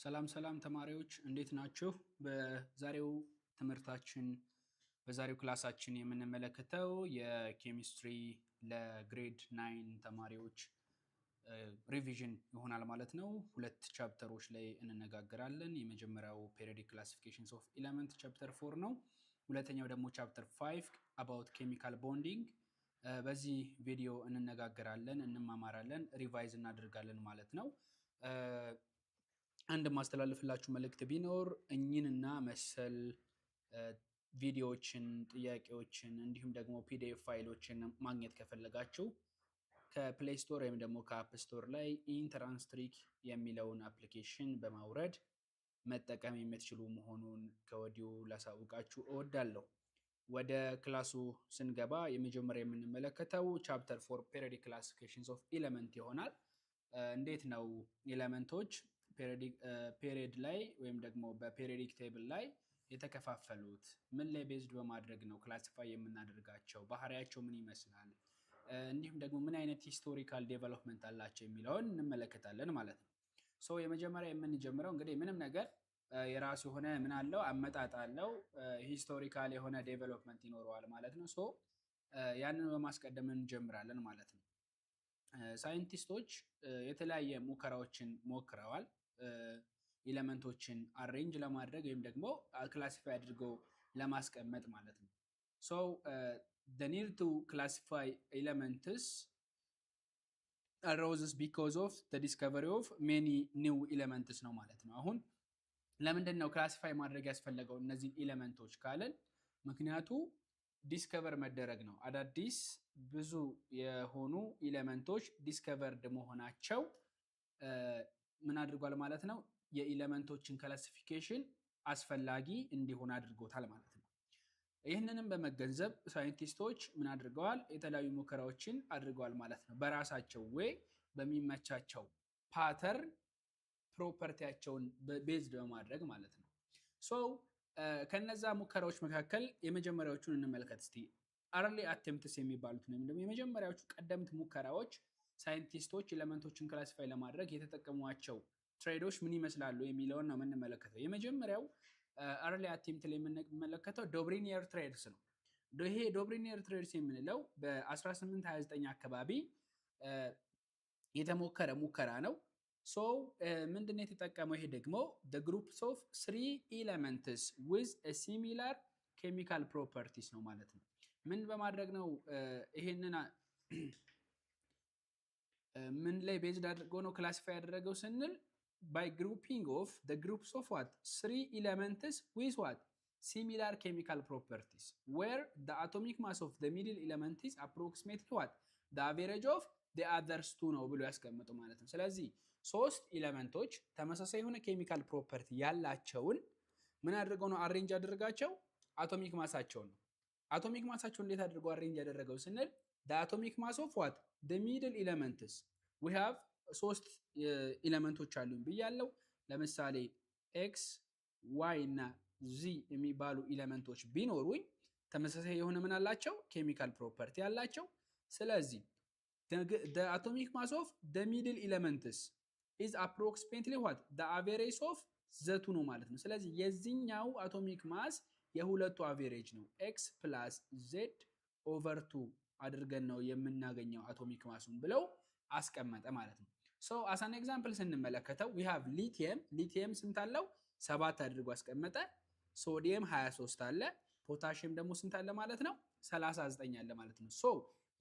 ሰላም ሰላም ተማሪዎች እንዴት ናችሁ? በዛሬው ትምህርታችን በዛሬው ክላሳችን የምንመለከተው የኬሚስትሪ ለግሬድ 9 ተማሪዎች ሪቪዥን ይሆናል ማለት ነው። ሁለት ቻፕተሮች ላይ እንነጋገራለን። የመጀመሪያው ፔሪዮዲክ ክላሲፊኬሽንስ ኦፍ ኤሌመንት ቻፕተር 4 ነው። ሁለተኛው ደግሞ ቻፕተር 5 አባውት ኬሚካል ቦንዲንግ። በዚህ ቪዲዮ እንነጋገራለን፣ እንማማራለን፣ ሪቫይዝ እናደርጋለን ማለት ነው። አንድ ማስተላለፍላችሁ መልእክት ቢኖር እኚህንና መሰል ቪዲዮዎችን፣ ጥያቄዎችን እንዲሁም ደግሞ ፒዲኤፍ ፋይሎችን ማግኘት ከፈለጋችሁ ከፕሌይ ስቶር ወይም ደግሞ ከአፕ ስቶር ላይ ኢንትራንስ ትሪክ የሚለውን አፕሊኬሽን በማውረድ መጠቀም የምትችሉ መሆኑን ከወዲሁ ላሳውቃችሁ እወዳለሁ። ወደ ክላሱ ስንገባ የመጀመሪያ የምንመለከተው ቻፕተር 4 ፔሪዮዲክ ክላሲፊኬሽንስ ኦፍ ኤሌመንት ይሆናል። እንዴት ነው ኤሌመንቶች ፔሪዮድ ላይ ወይም ደግሞ በፔሪዮዲክ ቴብል ላይ የተከፋፈሉት? ምን ላይ ቤዝድ በማድረግ ነው ክላሲፋይ የምናደርጋቸው? ባህሪያቸው ምን ይመስላል? እንዲሁም ደግሞ ምን አይነት ሂስቶሪካል ዴቨሎፕመንት አላቸው የሚለውን እንመለከታለን ማለት ነው። ሶ የመጀመሪያ የምንጀምረው እንግዲህ ምንም ነገር የራሱ የሆነ ምን አለው? አመጣጥ አለው። ሂስቶሪካል የሆነ ዴቨሎፕመንት ይኖረዋል ማለት ነው። ሶ ያንን በማስቀደም እንጀምራለን ማለት ነው። ሳይንቲስቶች የተለያየ ሙከራዎችን ሞክረዋል ኤሌመንቶችን አሬንጅ ለማድረግ ወይም ደግሞ ክላሲፋይ አድርገው ለማስቀመጥ ማለት ነው። ሶ the need to classify elements arose because of the discovery of many new elements ነው ማለት ነው። አሁን ለምንድን ነው ክላሲፋይ ማድረግ ያስፈለገው እነዚህ ኤሌመንቶች ካለን? ምክንያቱ ዲስከቨር መደረግ ነው። አዳዲስ ብዙ የሆኑ ኤሌመንቶች ዲስከቨርድ መሆናቸው ምን አድርጓል ማለት ነው? የኤሌመንቶችን ክላሲፊኬሽን አስፈላጊ እንዲሆን አድርጎታል ማለት ነው። ይህንንም በመገንዘብ ሳይንቲስቶች ምን አድርገዋል? የተለያዩ ሙከራዎችን አድርገዋል ማለት ነው። በራሳቸው ወይ በሚመቻቸው ፓተርን ፕሮፐርቲያቸውን ቤዝድ በማድረግ ማለት ነው። ሶ ከነዛ ሙከራዎች መካከል የመጀመሪያዎቹን እንመልከት እስቲ። አርሊ አቴምፕትስ የሚባሉት ነው። የመጀመሪያዎቹ ቀደምት ሙከራዎች ሳይንቲስቶች ኤሌመንቶችን ክላሲፋይ ለማድረግ የተጠቀሟቸው ትሬዶች ምን ይመስላሉ የሚለውን ነው የምንመለከተው። የመጀመሪያው አርሊ አቴምፕት ላይ የምንመለከተው ዶብሪኒየር ትሬድስ ነው። ይሄ ዶብሪኒየር ትሬድስ የምንለው በ1829 አካባቢ የተሞከረ ሙከራ ነው። ሶ ምንድነው የተጠቀመው? ይሄ ደግሞ the groups of 3 elements with a similar chemical properties ነው ማለት ነው። ምን በማድረግ ነው ይሄንን ምን ላይ ቤዝድ አድርጎ ነው ክላሲፋይ ያደረገው ስንል by grouping of the groups of what 3 elements with what similar chemical properties where the atomic mass of the middle element is approximately what the average of the others two ነው ብሎ ያስቀምጠው ማለት ነው። ስለዚህ ሶስት ኤሌመንቶች ተመሳሳይ የሆነ ኬሚካል ፕሮፐርቲ ያላቸውን ምን አድርገው ነው አሬንጅ ያደረጋቸው? አቶሚክ ማሳቸውን ነው። አቶሚክ ማሳቸው እንዴት አድርገው አሬንጅ ያደረገው ስንል the atomic mass of what the middle elements we have ሶስት ኤሌመንቶች አሉን ብያለው። ለምሳሌ x y እና z የሚባሉ ኤሌመንቶች ቢኖሩኝ ተመሳሳይ የሆነ ምን አላቸው? ኬሚካል ፕሮፐርቲ ያላቸው። ስለዚህ the atomic mass of the middle elements is approximately what the average of the two ነው ማለት ነው። ስለዚህ የዚህኛው አቶሚክ ማስ የሁለቱ አቬሬጅ ነው። x plus z over 2 አድርገን ነው የምናገኘው አቶሚክ ማሱን ብለው አስቀመጠ ማለት ነው። ሶ as an example ስንመለከተው we have lithium ስንት አለው? 7 አድርጎ አስቀመጠ። ሶዲየም 23 አለ። ፖታሺየም ደግሞ ስንት አለ ማለት ነው? 39 አለ ማለት ነው። ሶ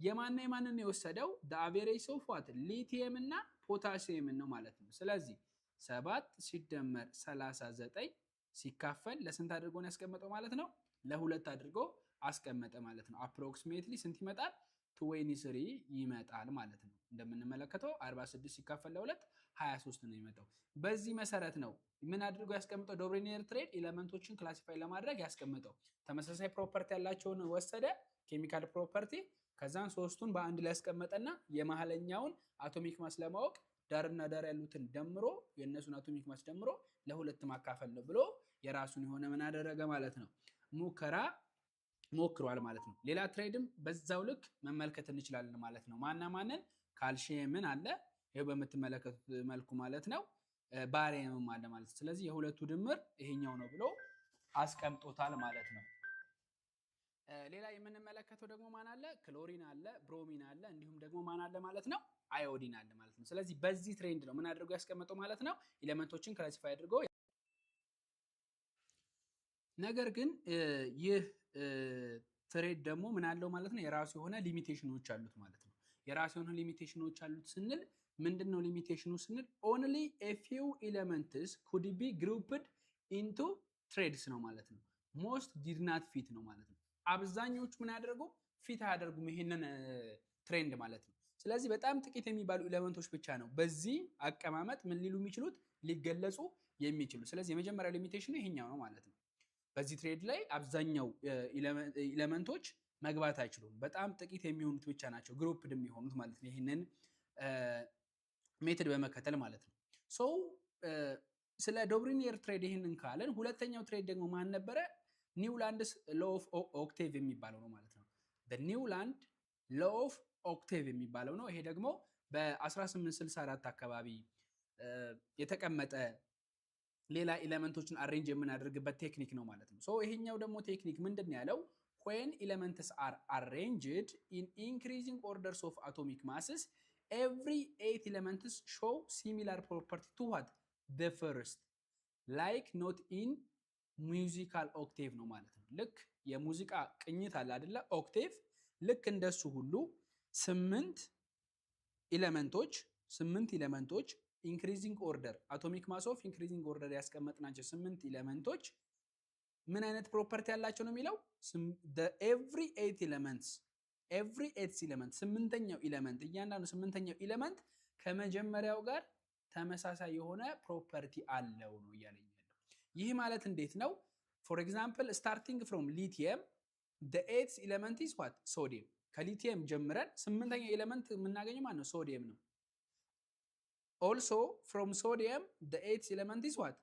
የማንን የወሰደው? the average of what ሊቲየም እና ፖታሺየም ነው ማለት ነው። ስለዚህ 7 ሲደመር 39 ሲካፈል ለስንት አድርጎ ነው ያስቀመጠው ማለት ነው? ለሁለት አድርጎ አስቀመጠ ማለት ነው። approximately ስንት ይመጣል? 23 ይመጣል ማለት ነው። እንደምንመለከተው 46 ሲካፈል ለ2 23 ነው የሚመጣው። በዚህ መሰረት ነው ምን አድርጎ ያስቀምጠው? ዶብሪኒየር ትሬድ ኤሌመንቶችን ክላሲፋይ ለማድረግ ያስቀምጠው። ተመሳሳይ ፕሮፐርቲ ያላቸውን ወሰደ፣ ኬሚካል ፕሮፐርቲ። ከዛን ሶስቱን በአንድ ላይ ያስቀመጠና የመሐለኛውን አቶሚክ ማስ ለማወቅ ዳርና ዳር ያሉትን ደምሮ የነሱን አቶሚክ ማስ ደምሮ ለሁለት ማካፈል ነው ብሎ የራሱን የሆነ ምን አደረገ ማለት ነው? ሙከራ ሞክሯል ማለት ነው። ሌላ ትሬድም በዛው ልክ መመልከት እንችላለን ማለት ነው። ማንን? ካልሲየምን አለ ይሄው በምትመለከቱት መልኩ ማለት ነው። ባሪየምም አለ ማለት ነው። ስለዚህ የሁለቱ ድምር ይሄኛው ነው ብሎ አስቀምጦታል ማለት ነው። ሌላ የምንመለከተው ደግሞ ማን አለ? ክሎሪን አለ፣ ብሮሚን አለ፣ እንዲሁም ደግሞ ማን አለ ማለት ነው? አዮዲን አለ ማለት ነው። ስለዚህ በዚህ ትሬንድ ነው ምን አድርጎ ያስቀመጠው ማለት ነው? ኤሌመንቶችን ክላሲፋይ አድርጎ። ነገር ግን ይህ ትሬድ ደግሞ ምን አለው ማለት ነው? የራሱ የሆነ ሊሚቴሽኖች አሉት ማለት ነው። የራሱ የሆነ ሊሚቴሽኖች አሉት ስንል ምንድነው ሊሚቴሽኑ ስንል only a few elements could be grouped into trades ነው ማለት ነው። most did not fit ነው ማለት ነው። አብዛኞቹ ምን ያደርጉ ፊት አያደርጉም ይሄንን ትሬንድ ማለት ነው። ስለዚህ በጣም ጥቂት የሚባሉ ኤሌመንቶች ብቻ ነው በዚህ አቀማመጥ ምን ሊሉ የሚችሉት ሊገለጹ የሚችሉ። ስለዚህ የመጀመሪያው ሊሚቴሽኑ ይሄኛው ነው ማለት ነው። በዚህ ትሬድ ላይ አብዛኛው ኤሌመንቶች መግባት አይችሉም። በጣም ጥቂት የሚሆኑት ብቻ ናቸው ግሩፕድ የሚሆኑት ማለት ነው። ይሄንን ሜተድ በመከተል ማለት ነው። ሶ ስለ ዶብሪኒየር ትሬድ ይሄንን ካለን ሁለተኛው ትሬድ ደግሞ ማን ነበረ? ኒውላንድስ ሎ ኦፍ ኦክቴቭ የሚባለው ነው ማለት ነው። ኒውላንድ ሎ ኦፍ ኦክቴቭ የሚባለው ነው። ይሄ ደግሞ በ1864 አካባቢ የተቀመጠ ሌላ ኤሌመንቶችን አሬንጅ የምናደርግበት ቴክኒክ ነው ማለት ነው። ሶ ይሄኛው ደግሞ ቴክኒክ ምንድን ነው ያለው? when elements are arranged in increasing orders of atomic masses every 8 elements show similar property to what? the first like not in musical octave ነው ማለት ነው። ልክ የሙዚቃ ቅኝት አለ አይደለ? ኦክቴቭ ልክ እንደሱ ሁሉ 8 ኤሌመንቶች ኢንክሪዚንግ ኦርደር አቶሚክ ማስ ኦፍ ኢንክሪዚንግ ኦርደር ያስቀመጥናቸው 8 ኤሌመንቶች ምን አይነት ፕሮፐርቲ ያላቸው ነው የሚለው? every 8 elements ስምንተኛው ኤሌመንት እያንዳንዱ ስምንተኛው ኤሌመንት ከመጀመሪያው ጋር ተመሳሳይ የሆነ ፕሮፐርቲ አለው ነው እያለኝ ያለው። ይህ ማለት እንዴት ነው? ፎር ኤግዛምፕል ስታርቲንግ ፍሮም ሊቲየም the 8th element is what? ሶዲየም። ከሊቲየም ጀምረን ስምንተኛው ኤሌመንት የምናገኘው ማለት ነው ሶዲየም ነው። also from sodium the 8th element is what?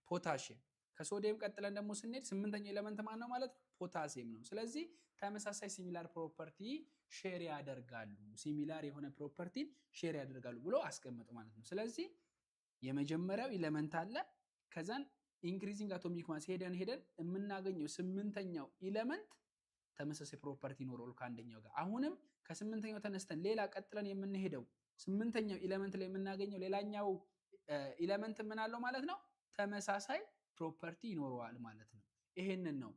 potassium። ከሶዲየም ቀጥለን ደግሞ ስንሄድ ስምንተኛው ኤሌመንት ማን ነው ማለት ነው? ፖታሲየም ነው። ስለዚህ ተመሳሳይ ሲሚላር ፕሮፐርቲ ሼር ያደርጋሉ፣ ሲሚላር የሆነ ፕሮፐርቲ ሼር ያደርጋሉ ብሎ አስቀመጡ ማለት ነው። ስለዚህ የመጀመሪያው ኤሌመንት አለ፣ ከዛን ኢንክሪዚንግ አቶሚክ ማስ ሄደን የምናገኘው ስምንተኛው ኤሌመንት ተመሳሳይ ፕሮፐርቲ ይኖረዋል ከአንደኛው ጋር። አሁንም ከስምንተኛው ተነስተን ሌላ ቀጥለን የምንሄደው ስምንተኛው ኤሌመንት ላይ የምናገኘው ሌላኛው ኤሌመንት ምን አለው ማለት ነው? ተመሳሳይ ፕሮፐርቲ ይኖረዋል ማለት ነው። ይሄንን ነው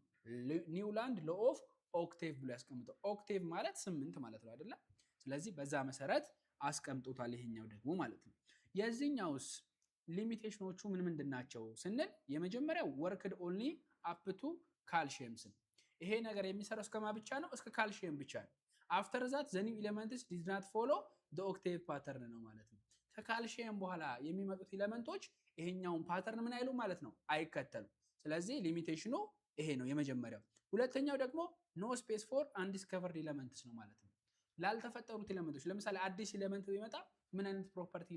ኒውላንድ ሎ ኦፍ ኦክቴቭ ብሎ ያስቀምጠው። ኦክቴቭ ማለት 8 ማለት ነው አይደለ? ስለዚህ በዛ መሰረት አስቀምጦታል ይሄኛው ደግሞ ማለት ነው። የዚህኛውስ ሊሚቴሽኖቹ ምን ምንድን ናቸው ስንል የመጀመሪያው ወርክድ ኦንሊ አፕ ቱ ካልሺየምስ። ይሄ ነገር የሚሰራው እስከማ ብቻ ነው? እስከ ካልሺየም ብቻ ነው። አፍተር ዛት ዘ ኒው ኤሌመንትስ ዲድ ናት ፎሎ ዘ ኦክቴቭ ፓተርን ነው ማለት ነው። ከካልሺየም በኋላ የሚመጡት ኤሌመንቶች ይሄኛውን ፓተርን ምን አይሉ ማለት ነው? አይከተሉም። ስለዚህ ሊሚቴሽኑ ይሄ ነው የመጀመሪያው። ሁለተኛው ደግሞ ኖ ስፔስ ፎር አንዲስከቨርድ ኤሌመንትስ ነው ማለት ነው። ላልተፈጠሩት ኤሌመንቶች ለምሳሌ አዲስ ኤሌመንት ቢመጣ ምን አይነት ፕሮፐርቲ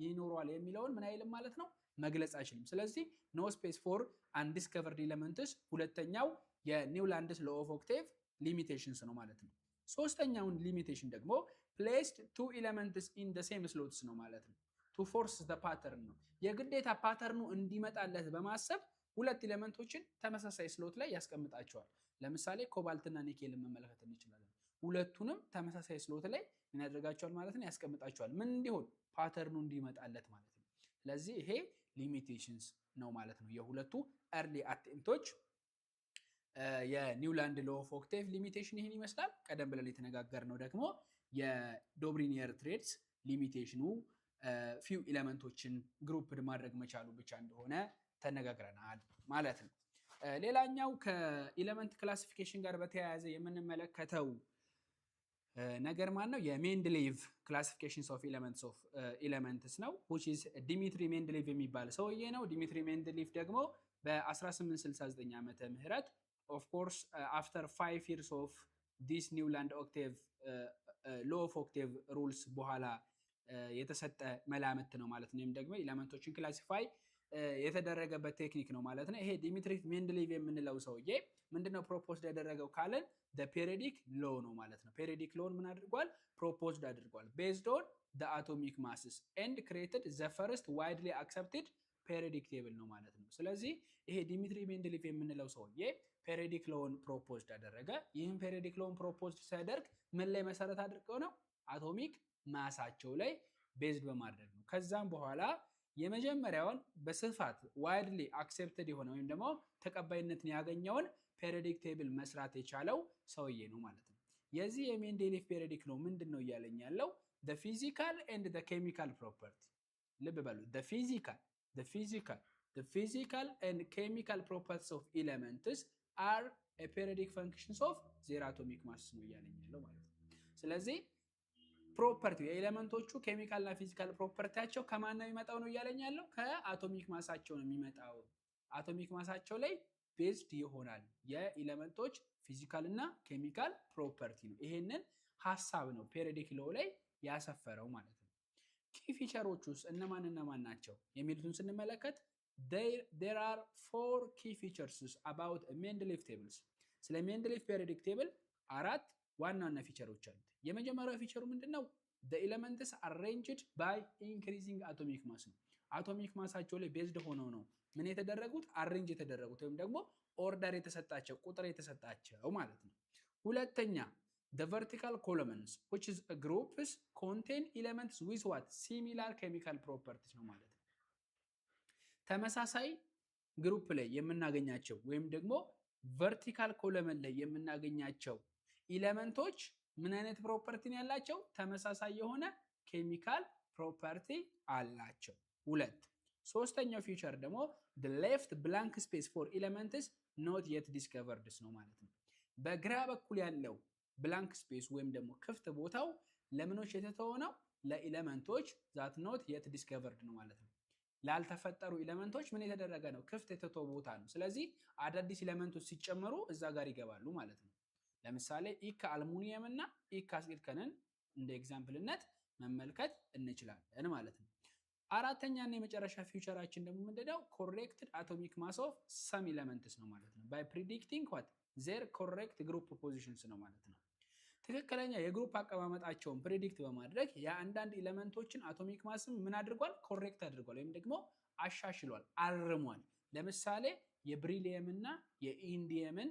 ይኖረዋል የሚለውን ምን አይልም ማለት ነው? መግለጽ አይችልም። ስለዚህ ኖ ስፔስ ፎር አንዲስከቨርድ ኤሌመንትስ ሁለተኛው የኒውላንድስ ሎ ኦፍ ኦክቴቭ ሊሚቴሽንስ ነው ማለት ነው። ሶስተኛውን ሊሚቴሽን ደግሞ placed two elements in the same slots ነው ማለት ነው። to force the pattern ነው። የግዴታ ፓተርኑ እንዲመጣለት በማሰብ ሁለት ኤሌመንቶችን ተመሳሳይ ስሎት ላይ ያስቀምጣቸዋል። ለምሳሌ ኮባልትና ኒኬልን መመልከት እንችላለን። ሁለቱንም ተመሳሳይ ስሎት ላይ ምን ያደርጋቸዋል ማለት ነው? ያስቀምጣቸዋል። ምን እንዲሆን? ፓተርኑ እንዲመጣለት ማለት ነው። ስለዚህ ይሄ ሊሚቴሽንስ ነው ማለት ነው። የሁለቱ early attempts የኒውላንድ ሎ ኦፍ ኦክቴቭ ሊሚቴሽን ይህን ይመስላል። ቀደም ብለን የተነጋገርነው ደግሞ የዶብሪኒየር ትሬድስ ሊሚቴሽኑ ፊው ኤሌመንቶችን ግሩፕድ ማድረግ መቻሉ ብቻ እንደሆነ ተነጋግረናል ማለት ነው። ሌላኛው ከኤሌመንት ክላሲፊኬሽን ጋር በተያያዘ የምንመለከተው ነገር ማን ነው? የሜንድሌቭ ክላሲፊኬሽንስ ኦፍ ኤሌመንትስ ነው። which is ዲሚትሪ ሜንድሌቭ የሚባል ሰውዬ ነው። ዲሚትሪ ሜንድሌቭ ደግሞ በ1869 ዓመተ ምህረት of course after 5 years of this Newland octave law of octave rules በኋላ የተሰጠ መላምት ነው ማለት ነው። ደግሞ ኤሌመንቶችን ክላሲፋይ የተደረገበት ቴክኒክ ነው ማለት ነው። ይሄ ዲሚትሪ ሜንድሊቭ የምንለው ሰውዬ ምንድነው ፕሮፖዝድ ያደረገው ካለን ፔሪዮዲክ ሎ ነው ማለት ነው። ፔሪዮዲክ ሎን ምን አድርጓል? ፕሮፖዝድ አድርጓል ቤዝድ ኦን አቶሚክ ማስስ ኤንድ ክሬትድ ዘ ፈርስት ዋይድሊ አክሰፕትድ ፔሪዮዲክ ቴብል ነው ማለት ነው። ስለዚህ ይሄ ዲሚትሪ ሜንድሊቭ የምንለው ሰውዬ ፔሪዮዲክ ሎን ፕሮፖዝድ አደረገ። ይህም ፔሪዮዲክ ሎን ፕሮፖዝድ ሲያደርግ ምን ላይ መሰረት አድርገው ነው? አቶሚክ ማሳቸው ላይ ቤዝድ በማድረግ ነው። ከዛም በኋላ የመጀመሪያውን በስፋት ዋይድሊ አክሴፕትድ የሆነ ወይም ደግሞ ተቀባይነትን ያገኘውን ፔሪዮዲክ ቴብል መስራት የቻለው ሰውዬ ነው ማለት ነው። የዚህ የሜንዴሊቭ ፔሪዮዲክ ሎ ምንድን ነው እያለኝ ያለው? the physical and the chemical property ልብ በሉ the physical and chemical properties of elements are a periodic functions of their atomic mass ነው እያለኝ ያለው ማለት ነው። ስለዚህ ፕሮፐርቲ የኤሌመንቶቹ ኬሚካል እና ፊዚካል ፕሮፐርቲያቸው ከማን ነው የሚመጣው ነው እያለኝ ያለው? ከአቶሚክ ማሳቸው ነው የሚመጣው። አቶሚክ ማሳቸው ላይ ቤዝድ ይሆናል የኤሌመንቶች ፊዚካል እና ኬሚካል ፕሮፐርቲ ነው። ይሄንን ሀሳብ ነው ፔሪዮዲክ ሎ ላይ ያሰፈረው ማለት ነው። ኪ ፊቸሮች ውስጥ እነማን ናቸው የሚሉትን ስንመለከት there are 4 key features about Mendeleev tables። ስለ ሜንድሊቭ ፔሪዮዲክ ቴብል 4 ዋና ዋና ፊቸሮች አሉት። የመጀመሪያው ፊቸሩ ምንድነው? the elements arranged by increasing atomic mass ነው። አቶሚክ ማሳቸው ላይ ቤዝድ ሆነው ነው ምን የተደረጉት? አሬንጅ የተደረጉት ወይም ደግሞ ኦርደር የተሰጣቸው ቁጥር የተሰጣቸው ማለት ነው። ሁለተኛ the vertical columns which is a groups contain elements with what similar chemical properties ነው ማለት ነው። ተመሳሳይ ግሩፕ ላይ የምናገኛቸው ወይም ደግሞ ቨርቲካል ኮለመን ላይ የምናገኛቸው ኤሌመንቶች ምን አይነት ፕሮፐርቲ ነው ያላቸው? ተመሳሳይ የሆነ ኬሚካል ፕሮፐርቲ አላቸው። ሁለት ሶስተኛው ፊቸር ደግሞ the left blank space for elements not yet discovered ነው ማለት ነው። በግራ በኩል ያለው ብላንክ ስፔስ ወይም ደግሞ ክፍት ቦታው ለምኖች የተተወ ነው? ለኤሌመንቶች that not yet discovered ነው ማለት ነው። ላልተፈጠሩ ኤሌመንቶች ምን የተደረገ ነው? ክፍት የተተወ ቦታ ነው። ስለዚህ አዳዲስ ኤሌመንቶች ሲጨመሩ እዛ ጋር ይገባሉ ማለት ነው። ለምሳሌ ኢካ አልሙኒየም እና ኢካ ሲሊከንን እንደ ኤግዛምፕልነት መመልከት እንችላለን ማለት ነው። አራተኛ እና የመጨረሻ ፊውቸራችን ደግሞ ምንድነው? ኮሬክትድ አቶሚክ ማስ ኦፍ ሰም ኤሌመንትስ ነው ማለት ነው። ባይ ፕሪዲክቲንግ ዋት ዜር ኮሬክት ግሩፕ ፖዚሽንስ ነው ማለት ነው። ትክክለኛ የግሩፕ አቀማመጣቸውን ፕሪዲክት በማድረግ የአንዳንድ ኤሌመንቶችን አቶሚክ ማስም ምን አድርጓል? ኮሬክት አድርጓል ወይም ደግሞ አሻሽሏል፣ አርሟል። ለምሳሌ የብሪሊየም እና የኢንዲየምን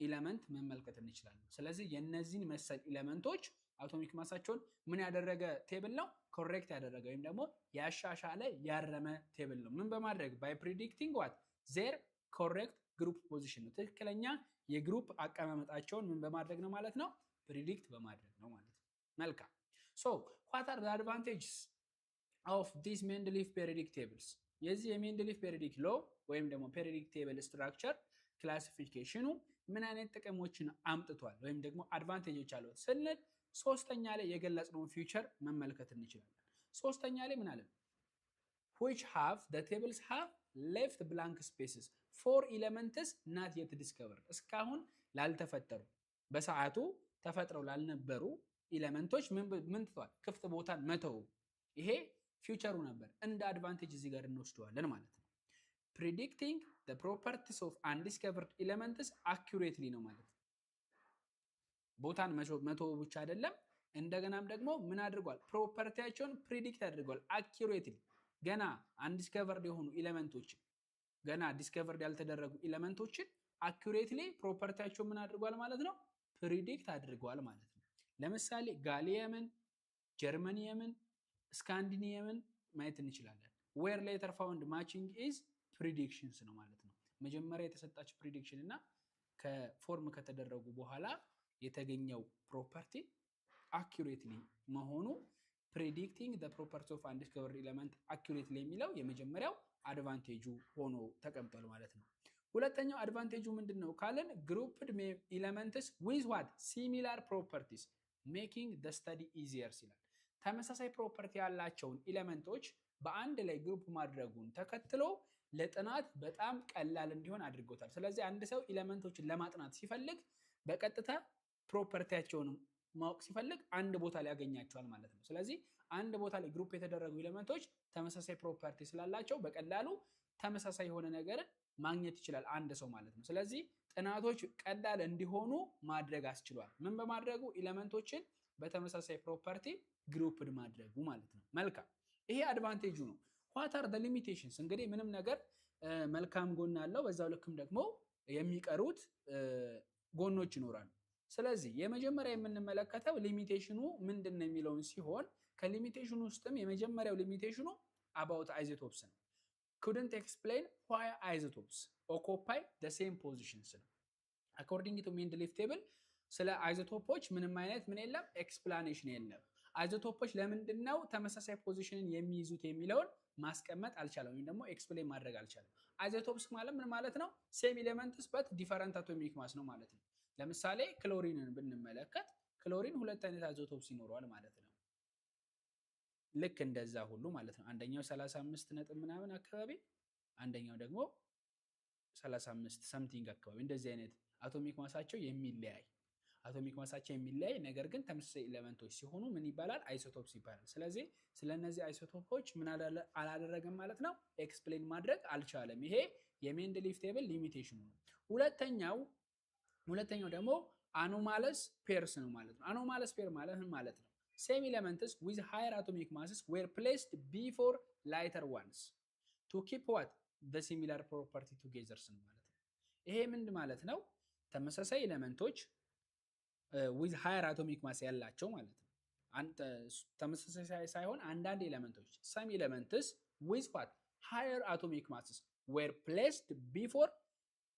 ኤሌመንት መመልከት እንችላለን። ስለዚህ የነዚህን መሰል ኤሌመንቶች አቶሚክ ማሳቸውን ምን ያደረገ ቴብል ነው? ኮሬክት ያደረገ ወይም ደግሞ ያሻሻለ ያረመ ቴብል ነው። ምን በማድረግ? ባይ ፕሪዲክቲንግ ዋት ዜር ኮሬክት ግሩፕ ፖዚሽን ነው። ትክክለኛ የግሩፕ አቀማመጣቸውን ምን በማድረግ ነው ማለት ነው? ፕሪዲክት በማድረግ ነው ማለት ነው። መልካም ሶ what are the advantages of these Mendeleev periodic tables? የዚህ የሜንድሊቭ ፔሪዮዲክ ሎ ወይም ደግሞ ፔሪዮዲክ ቴብል ስትራክቸር ክላሲፊኬሽኑ ምን አይነት ጥቅሞችን አምጥቷል ወይም ደግሞ አድቫንቴጆች አሉት ስንል ሶስተኛ ላይ የገለጽነውን ፊውቸር መመልከት እንችላለን። ሶስተኛ ላይ ምን አለ? which have the tables have left blank spaces for elements not yet discovered። እስካሁን ላልተፈጠሩ በሰዓቱ ተፈጥረው ላልነበሩ ኤሌመንቶች ምን ትቷል? ክፍት ቦታን መተው። ይሄ ፊውቸሩ ነበር። እንደ አድቫንቴጅ እዚህ ጋር እንወስደዋለን ማለት ነው። predicting the properties of undiscovered elements accurately ነው ማለት ነው። ቦታን መተው ብቻ አይደለም፣ እንደገናም ደግሞ ምን አድርጓል? ፕሮፐርቲያቸውን ፕሪዲክት አድርጓል accurately። ገና አንዲስከቨርድ የሆኑ ኤሌመንቶችን ገና ዲስከቨርድ ያልተደረጉ ኤሌመንቶችን አኩሬትሊ ፕሮፐርቲያቸው ምን አድርጓል ማለት ነው? ፕሪዲክት አድርጓል ማለት ነው። ለምሳሌ ጋሊየምን፣ ጀርመኒየምን፣ ስካንዲኒየምን ማየት እንችላለን። ዌር ሌተር ፋውንድ ማቺንግ ኢዝ ፕሪዲክሽንስ ነው ማለት ነው። መጀመሪያ የተሰጣች ፕሪዲክሽን እና ከፎርም ከተደረጉ በኋላ የተገኘው ፕሮፐርቲ አኩሬትሊ መሆኑ predicting the properties of undiscovered element accurately የሚለው የመጀመሪያው አድቫንቴጁ ሆኖ ተቀምጧል ማለት ነው። ሁለተኛው አድቫንቴጁ ምንድነው ካለን grouped elements with what similar properties making the study easier ይላል። ተመሳሳይ ፕሮፐርቲ ያላቸውን ኤሌመንቶች በአንድ ላይ ግሩፕ ማድረጉን ተከትሎ ለጥናት በጣም ቀላል እንዲሆን አድርጎታል። ስለዚህ አንድ ሰው ኤሌመንቶችን ለማጥናት ሲፈልግ በቀጥታ ፕሮፐርቲያቸውን ማወቅ ሲፈልግ አንድ ቦታ ላይ ያገኛቸዋል ማለት ነው። ስለዚህ አንድ ቦታ ላይ ግሩፕ የተደረጉ ኤሌመንቶች ተመሳሳይ ፕሮፐርቲ ስላላቸው በቀላሉ ተመሳሳይ የሆነ ነገር ማግኘት ይችላል አንድ ሰው ማለት ነው። ስለዚህ ጥናቶች ቀላል እንዲሆኑ ማድረግ አስችሏል። ምን በማድረጉ ኤሌመንቶችን በተመሳሳይ ፕሮፐርቲ ግሩፕድ ማድረጉ ማለት ነው። መልካም ይሄ አድቫንቴጁ ነው። ዋት አር ዘ ሊሚቴሽንስ? እንግዲህ ምንም ነገር መልካም ጎን አለው፣ በዛው ልክም ደግሞ የሚቀሩት ጎኖች ይኖራሉ። ስለዚህ የመጀመሪያ የምንመለከተው ሊሚቴሽኑ ምንድን ነው የሚለውን ሲሆን ከሊሚቴሽኑ ውስጥም የመጀመሪያው ሊሚቴሽኑ አባውት አይዞቶፕስ ነው። couldn't explain why isotopes occupy the same positions ነው። according to Mendeleev table ስለ አይዞቶፖች ምንም አይነት ምን የለም ኤክስፕላኔሽን የለም። አይዞቶፖች ለምንድነው ተመሳሳይ ፖዚሽንን የሚይዙት የሚለውን ማስቀመጥ አልቻለም፣ ወይም ደግሞ ኤክስፕሌን ማድረግ አልቻለም። አይዞቶፕስ ማለት ምን ማለት ነው? ሴም ኤሌመንትስ በት ዲፈረንት አቶሚክ ማስ ነው ማለት ነው። ለምሳሌ ክሎሪንን ብንመለከት ክሎሪን ሁለት አይነት አይዞቶፕስ ይኖረዋል ማለት ነው። ልክ እንደዛ ሁሉ ማለት ነው። አንደኛው 35 ነጥብ ምናምን አካባቢ፣ አንደኛው ደግሞ 35 ሰምቲንግ አካባቢ፣ እንደዚህ አይነት አቶሚክ ማሳቸው የሚለያይ ነገር ግን ተመሳሳይ ኤሌመንቶች ሲሆኑ ምን ይባላል? አይሶቶፕስ ይባላል። ስለዚህ ስለነዚህ አይሶቶፖች ምን አላደረገም ማለት ነው? ኤክስፕሌን ማድረግ አልቻለም። ይሄ የሜንድሊፍ ቴብል ሊሚቴሽኑ ነው። ሁለተኛው ደግሞ አኖማለስ ፔርስ ነው ማለት ነው። አኖማለስ ፔር ማለት ምን ማለት ነው? Same elements with higher atomic masses were placed before lighter ones to keep what the similar property together ነው ማለት ነው። ይሄ ምን ማለት ነው? ተመሳሳይ ኤሌመንቶች with higher atomic mass ያላቸው ማለት ነው። ተመሳሳይ ሳይሆን አንዳንድ ኤሌመንቶች some elements with what higher atomic masses were placed before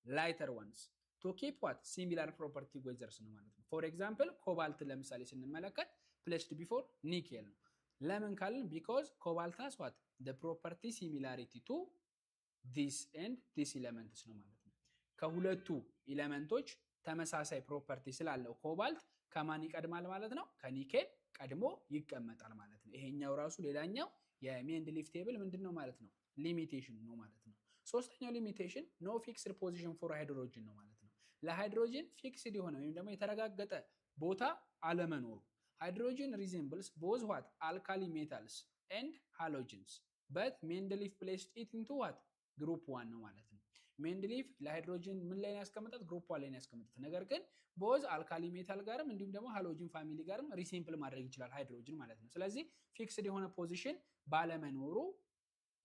lighter ones to keep what similar property together ነው ማለት ነው። for example ኮባልት ለምሳሌ ስንመለከት placed before nickel ነው። ለምን ካልን because cobalt has what the property similarity to this and this elements ነው ማለት ነው። ከሁለቱ ኤሌመንቶች ተመሳሳይ ፕሮፐርቲ ስላለው ኮባልት ከማን ይቀድማል ማለት ነው? ከኒኬል ቀድሞ ይቀመጣል ማለት ነው። ይሄኛው ራሱ ሌላኛው የሜንድሊፍ ቴብል ምንድነው ማለት ነው? ሊሚቴሽን ነው ማለት ነው። ሶስተኛው ሊሚቴሽን ኖ ፊክስድ ፖዚሽን ፎር ሃይድሮጅን ነው ማለት ነው። ለሃይድሮጅን ፊክስድ የሆነ ወይም ደግሞ የተረጋገጠ ቦታ አለመኖሩ። ሃይድሮጅን resembles both what alkali metals and halogens but Mendeleev placed it into what group 1 ነው ማለት ነው። ሜንድሊፍ ለሃይድሮጅን ምን ላይ ያስቀመጣት? ግሩፕ 1 ላይ ያስቀመጣት። ነገር ግን ቦዝ አልካሊ ሜታል ጋርም እንዲሁም ደግሞ ሃሎጅን ፋሚሊ ጋርም ሪሲምፕል ማድረግ ይችላል ሃይድሮጅን ማለት ነው። ስለዚህ ፊክስድ የሆነ ፖዚሽን ባለመኖሩ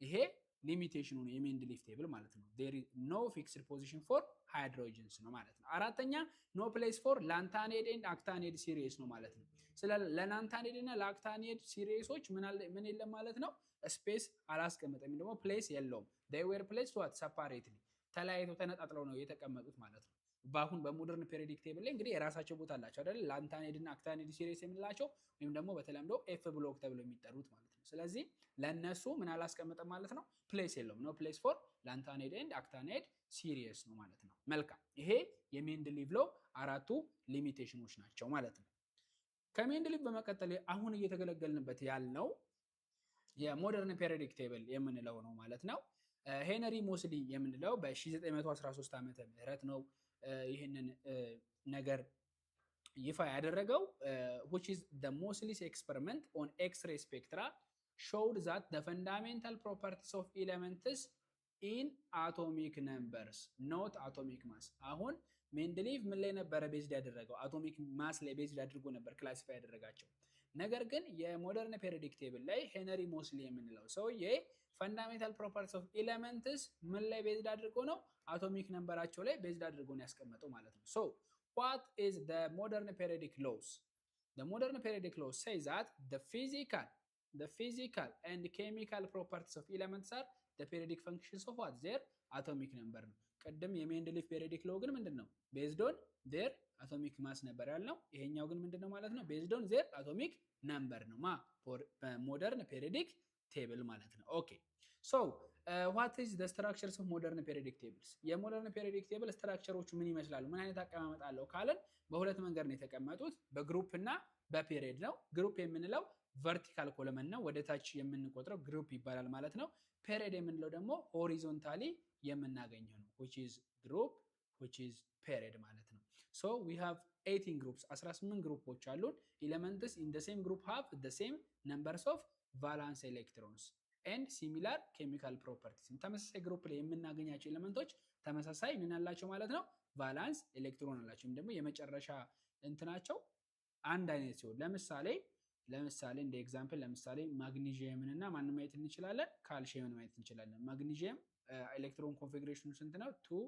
ይሄ ሊሚቴሽኑ ነው የሜንድሊፍ ቴብል ማለት ነው። there is no fixed position for hydrogens ነው ማለት ነው። አራተኛ no place for lanthanide and actinide series ነው ማለት ነው። ስለ ለላንታኔድ እና ለአክታኔድ ሲሪሶች ምን የለም ማለት ነው? ስፔስ አላስቀመጠም፣ ደግሞ ፕሌስ የለውም። they were placed what separately ተለያይተው ተነጣጥለው ነው የተቀመጡት ማለት ነው። በአሁን በሞደርን ፔሪዮዲክ ቴብል ላይ እንግዲህ የራሳቸው ቦታ አላቸው አይደል? ላንታኔድ እና አክታኔድ ሲሪስ የምንላቸው ወይም ደግሞ በተለምዶ ኤፍ ብሎክ ተብለው የሚጠሩት ማለት ነው። ስለዚህ ለነሱ ምን አላስቀመጠም ማለት ነው? ፕሌስ የለውም። ኖ ፕሌስ ፎር ላንታኔድ ኤንድ አክታኔድ ሲሪስ ነው ማለት ነው። መልካም ይሄ የሜንድሊቭ ሎው አራቱ ሊሚቴሽኖች ናቸው ማለት ነው። ከሜንድሊቭ በመቀጠል አሁን እየተገለገልንበት ያልነው የሞደርን ፔሪዮዲክ ቴብል የምንለው ነው ማለት ነው። ሄነሪ ሞስሊ የምንለው በ1913 ዓመተ ምህረት ነው ይህንን ነገር ይፋ ያደረገው። which is the Mosley's experiment on X-ray spectra showed that the fundamental properties of elements in atomic numbers not atomic mass። አሁን ሜንድሊቭ ምን ላይ ነበረ ቤዝድ ያደረገው? አቶሚክ ማስ ላይ ቤዝድ አድርጎ ነበር ክላሲፋይ ያደረጋቸው። ነገር ግን የሞደርን ፔሪዮዲክ ቴብል ላይ ሄነሪ ሞስሊ የምንለው ሰውዬ ፈንዳሜንታል ፕሮፐርቲስ ኦፍ ኤሌመንትስ ምን ላይ ቤዝድ አድርጎ ነው? አቶሚክ ነምበራቸው ላይ ቤዝድ አድርጎ ነው ያስቀመጠው ማለት ነው። ሶ what is the modern periodic laws? The modern periodic laws say that the physical and chemical properties of elements are the periodic functions of what their atomic number ነው። ቀደም የሜንድሊፍ ፔሪዮዲክ ሎው ግን ምንድነው? ቤዝድ ኦን their atomic mass ነበር ያልነው። ይሄኛው ግን ምንድነው ማለት ነው? ቤዝድ ኦን their atomic number ነው ሞደርን ፔሪዮዲክ ቴብል ማለት ነው። ኦኬ ሶ what is the structures of modern periodic tables? የሞደርን ፔሪዮዲክ ቴብል ስትራክቸሮቹ ምን ይመስላሉ? ምን አይነት አቀማመጥ አለው ካለን በሁለት መንገድ ነው የተቀመጡት፣ በግሩፕ እና በፔሪድ ነው። ግሩፕ የምንለው ቨርቲካል ኮለመን ነው፣ ወደ ታች የምንቆጥረው ግሩፕ ይባላል ማለት ነው። ፔሪድ የምንለው ደግሞ ሆሪዞንታሊ የምናገኘው ነው which is group which is period ማለት ነው። so we have 18 groups 18 ግሩፖች አሉን። elements in the same group have the same numbers of valence electrons and similar chemical properties ተመሳሳይ ግሩፕ ላይ የምናገኛቸው ኤሌመንቶች ተመሳሳይ ምን አላቸው ማለት ነው ቫላንስ ኤሌክትሮን አላቸው ደግሞ የመጨረሻ እንትናቸው አንድ አይነት ሲሆን ለምሳሌ እንደ ኤግዛምፕል ለምሳሌ ማግኒዥየምን እና ማንን ማየት እንችላለን ካልሲየምን ማየት እንችላለን ማግኒዥየም ኤሌክትሮን ኮንፊግሬሽኑ ስንት ነው 2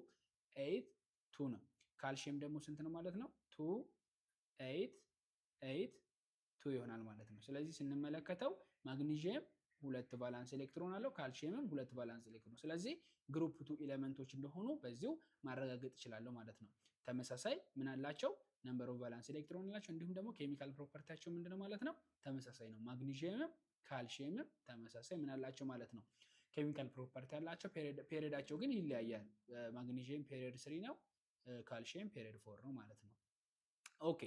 8 2 ነው ካልሲየም ደግሞ ስንት ነው ማለት ነው 2 8 8 2 ይሆናል ማለት ነው ስለዚህ ስንመለከተው ማግኒዥየም ሁለት ቫላንስ ኤሌክትሮን አለው ካልሲየምም ሁለት ቫላንስ ኤሌክትሮን ስለዚህ ግሩፕ 2 ኤሌመንቶች እንደሆኑ በዚሁ ማረጋገጥ ይችላል ማለት ነው ተመሳሳይ ምን አላቸው ነምበር ኦፍ ቫላንስ ኤሌክትሮን አላቸው እንዲሁም ደግሞ ኬሚካል ፕሮፐርቲያቸው ምንድነው ማለት ነው ተመሳሳይ ነው ማግኒዥየምም ካልሲየምም ተመሳሳይ ምን አላቸው ማለት ነው ኬሚካል ፕሮፐርቲ አላቸው ፔሪዮዳቸው ግን ይለያያል ማግኒዥየም ፔሪዮድ 3 ነው ካልሲየም ፔሪዮድ 4 ነው ማለት ነው ኦኬ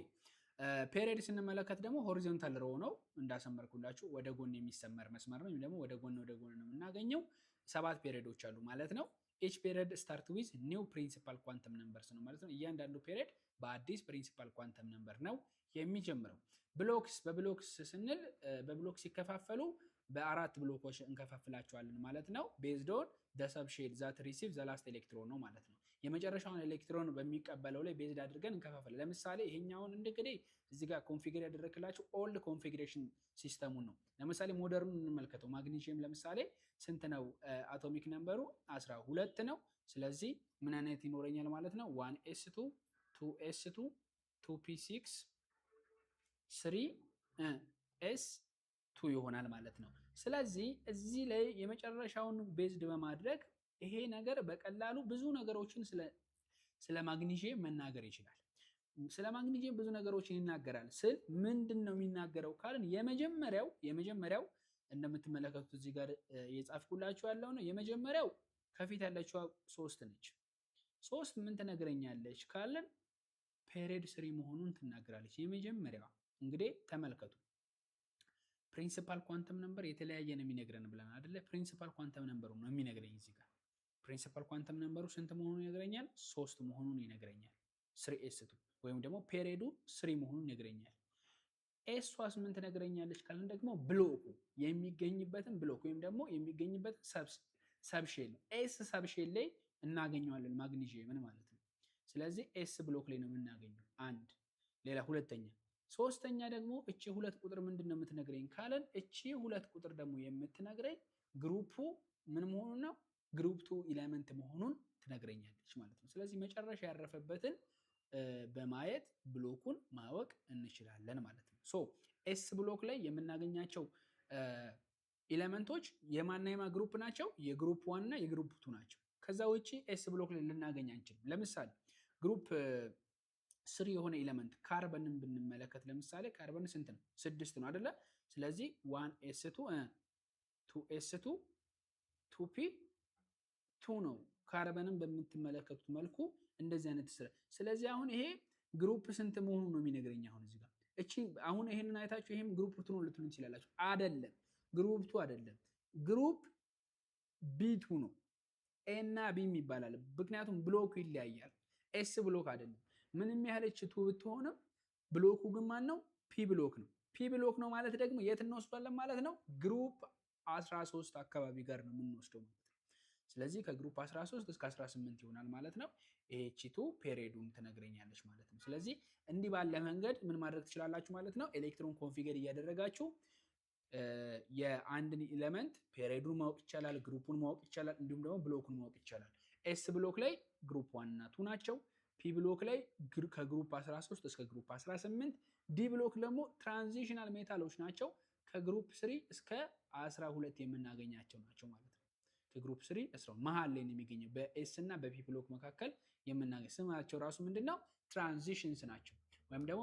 ፔሪዮድ ስንመለከት ደግሞ ሆሪዞንታል ሮ ነው እንዳሰመርኩላችሁ ወደ ጎን የሚሰመር መስመር ነው ደግሞ ወደ ጎን ነው የምናገኘው 7 ፔሪዮዶች አሉ ማለት ነው each period start with new principal quantum numbers ነው ማለት ነው እያንዳንዱ ፔሪዮድ በአዲስ ፕሪንሲፓል ኳንተም ነምበር ነው የሚጀምረው ብሎክስ በብሎክስ ስንል በብሎክስ ሲከፋፈሉ በአራት ብሎኮች እንከፋፍላቸዋለን ማለት ነው based on the subshell that receive the last electron ነው ማለት ነው የመጨረሻውን ኤሌክትሮን በሚቀበለው ላይ ቤዝድ አድርገን እንከፋፍላለን ለምሳሌ ይሄኛውን እንግዲህ እዚህ ጋር ኮንፊገር ያደረክላችሁ ኦልድ ኮንፊግሬሽን ሲስተሙን ነው ለምሳሌ ሞደርኑን እንመልከተው ማግኒዥየም ለምሳሌ ስንት ነው አቶሚክ ነምበሩ 12 ነው ስለዚህ ምን አይነት ይኖረኛል ማለት ነው 1s2 2s2 2p6 3s2 ይሆናል ማለት ነው ስለዚህ እዚህ ላይ የመጨረሻውን ቤዝድ በማድረግ ይሄ ነገር በቀላሉ ብዙ ነገሮችን ስለ ማግኒዥየም መናገር ይችላል ስለ ማግኒዥየም ብዙ ነገሮችን ይናገራል ስል ምንድነው የሚናገረው ካልን የመጀመሪያው እንደምትመለከቱት እዚህ ጋር የጻፍኩላችሁ ያለው ነው የመጀመሪያው ከፊት ያለችው 3 ነች 3 ምን ትነግረኛለች ካልን ፔሪዮድ 3 መሆኑን ትናገራለች የመጀመሪያው እንግዲህ ተመልከቱ ፕሪንሲፓል ኳንተም ነምበር የተለያየ ነው የሚነግረን ብለን አይደለ ፕሪንሲፓል ኳንተም ነምበሩ ነው የሚነግረኝ እዚህ ጋር ፕሪንሲፓል ኳንተም ነምበሩ ስንት መሆኑን ይነግረኛል 3 መሆኑን ይነግረኛል 3s2 ወይም ደግሞ ፔሪዮዱ 3 መሆኑን ይነግረኛል ኤስ1 ምን ትነግረኛለች ካልን ደግሞ ብሎኩ የሚገኝበትን ብሎክ ወይም ደግሞ የሚገኝበት ሰብሼል ኤስ ሰብሼል ላይ እናገኘዋለን ማግኒዥየምን ማለት ነው ስለዚህ ኤስ ብሎክ ላይ ነው የምናገኘው አንድ ሌላ ሁለተኛ ሶስተኛ ደግሞ እቺ ሁለት ቁጥር ምንድነው የምትነግረኝ ካለን እቺ ሁለት ቁጥር ደግሞ የምትነግረኝ ግሩፑ ምን መሆኑን ነው ግሩፕ 2 ኤሌመንት መሆኑን ትነግረኛለች ማለት ነው ስለዚህ መጨረሻ ያረፈበትን በማየት ብሎኩን ማወቅ እንችላለን ማለት ነው ሶ ኤስ ብሎክ ላይ የምናገኛቸው ኤሌመንቶች የማና የማ ግሩፕ ናቸው የግሩፕ 1 እና የግሩፕ 2 ናቸው ከዛ ውጪ ኤስ ብሎክ ላይ ልናገኝ አንችልም ለምሳሌ ግሩፕ 3 የሆነ ኤሌመንት ካርበንን ብንመለከት ለምሳሌ ካርበን ስንት ነው 6 ነው አይደለ ስለዚህ 1s2 2s2 2p2 ነው ካርበንን በምትመለከቱት መልኩ እንደዚህ አይነት ስለዚህ አሁን ይሄ ግሩፕ ስንት መሆኑን ነው የሚነግረኝ አሁን እዚህ ጋር እቺ አሁን ይሄንን አይታችሁ ይሄም ግሩፕ 2 ነው ልትሉን ይችላልላችሁ አይደለም ግሩፕ 2 አይደለም ግሩፕ b2 ነው a እና b ይባላል ምክንያቱም ብሎኩ ይለያያል ኤስ ብሎክ አይደለም ምንም ያህል እቺ 2 ብትሆንም ብሎኩ ግን ማን ነው ፒ ብሎክ ነው ፒ ብሎክ ነው ማለት ደግሞ የት እንወስዳለን ማለት ነው ግሩፕ 13 አካባቢ ጋር ነው የምንወስደው ማለት ነው ስለዚህ ከግሩፕ 13 እስከ 18 ይሆናል ማለት ነው እቺ 2 ፔሪዮዱን ትነግረኛለች ማለት ነው ስለዚህ እንዲህ ባለ መንገድ ምን ማድረግ ትችላላችሁ ማለት ነው ኤሌክትሮን ኮንፊገር እያደረጋችሁ የአንድን ኤሌመንት ፔሪዮዱን ማወቅ ይቻላል ግሩፑን ማወቅ ይቻላል እንዲሁም ደግሞ ብሎኩን ማወቅ ይቻላል ኤስ ብሎክ ላይ ግሩፕ 1 እና 2 ናቸው ፒ ብሎክ ላይ ከግሩፕ 13 እስከ ግሩፕ 18 ዲ ብሎክ ደግሞ ትራንዚሽናል ሜታሎች ናቸው ከግሩፕ 3 እስከ 12 የምናገኛቸው ናቸው ማለት ነው ከግሩፕ 3 እስከ መሃል ላይ የሚገኘው በኤስ እና በፒ ብሎክ መካከል የምናገኝ ስማቸው ራሱ ምንድነው ትራንዚሽንስ ናቸው ወይም ደግሞ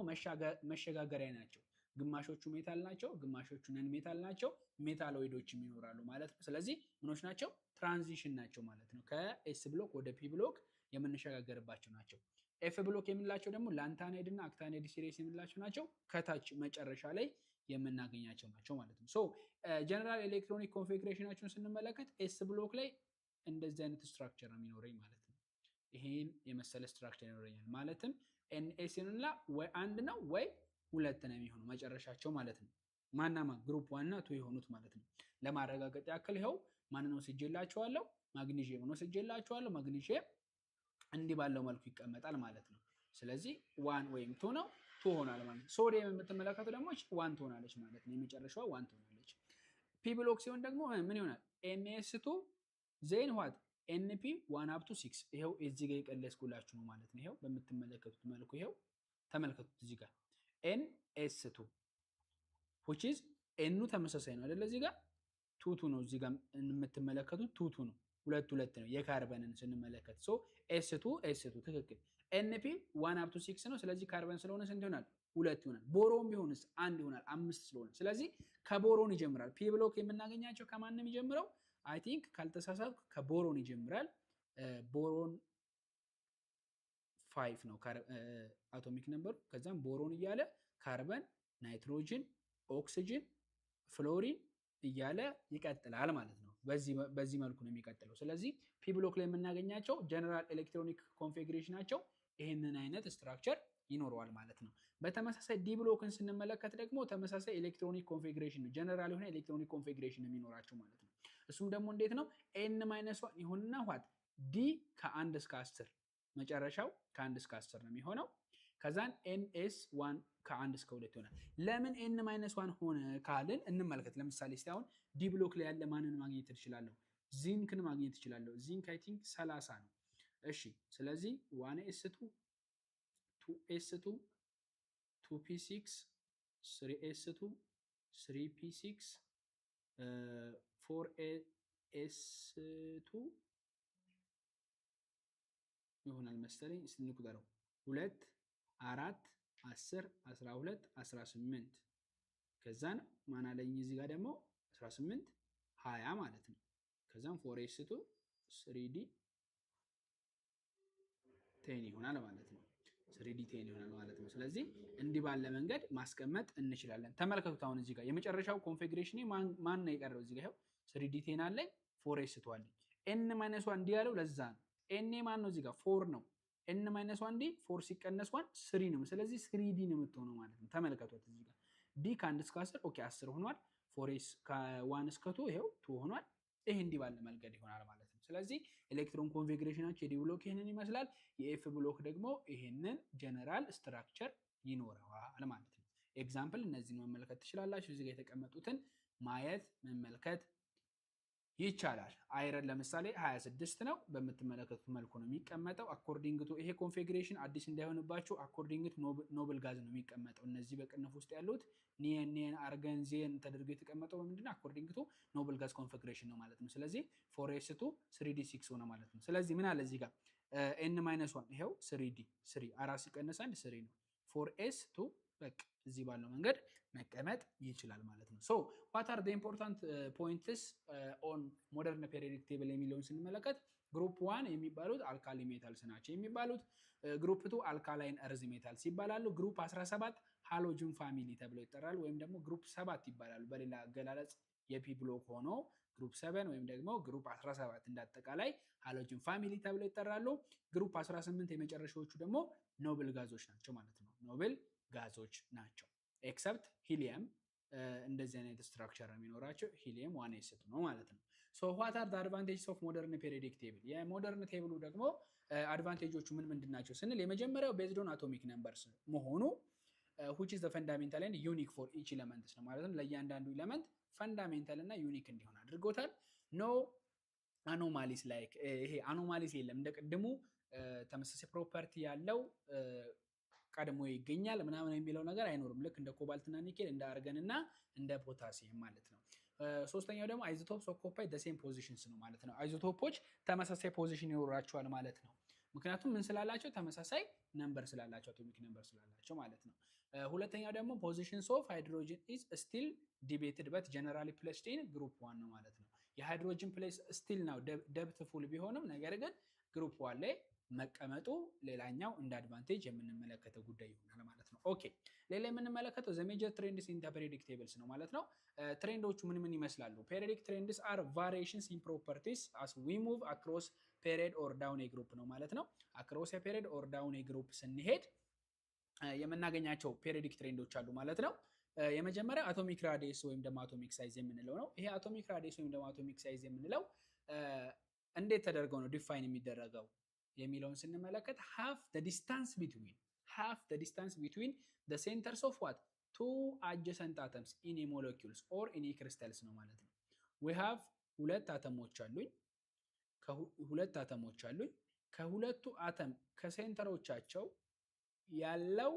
መሸጋገሪያ ናቸው ግማሾቹ ሜታል ናቸው ግማሾቹ ነን ሜታል ናቸው ሜታሎይዶችም ይኖራሉ ማለት ነው ስለዚህ ምኖች ናቸው ትራንዚሽን ናቸው ማለት ነው ከኤስ ብሎክ ወደ ፒ ብሎክ የምንሸጋገርባቸው ናቸው ኤፍ ብሎክ የምንላቸው ደግሞ ላንታናይድ እና አክታናይድ ሲሪስ የምንላቸው ናቸው ከታች መጨረሻ ላይ የምናገኛቸው ናቸው ማለት ነው ሶ ጀነራል ኤሌክትሮኒክ ኮንፊግሬሽናቸውን ስንመለከት ኤስ ብሎክ ላይ እንደዚህ አይነት ስትራክቸር ነው የሚኖረኝ ማለት ነው ይሄን የመሰለ ስትራክቸር ይኖረኛል ማለትም ኤንኤስ እና ወይ አንድ ነው ወይ ሁለት ነው የሚሆነው መጨረሻቸው ማለት ነው ማናማ ግሩፕ 1 እና 2 የሆኑት ማለት ነው። ለማረጋገጥ ያክል ይኸው ማንን ወስጄላችኋለሁ? ማግኒዥየም ወስጄላችኋለሁ። ማግኒዥየም እንዲህ ባለው መልኩ ይቀመጣል ማለት ነው። ስለዚህ 1 ወይም 2 ነው፣ 2 ሆናል ማለት ነው። ሶዲየም የምትመለከቱ ደግሞ 1 ትሆናለች ማለት ነው። የመጨረሻዋ 1 ትሆናለች። ፒ ብሎክ ሲሆን ደግሞ ምን ይሆናል? NS2 ዜን ዋት NP 1 up to 6 ይሄው እዚህ ጋር የቀለስኩላችሁ ነው ማለት ነው። ይሄው በምትመለከቱት መልኩ ይሄው ተመልከቱት እዚህ ጋር NS2 which is N ተመሳሳይ ነው አይደል? እዚህ ጋር 2 ነው እዚህ ጋር የምትመለከቱት 2 ነው። ሁለት ነው የካርበንን ስንመለከት ሶ S2 ትክክል። NP 1 up to 6 ነው። ስለዚህ ካርበን ስለሆነ ስንት ይሆናል? 2 ይሆናል። ቦሮን ቢሆንስ 1 ይሆናል፣ 5 ስለሆነ። ስለዚህ ከቦሮን ይጀምራል። ፒ ብሎክ የምናገኛቸው ከማንም ይጀምረው አይ ቲንክ ካልተሳሳትኩ ከቦሮን ይጀምራል። ቦሮን 5 ነው አቶሚክ ነምበሩ። ከዛም ቦሮን እያለ ካርበን፣ ናይትሮጅን፣ ኦክሲጅን፣ ፍሎሪን እያለ ይቀጥላል ማለት ነው። በዚህ መልኩ ነው የሚቀጥለው። ስለዚህ ፒ ብሎክ ላይ የምናገኛቸው ጀነራል ኤሌክትሮኒክ ኮንፊግሬሽናቸው ይህንን አይነት ስትራክቸር ይኖረዋል ማለት ነው። በተመሳሳይ ዲ ብሎክን ስንመለከት ደግሞ ተመሳሳይ ኤሌክትሮኒክ ኮንፊግሬሽን ነው፣ ጀነራል የሆነ ኤሌክትሮኒክ ኮንፊግሬሽን የሚኖራቸው ማለት ነው። እሱም ደግሞ እንዴት ነው? n-1 ይሁንና ዋት ዲ ከ1 እስከ 10 መጨረሻው ከ1 እስከ 10 ነው የሚሆነው። ከዛን ns1 ከ1 እስከ 2 ይሆናል። ለምን n-1 ሆነ ካልን እንመልከት። ለምሳሌ እስቲ አሁን ዲ ብሎክ ላይ ያለ ማንን ማግኘት እችላለሁ? ዚንክን ማግኘት እችላለሁ። ዚንክ አይ ቲንክ 30 ነው። እሺ ስለዚህ 1s2 2s2 2p6 3s2 3p6 4s2 ይሆናል መሰለኝ። ስንቁጠረው 2 4 10 12 18 ከዛን ማን አለኝ እዚህ ጋር ደግሞ 18 20 ማለት ነው። ከዛም 4s2 3d 10 ይሆናል ማለት ነው። 3d 10 ይሆናል ማለት ነው። ስለዚህ እንዲህ ባለ መንገድ ማስቀመጥ እንችላለን። ተመልከቱት አሁን እዚህ ጋር የመጨረሻው ኮንፊግሬሽን ማን ነው የቀረው? እዚህ ጋር ይኸው 3d 10 አለኝ 4s2 አለኝ። n-1 ዲ ያለው ለዛ ነው። n ማን ነው እዚህ ጋር 4 ነው። n-1 ዲ 4 ሲቀነስ 1 3 ነው። ስለዚህ 3d ነው የምትሆነው ማለት ነው። ተመልከቱት እዚህ ጋር ዲ ከ1 እስከ 10 ኦኬ 10 ሆኗል። 4s ከ1 እስከ 2 ይሄው 2 ሆኗል። ይሄ እንዲህ ባለ መንገድ ይሆናል ማለት ነው። ስለዚህ ኤሌክትሮን ኮንፊግሬሽናቸው የዲ ብሎክ ይሄንን ይመስላል። የኤፍ ብሎክ ደግሞ ይሄንን ጀነራል ስትራክቸር ይኖረዋል ማለት ነው። ኤግዛምፕል እነዚህን መመልከት ትችላላችሁ። እዚህ ጋር የተቀመጡትን ማየት መመልከት ይቻላል። አይረን ለምሳሌ 26 ነው። በምትመለከቱት መልኩ ነው የሚቀመጠው። አኮርዲንግ ቱ ይሄ ኮንፊግሬሽን አዲስ እንዳይሆንባችሁ አኮርዲንግ ቱ ኖብል ጋዝ ነው የሚቀመጠው። እነዚህ በቅንፍ ውስጥ ያሉት ኒየን፣ አርገን፣ ዜን ተደርገው የተቀመጠው በምንድነው? አኮርዲንግ ቱ ኖብል ጋዝ ኮንፊግሬሽን ነው ማለት ነው። ስለዚህ 4s2 3d6 ሆነ ማለት ነው። ስለዚህ ምን አለ እዚህ ጋር n-1 ይሄው 3d 3 4 ሲቀነስ 1 3 ነው። 4s2 በቃ እዚህ ባለው መንገድ መቀመጥ ይችላል ማለት ነው። ሶ ዋት አር ዘ ኢምፖርታንት ፖይንትስ ኦን ሞደርን ፔሪዮዲክ ቴብል የሚለውን ስንመለከት ግሩፕ 1 የሚባሉት አልካሊ ሜታልስ ናቸው የሚባሉት። ግሩፕ 2 አልካላይን እርዝ ሜታልስ ይባላሉ። ግሩፕ 17 ሃሎጅን ፋሚሊ ተብለው ይጠራሉ፣ ወይም ደግሞ ግሩፕ 7 ይባላሉ። በሌላ አገላለጽ የፒ ብሎክ ሆኖ ግሩፕ 7 ወይም ደግሞ ግሩፕ 17 እንዳጠቃላይ ሃሎጅን ፋሚሊ ተብለው ይጠራሉ። ግሩፕ 18 የመጨረሻዎቹ ደግሞ ኖብል ጋዞች ናቸው ማለት ነው። ኖብል ጋዞች ናቸው። ኤክሰፕት ሂሊየም እንደዚህ አይነት ስትራክቸር የሚኖራቸው ሂሊየም 1s2 ነው ማለት ነው። ሶ ዋት አር ዘ አድቫንቴጅስ ኦፍ ሞደርን ፔሪዮዲክ ቴብል? የሞደርን ቴብሉ ደግሞ አድቫንቴጆቹ ምንድን ናቸው ስንል የመጀመሪያው ቤዝድ ኦን አቶሚክ ነምበርስ መሆኑ which is the fundamental and unique for each element ነው ማለት ነው። ለእያንዳንዱ ኤሌመንት ፈንዳሜንታል እና ዩኒክ እንዲሆን አድርጎታል። ኖ አኖማሊስ ላይክ ይሄ አኖማሊስ የለም። እንደ ቅድሙ ተመሳሳይ ፕሮፐርቲ ያለው ቀድሞ ይገኛል ምናምን የሚለው ነገር አይኖርም። ልክ እንደ ኮባልትና ኒኬል፣ እንደ አርገን እና እንደ ፖታሲየም ማለት ነው። ሶስተኛው ደግሞ አይዞቶፕስ ኦኩፓይ ዘ ሴም ፖዚሽንስ ነው ማለት ነው። አይዞቶፖች ተመሳሳይ ፖዚሽን ይኖራቸዋል ማለት ነው። ምክንያቱም ምን ስላላቸው? ተመሳሳይ ነምበር ስላላቸው፣ አቶሚክ ነምበር ስላላቸው ማለት ነው። ሁለተኛው ደግሞ ፖዚሽንስ ኦፍ ሃይድሮጅን ኢዝ ስቲል ዲቤትድ በት ጀነራሊ ፕሌስድ ኢን ግሩፕ 1 ነው ማለት ነው። የሃይድሮጅን ፕሌስ ስቲል ነው ደብት ፉል ቢሆንም ነገር ግን ግሩፕ 1 ላይ መቀመጡ ሌላኛው እንደ አድቫንቴጅ የምንመለከተው ጉዳይ ይሆናል ማለት ነው። ኦኬ ሌላ የምንመለከተው ዘ ሜጀር ትሬንድስ ኢን ፔሪዮዲክ ቴብልስ ነው ማለት ነው። ትሬንዶቹ ምን ይመስላሉ? ፔሪዮዲክ ትሬንድስ አር ቫሪዬሽንስ ኢን ፕሮፐርቲስ አስ ዊ ሙቭ አክሮስ ፔሪድ ኦር ዳውን ኤ ግሩፕ ነው ማለት ነው። አክሮስ ፔሪድ ኦር ዳውን ኤ ግሩፕ ስንሄድ የምናገኛቸው ፔሪዮዲክ ትሬንዶች አሉ ማለት ነው። የመጀመሪያው አቶሚክ ራዲየስ ወይም ደግሞ አቶሚክ ሳይዝ የምንለው ነው። ይሄ አቶሚክ ራዲየስ ወይም ደግሞ አቶሚክ ሳይዝ የምንለው እንዴት ተደርገው ነው ዲፋይን የሚደረገው የሚለውን ስንመለከት half the distance between the centers of what two adjacent atoms in a molecules or in a crystals ነው ማለት ነው። we have ሁለት አተሞች አሉኝ ከሁለቱ አተም ከሴንተሮቻቸው ያለው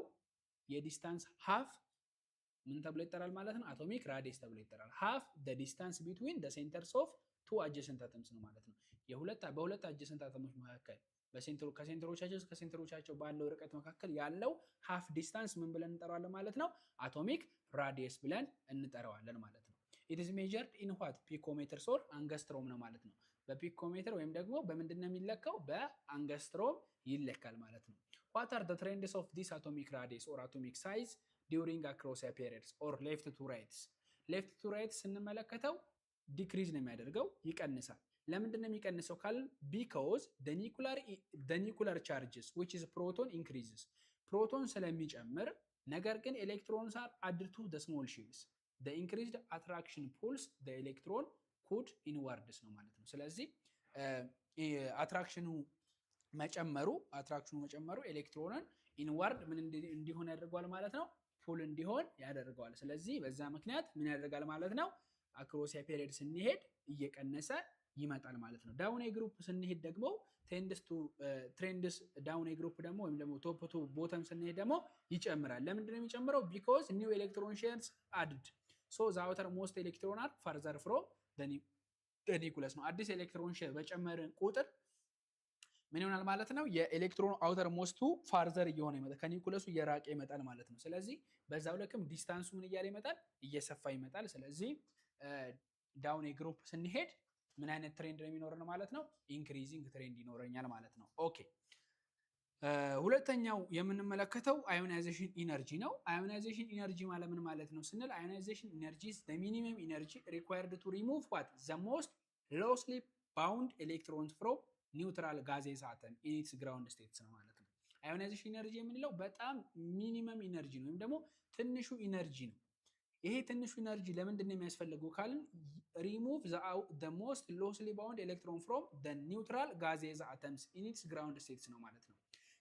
የዲስታንስ half ምን ተብሎ ይጠራል ማለት ነው? አቶሚክ ራዲየስ ተብሎ ይጠራል። half the distance between the centers of two adjacent atoms ነው ማለት ነው። በሁለት adjacent አተሞች መካከል ከሴንተሮቻቸው እስከ ሴንተሮቻቸው ባለው ርቀት መካከል ያለው half distance ምን ብለን እንጠራዋለን ማለት ነው? አቶሚክ ራዲየስ ብለን እንጠራዋለን ማለት ነው። it is measured in what picometers or angstrom ነው ማለት ነው። በፒኮሜትር ወይም ደግሞ በምንድነው የሚለካው? በአንገስትሮም ይለካል ማለት ነው። what are the trends of this atomic radius or atomic size during across a periods or left to right ስንመለከተው ዲክሪዝ ነው የሚያደርገው፣ ይቀንሳል። ለምንድን ነው የሚቀንሰው ካል because the nuclear charges which is proton increases ፕሮቶን ስለሚጨምር ነገር ግን ኤሌክትሮንስ are added to the small shells the increased attraction pulls the electron could inwards ነው ማለት ነው። ስለዚህ አትራክሽኑ መጨመሩ ኤሌክትሮንን ኢንዋርድ ምን እንዲሆን ያደርገዋል ማለት ነው? ፑል እንዲሆን ያደርገዋል። ስለዚህ በዛ ምክንያት ምን ያደርጋል ማለት ነው? አክሮስ ፔሪድ ስንሄድ እየቀነሰ ይመጣል ማለት ነው። ዳውን ግሩፕ ስንሄድ ደግሞ ትሬንድስ ዳውን ግሩፕ ደግሞ ወይም ደግሞ ቶፕ ቱ ቦተም ስንሄድ ደግሞ ይጨምራል። ለምንድን ነው የሚጨምረው? because new electron shares added so the outermost electron are further from the nucleus ነው። አዲስ ኤሌክትሮን ሼር በጨመርን ቁጥር ምን ይሆናል ማለት ነው? የኤሌክትሮን አውተር ሞስቱ ፋርዘር እየሆነ ይመጣል፣ ከኒውክለሱ እየራቀ ይመጣል ማለት ነው። ስለዚህ በዛው ልክም ዲስታንሱ ምን እያለ ይመጣል? እየሰፋ ይመጣል። ስለዚህ ዳውን ግሩፕ ስንሄድ ምን አይነት ትሬንድ ነው የሚኖረን ማለት ነው? ኢንክሪዚንግ ትሬንድ ይኖረኛል ማለት ነው። ኦኬ ሁለተኛው የምንመለከተው አዮናይዜሽን ኢነርጂ ነው። አዮናይዜሽን ኢነርጂ ማለት ምን ማለት ነው ስንል አዮናይዜሽን ኢነርጂ is the minimum energy required to remove what the most loosely bound electrons from neutral gaseous atom in its ground states ነው ማለት ነው። አዮናይዜሽን ኢነርጂ የምንለው በጣም ሚኒመም ኢነርጂ ነው ወይም ደግሞ ትንሹ ኢነርጂ ነው። ይሄ ትንሹ ኢነርጂ ለምንድን ነው የሚያስፈልገው ካልን remove the most loosely bound electron from the neutral gaseous atoms in its ground states ነው ማለት ነው።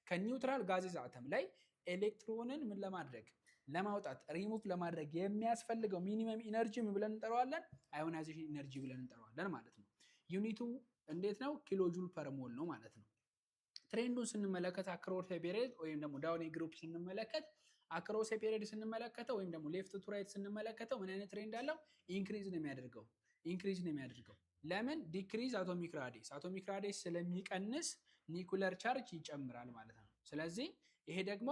ከኒውትራል ጋዜዝ አተም ላይ ኤሌክትሮንን ምን ለማድረግ ለማውጣት ሪሙቭ ለማድረግ የሚያስፈልገው ሚኒመም ኢነርጂ ምን ብለን እንጠራዋለን? አዮናይዜሽን ኢነርጂ ብለን እንጠራዋለን ማለት ነው። ዩኒቱ እንዴት ነው? ኪሎ ጁል ፐር ሞል ነው ማለት ነው። ትሬንዱን ስንመለከት አክሮስ ፔሪድ ወይም ደግሞ ዳውን ግሩፕ ስንመለከት አክሮስ ፔሪድ ስንመለከተው ወይም ደግሞ ሌፍት ቱ ራይት ስንመለከተው ምን አይነት ትሬንድ አለው? ኢንክሪዝ ነው የሚያደርገው። ለምን? ዲክሪዝ አቶሚክ ራዲየስ ስለሚቀንስ ኒኩለር ቻርጅ ይጨምራል ማለት ነው። ስለዚህ ይሄ ደግሞ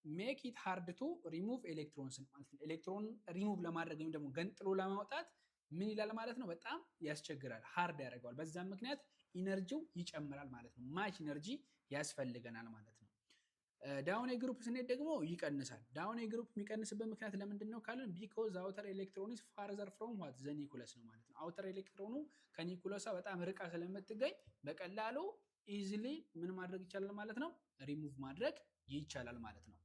ሜክ ኢት ሃርድ ቱ ሪሙቭ ኤሌክትሮንስ ማለት ነው። ኤሌክትሮን ሪሙቭ ለማድረግ ወይም ደግሞ ገንጥሎ ለማውጣት ምን ይላል ማለት ነው? በጣም ያስቸግራል፣ ሃርድ ያደርገዋል። በዛም ምክንያት ኢነርጂው ይጨምራል ማለት ነው። ማች ኢነርጂ ያስፈልገናል ማለት ነው። ዳውን ግሩፕ ስንሄድ ደግሞ ይቀንሳል። ዳውን ግሩፕ የሚቀንስበት ምክንያት ለምንድን ነው ካልን because outer electron is farther from what the nucleus ነው ማለት ነው። አውተር ኤሌክትሮኑ ከኒኩለሷ በጣም ርቃ ስለምትገኝ በቀላሉ ኢዚሊ ምን ማድረግ ይቻላል ማለት ነው? ሪሙቭ ማድረግ ይቻላል ማለት ነው።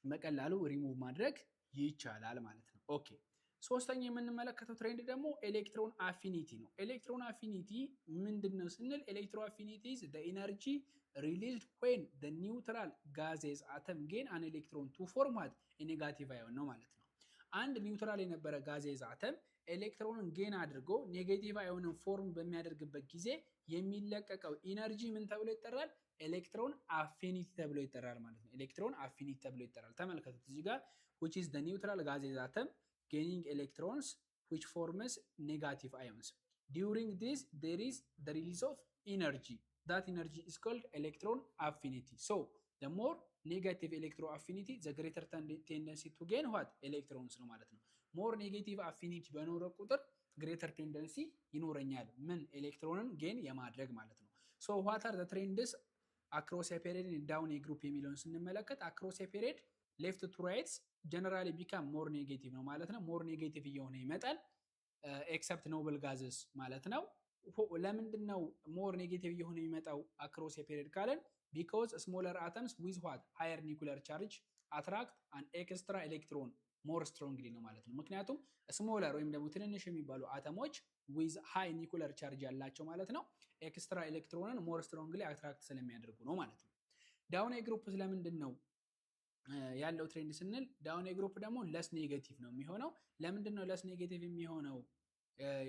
በቀላሉ ሪሙቭ ማድረግ ይቻላል ማለት ነው። ኦኬ ሶስተኛ የምንመለከተው ትሬንድ ደግሞ ኤሌክትሮን አፊኒቲ ነው። ኤሌክትሮን አፊኒቲ ምንድነው ስንል ኤሌክትሮ አፊኒቲ is the energy released when the neutral gases atom gain an electron to form what a negative ion ነው ማለት ነው። አንድ ኒውትራል የነበረ ጋዜዝ አተም ኤሌክትሮንን ጌን አድርጎ ኔጌቲቭ አዮንን ፎርም በሚያደርግበት ጊዜ የሚለቀቀው ኢነርጂ ምን ተብሎ ይጠራል? ኤሌክትሮን አፊኒቲ ተብሎ ይጠራል ማለት ነው። ኤሌክትሮን አፊኒቲ ተብሎ ይጠራል። ተመልከቱት እዚህ ጋር which is the neutral gases atom gaining electrons which forms negative ions. During this there is the release of energy. That energy is called electron affinity. So the more negative electron affinity the greater tendency to gain what electrons ነው ማለት ነው። more negative affinity በኖረ ቁጥር greater tendency ይኖረኛል ምን ኤሌክትሮንን ጌን የማድረግ ማለት ነው። so what are the trends across a period in down a group የሚለውን ስንመለከት across a period left to right generally become more negative ነው ማለት ነው። more negative እየሆነ ይመጣል except noble gases ማለት ነው። ለምንድን ነው more negative እየሆነ የሚመጣው across a period ካለን because smaller atoms with what higher nuclear charge attract an extra electron more strongly ነው ማለት ነው። ምክንያቱም ስሞለር ወይም ደግሞ ትንንሽ የሚባሉ አተሞች with high nuclear charge ያላቸው ማለት ነው ኤክስትራ ኤሌክትሮንን more strongly attract ስለሚያደርጉ ነው ማለት ነው። ዳውን ኤ ግሩፕ ስለምንድን ነው ያለው ትሬንድ ስንል ዳውን ኤ ግሩፕ ደግሞ ለስ ኔጌቲቭ ነው የሚሆነው። ለምንድን ነው ለስ ኔጌቲቭ የሚሆነው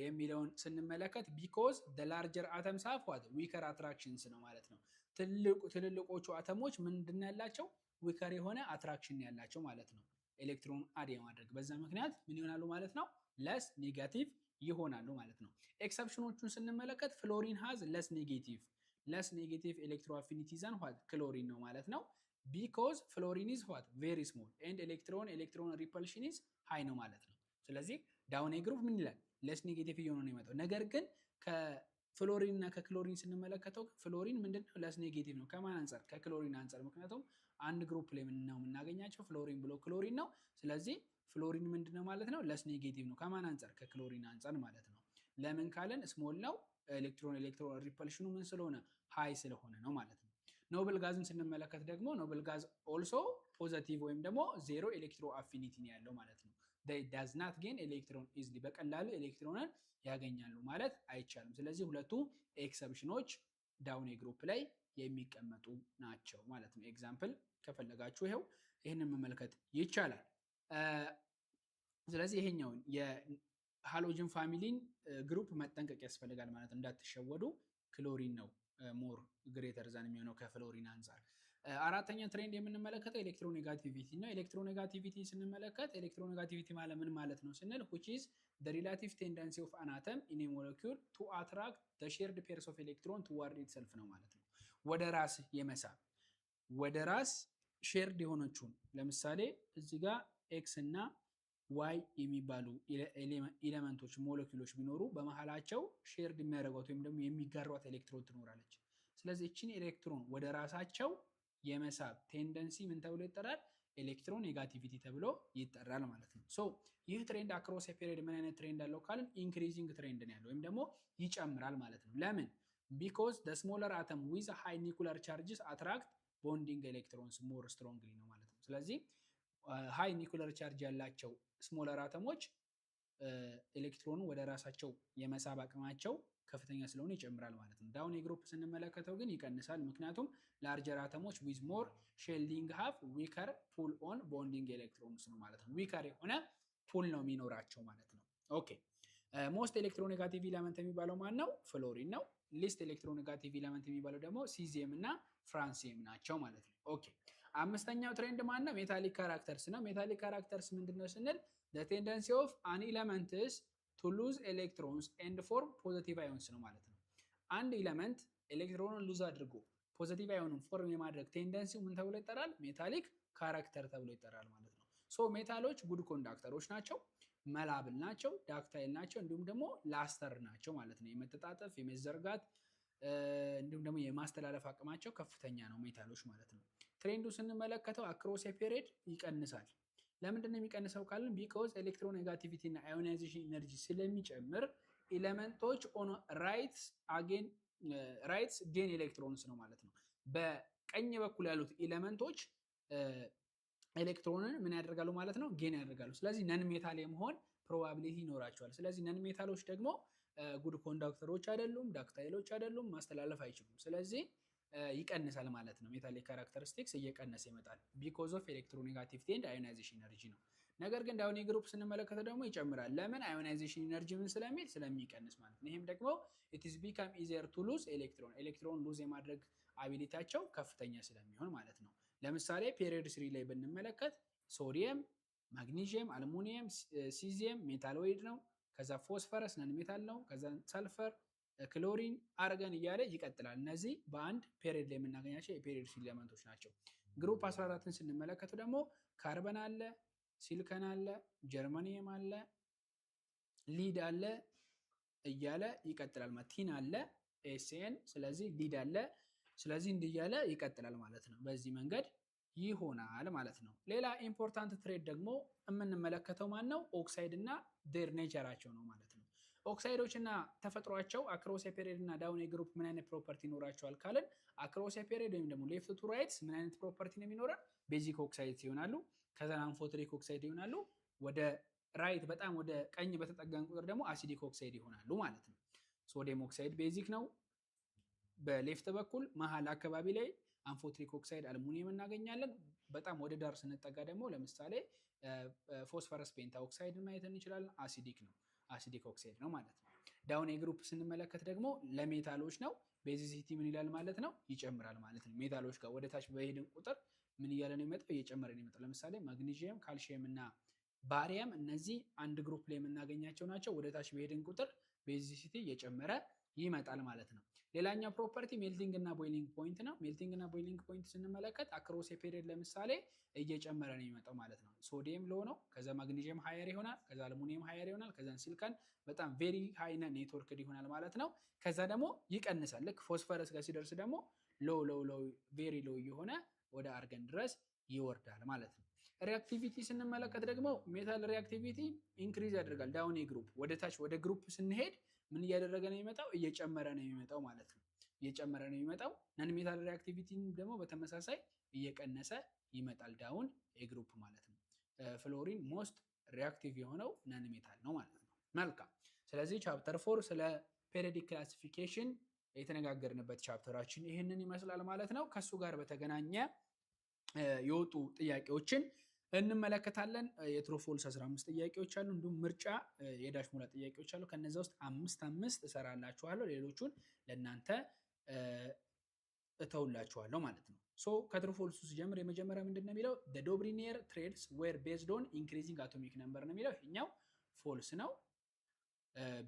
የሚለውን ስንመለከት ቢኮዝ the larger atoms have what weaker attractions ነው ማለት ነው። ትልልቆቹ አተሞች ምንድን ያላቸው ዊከር የሆነ አትራክሽን ያላቸው ማለት ነው ኤሌክትሮን አድ የማድረግ በዛ ምክንያት ምን ይሆናሉ ማለት ነው ለስ ኔጋቲቭ ይሆናሉ ማለት ነው። ኤክሰፕሽኖቹን ስንመለከት ፍሎሪን ሃዝ ለስ ኔጌቲቭ ኤሌክትሮ አፊኒቲ ዛን what ክሎሪን ነው ማለት ነው። ቢኮዝ ፍሎሪን ኢዝ what very small and ኤሌክትሮን ሪፐልሽን ኢዝ ሃይ ነው ማለት ነው። ስለዚህ ዳውን ኤ ግሩፕ ምን ይላል ለስ ኔጌቲቭ እየሆነ ነው የመጣው። ነገር ግን ከፍሎሪን እና ከክሎሪን ስንመለከተው ፍሎሪን ምንድነው ለስ ኔጌቲቭ ነው ከማን አንፃር ከክሎሪን አንፃር። ምክንያቱም አንድ ግሩፕ ላይ ምንድነው የምናገኛቸው ፍሎሪን ብሎ ክሎሪን ነው። ስለዚህ ፍሎሪን ምንድነው ማለት ነው ለስ ኔጌቲቭ ነው ከማን አንፃር ከክሎሪን አንፃር ማለት ነው። ለምን ካለን ስሞል ነው ኤሌክትሮን ሪፐልሽኑ ምን ስለሆነ ሃይ ስለሆነ ነው ማለት ነው። ኖብል ጋዝን ስንመለከት ደግሞ ኖብል ጋዝ ኦልሶ ፖዚቲቭ ወይም ደግሞ ዜሮ ኤሌክትሮ አፊኒቲ ነው ያለው ማለት ነው። they does not gain electron easily በቀላሉ ኤሌክትሮንን ያገኛሉ ማለት አይቻልም። ስለዚህ ሁለቱ ኤክሰፕሽኖች ዳውን ኤ ግሩፕ ላይ የሚቀመጡ ናቸው ማለት ነው። ኤግዛምፕል ከፈለጋችሁ ይሄው ይሄንን መመልከት ይቻላል። ስለዚህ ይሄኛውን የሃሎጅን ፋሚሊን ግሩፕ መጠንቀቅ ያስፈልጋል ማለት እንዳትሸወዱ። ክሎሪን ነው ሞር ግሬተር ዛን የሚሆነው ከፍሎሪን አንፃር። አራተኛ ትሬንድ የምንመለከተው ኤሌክትሮኔጋቲቪቲ ነው። ኤሌክትሮኔጋቲቪቲ ስንመለከት ኤሌክትሮኔጋቲቪቲ ማለት ምን ማለት ነው ስንል which is the relative tendency of an atom in a molecule to attract the shared pairs of electron toward itself ነው ማለት ነው። ወደ ራስ የመሳብ ወደ ራስ ሼርድ የሆነችውን ለምሳሌ እዚህ ጋር ኤክስ እና ዋይ የሚባሉ ኤሌመንቶች ሞለኪውሎች ቢኖሩ በመሃላቸው ሼርድ የሚያደርጓት ወይም ደግሞ የሚጋሯት ኤሌክትሮን ትኖራለች። ስለዚህ እቺን ኤሌክትሮን ወደ ራሳቸው የመሳብ ቴንደንሲ ምን ተብሎ ይጠራል? ኤሌክትሮኔጋቲቪቲ ተብሎ ይጠራል ማለት ነው። ሶ ይህ ትሬንድ አክሮስ ኤ ፔሪድ ምን አይነት ትሬንድ አለው ካልን ኢንክሪዚንግ ትሬንድ ነው ያለው ወይም ደግሞ ይጨምራል ማለት ነው። ለምን? ቢኮዝ the smaller atom with high nuclear charges attract bonding electrons more strongly ነው ማለት ነው። ስለዚህ ሃይ ኒኩለር ቻርጅ ያላቸው ስሞለር አተሞች ኤሌክትሮኑ ወደ ራሳቸው የመሳብ አቅማቸው ከፍተኛ ስለሆነ ይጨምራል ማለት ነው። ዳውን ኤ ግሩፕ ስንመለከተው ግን ይቀንሳል። ምክንያቱም ላርጀር አተሞች ዊዝ ሞር ሼልዲንግ ሃቭ ዊከር ፑል ኦን ቦንዲንግ ኤሌክትሮንስ ነው ማለት ነው። ዊከር የሆነ ፑል ነው የሚኖራቸው ማለት ነው። ኦኬ ሞስት ኤሌክትሮኔጋቲቭ ኢለመንት የሚባለው ማን ነው? ፍሎሪን ነው። ሊስት ኤሌክትሮኔጋቲቭ ኢለመንት የሚባለው ደግሞ ሲዚየም እና ፍራንሲየም ናቸው ማለት ነው። ኦኬ አምስተኛው ትሬንድ ማን ነው? ሜታሊክ ካራክተርስ ነው። ሜታሊክ ካራክተርስ ምንድነው ስንል the tendency of an element is to lose electrons and form positive ions ነው ማለት ነው። አንድ ኤሌመንት ኤሌክትሮንን ሉዝ አድርጎ ፖዚቲቭ አዮንን ፎርም የማድረግ ቴንደንሲው ምን ተብሎ ይጠራል? ሜታሊክ ካራክተር ተብሎ ይጠራል ማለት ነው። ሶ ሜታሎች ጉድ ኮንዳክተሮች ናቸው፣ መላብል ናቸው፣ ዳክታይል ናቸው፣ እንዲሁም ደግሞ ላስተር ናቸው ማለት ነው። የመተጣጠፍ የመዘርጋት እንዲሁም ደግሞ የማስተላለፍ አቅማቸው ከፍተኛ ነው ሜታሎች ማለት ነው። ትሬንዱ ስንመለከተው አክሮስ ኤ ፔሪድ ይቀንሳል። ለምንድን ነው የሚቀንሰው ካልን ቢኮዝ ኤሌክትሮኔጋቲቪቲ እና አዮናይዜሽን ኢነርጂ ስለሚጨምር ኤሌመንቶች ኦን ራይትስ ጌን ኤሌክትሮንስ ነው ማለት ነው። በቀኝ በኩል ያሉት ኤሌመንቶች ኤሌክትሮንን ምን ያደርጋሉ ማለት ነው? ጌን ያደርጋሉ። ስለዚህ ነን ሜታል የመሆን ፕሮባቢሊቲ ይኖራቸዋል። ስለዚህ ነን ሜታሎች ደግሞ ጉድ ኮንዳክተሮች አይደሉም፣ ዳክታይሎች አይደሉም፣ ማስተላለፍ አይችሉም። ስለዚህ ይቀንሳል ማለት ነው። ሜታሊክ ካራክተሪስቲክስ እየቀነሰ ይመጣል ቢኮዝ ኦፍ ኤሌክትሮኔጋቲቪቲ ኤንድ አዮናይዜሽን ኢነርጂ ነው። ነገር ግን ዳውን ግሩፕ ስንመለከተው ደግሞ ይጨምራል። ለምን? አዮናይዜሽን ኢነርጂ ምን ስለሚል ስለሚቀንስ ማለት ነው። ይሄም ደግሞ it is become easier to lose ኤሌክትሮን ሉዝ የማድረግ አቢሊቲያቸው ከፍተኛ ስለሚሆን ማለት ነው። ለምሳሌ ፔሪዮድ 3 ላይ ብንመለከት ሶዲየም፣ ማግኒዚየም፣ አልሙኒየም፣ ሲዚየም ሜታሎይድ ነው። ከዛ ፎስፈረስ ነን ሜታል ነው። ከዛ ሰልፈር፣ ክሎሪን፣ አርገን እያለ ይቀጥላል። እነዚህ በአንድ ፔሪዮድ ላይ የምናገኛቸው የፔሪዮድ ኤሌመንቶች ናቸው። ግሩፕ 14ን ስንመለከቱ ደግሞ ካርበን አለ፣ ሲሊከን አለ፣ ጀርማኒየም አለ፣ ሊድ አለ እያለ ይቀጥላል። ቲን አለ፣ ኤስኤን፣ ስለዚህ ሊድ አለ፣ ስለዚህ እንዲያለ ይቀጥላል ማለት ነው። በዚህ መንገድ ይሆናል ማለት ነው። ሌላ ኢምፖርታንት ትሬድ ደግሞ የምንመለከተው ማን ነው? ኦክሳይድ እና ዴር ኔቸራቸው ነው ማለት ነው። ኦክሳይዶችና ተፈጥሯቸው አክሮስ ፔሪድ እና ዳውን ግሩፕ ምን አይነት ፕሮፐርቲ ይኖራቸዋል ካልን አክሮስ ፔሪድ ወይም ደግሞ ሌፍት ቱ ራይት ምን አይነት ፕሮፐርቲ ነው የሚኖረን? ቤዚክ ኦክሳይድ ይሆናሉ። ከዛ አምፎትሪክ ኦክሳይድ ይሆናሉ። ወደ ራይት በጣም ወደ ቀኝ በተጠጋን ቁጥር ደግሞ አሲዲክ ኦክሳይድ ይሆናሉ ማለት ነው። ሶዲየም ኦክሳይድ ቤዚክ ነው በሌፍት በኩል መሀል አካባቢ ላይ አምፎትሪክ ኦክሳይድ አልሙኒየም እናገኛለን። በጣም ወደ ዳር ስንጠጋ ደግሞ ለምሳሌ ፎስፈረስ ፔንታ ኦክሳይድን ማየት እንችላለን። አሲዲክ ነው፣ አሲዲክ ኦክሳይድ ነው ማለት ነው። ዳውን ግሩፕ ስንመለከት ደግሞ ለሜታሎች ነው። ቤዚሲቲ ምን ይላል ማለት ነው? ይጨምራል ማለት ነው። ሜታሎች ጋር ወደ ታች በሄድን ቁጥር ምን እያለ ነው የሚመጣው? እየጨመረ ነው የሚመጣው። ለምሳሌ ማግኒዥየም፣ ካልሽየም እና ባሪየም እነዚህ አንድ ግሩፕ ላይ የምናገኛቸው ናቸው። ወደ ታች በሄድን ቁጥር ቤዚሲቲ እየጨመረ ይመጣል ማለት ነው። ሌላኛው ፕሮፐርቲ ሜልቲንግ እና ቦይሊንግ ፖይንት ነው። ሜልቲንግ እና ቦይሊንግ ፖይንት ስንመለከት አክሮስ ፔሪድ ለምሳሌ እየጨመረ ነው የሚመጣው ማለት ነው። ሶዲየም ሎ ነው፣ ከዛ ማግኒዥየም ሃየር ይሆናል፣ ከዛ አልሙኒየም ሃየር ይሆናል፣ ከዛ ሲሊከን በጣም ቬሪ ሃይ እና ኔትወርክድ ይሆናል ማለት ነው። ከዛ ደግሞ ይቀንሳል። ልክ ፎስፈረስ ጋር ሲደርስ ደግሞ ሎ ቬሪ ሎ እየሆነ ወደ አርገን ድረስ ይወርዳል ማለት ነው። ሪአክቲቪቲ ስንመለከት ደግሞ ሜታል ሪአክቲቪቲ ኢንክሪዝ ያደርጋል። ዳውን ግሩፕ ወደ ታች ወደ ግሩፕ ስንሄድ ምን እያደረገ ነው የሚመጣው? እየጨመረ ነው የሚመጣው ማለት ነው። እየጨመረ ነው የሚመጣው። ነን ሜታል ሪአክቲቪቲ ደግሞ በተመሳሳይ እየቀነሰ ይመጣል ዳውን ግሩፕ ማለት ነው። ፍሎሪን ሞስት ሪአክቲቭ የሆነው ነን ሜታል ነው ማለት ነው። መልካም። ስለዚህ ቻፕተር 4 ስለ ፔሪዮዲክ ክላሲፊኬሽን የተነጋገርንበት ቻፕተራችን ይህንን ይመስላል ማለት ነው። ከሱ ጋር በተገናኘ የወጡ ጥያቄዎችን እንመለከታለን። የትሩ ፎልስ 15 ጥያቄዎች አሉ። እንዲሁም ምርጫ የዳሽ ሙላ ጥያቄዎች አሉ። ከነዛ ውስጥ አምስት እሰራላችኋለሁ። ሌሎቹን ለእናንተ እተውላችኋለሁ ማለት ነው። ሶ ከትሩ ፎልስ ውስጥ ጀምር። የመጀመሪያ ምንድን ነው የሚለው? the Dobrinier trades were based on increasing atomic number ነው የሚለው። ይሄኛው ፎልስ ነው።